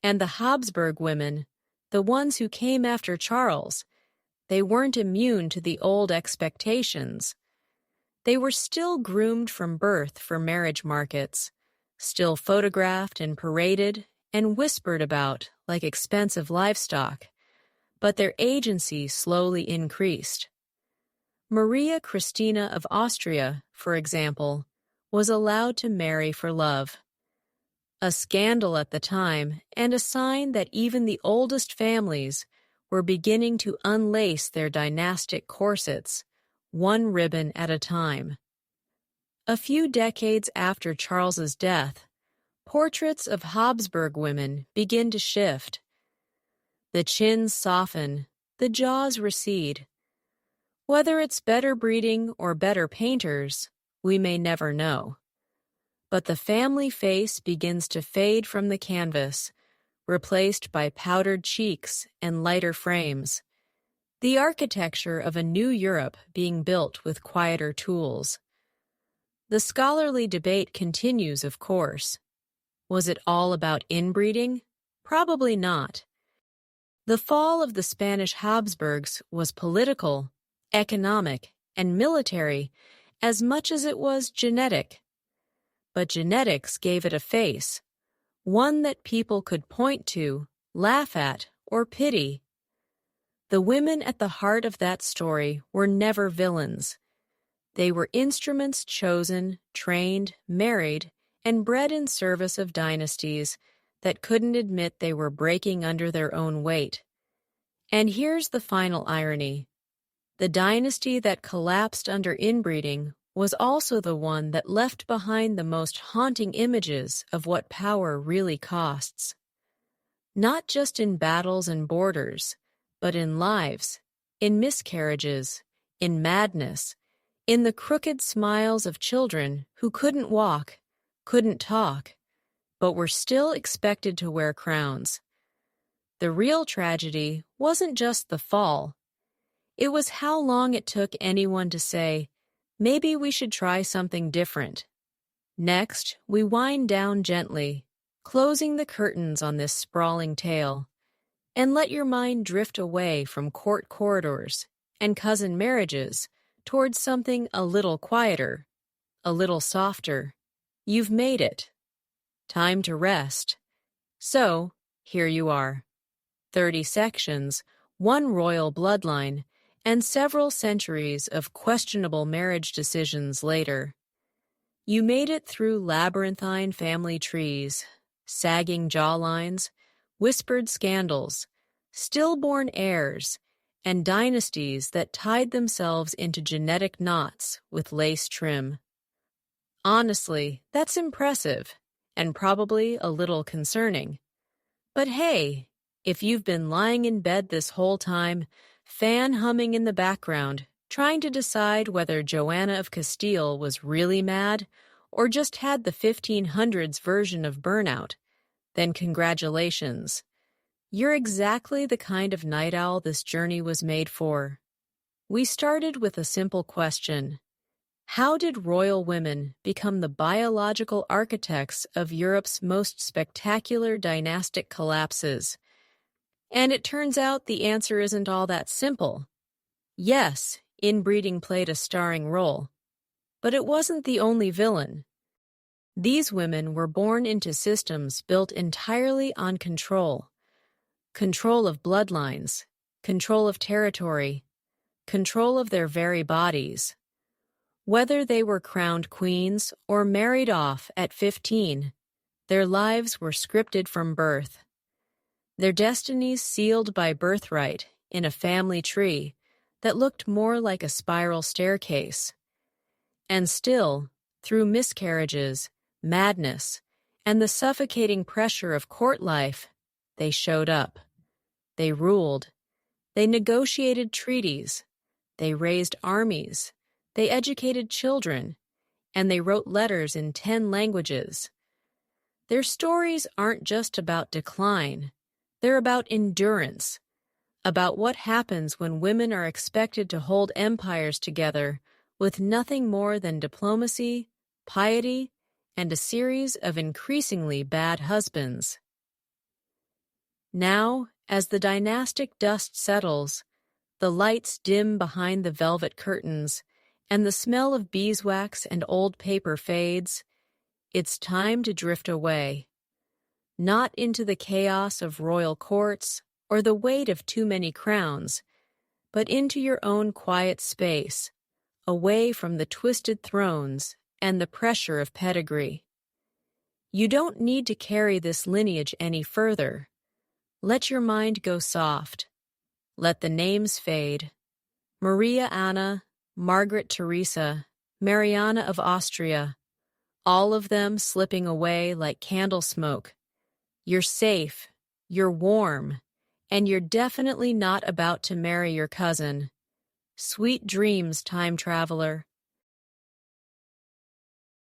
And the Habsburg women, the ones who came after Charles, they weren't immune to the old expectations. They were still groomed from birth for marriage markets, still photographed and paraded and whispered about like expensive livestock, but their agency slowly increased. Maria Christina of Austria, for example, was allowed to marry for love. A scandal at the time and a sign that even the oldest families were beginning to unlace their dynastic corsets, one ribbon at a time. A few decades after Charles's death, portraits of Habsburg women begin to shift. The chins soften, the jaws recede. Whether it's better breeding or better painters, we may never know. But the family face begins to fade from the canvas, replaced by powdered cheeks and lighter frames. The architecture of a new Europe being built with quieter tools. The scholarly debate continues, of course. Was it all about inbreeding? Probably not. The fall of the Spanish Habsburgs was political, economic, and military as much as it was genetic. But genetics gave it a face, one that people could point to, laugh at, or pity. The women at the heart of that story were never villains. They were instruments chosen, trained, married, and bred in service of dynasties that couldn't admit they were breaking under their own weight. And here's the final irony. The dynasty that collapsed under inbreeding was also the one that left behind the most haunting images of what power really costs. Not just in battles and borders, but in lives, in miscarriages, in madness, in the crooked smiles of children who couldn't walk, couldn't talk, but were still expected to wear crowns. The real tragedy wasn't just the fall. It was how long it took anyone to say, maybe we should try something different. Next, we wind down gently, closing the curtains on this sprawling tale, and let your mind drift away from court corridors and cousin marriages towards something a little quieter, a little softer. You've made it. Time to rest. So, here you are. 30 sections, one royal bloodline, and several centuries of questionable marriage decisions later. You made it through labyrinthine family trees, sagging jawlines, whispered scandals, stillborn heirs, and dynasties that tied themselves into genetic knots with lace trim. Honestly, that's impressive, and probably a little concerning. But hey, if you've been lying in bed this whole time, fan humming in the background, trying to decide whether Joanna of Castile was really mad or just had the 1500s version of burnout, then congratulations. You're exactly the kind of night owl this journey was made for. We started with a simple question. How did royal women become the biological architects of Europe's most spectacular dynastic collapses? And it turns out the answer isn't all that simple. Yes, inbreeding played a starring role, but it wasn't the only villain. These women were born into systems built entirely on control. Control of bloodlines, control of territory, control of their very bodies. Whether they were crowned queens or married off at 15, their lives were scripted from birth. Their destinies sealed by birthright in a family tree that looked more like a spiral staircase. And still, through miscarriages, madness, and the suffocating pressure of court life, they showed up. They ruled. They negotiated treaties. They raised armies. They educated children. And they wrote letters in 10 languages. Their stories aren't just about decline. They're about endurance, about what happens when women are expected to hold empires together with nothing more than diplomacy, piety, and a series of increasingly bad husbands. Now, as the dynastic dust settles, the lights dim behind the velvet curtains, and the smell of beeswax and old paper fades, it's time to drift away. Not into the chaos of royal courts or the weight of too many crowns, but into your own quiet space, away from the twisted thrones and the pressure of pedigree. You don't need to carry this lineage any further. Let your mind go soft. Let the names fade. Maria Anna, Margaret Teresa, Mariana of Austria, all of them slipping away like candle smoke. You're safe, you're warm, and you're definitely not about to marry your cousin. Sweet dreams, time traveler.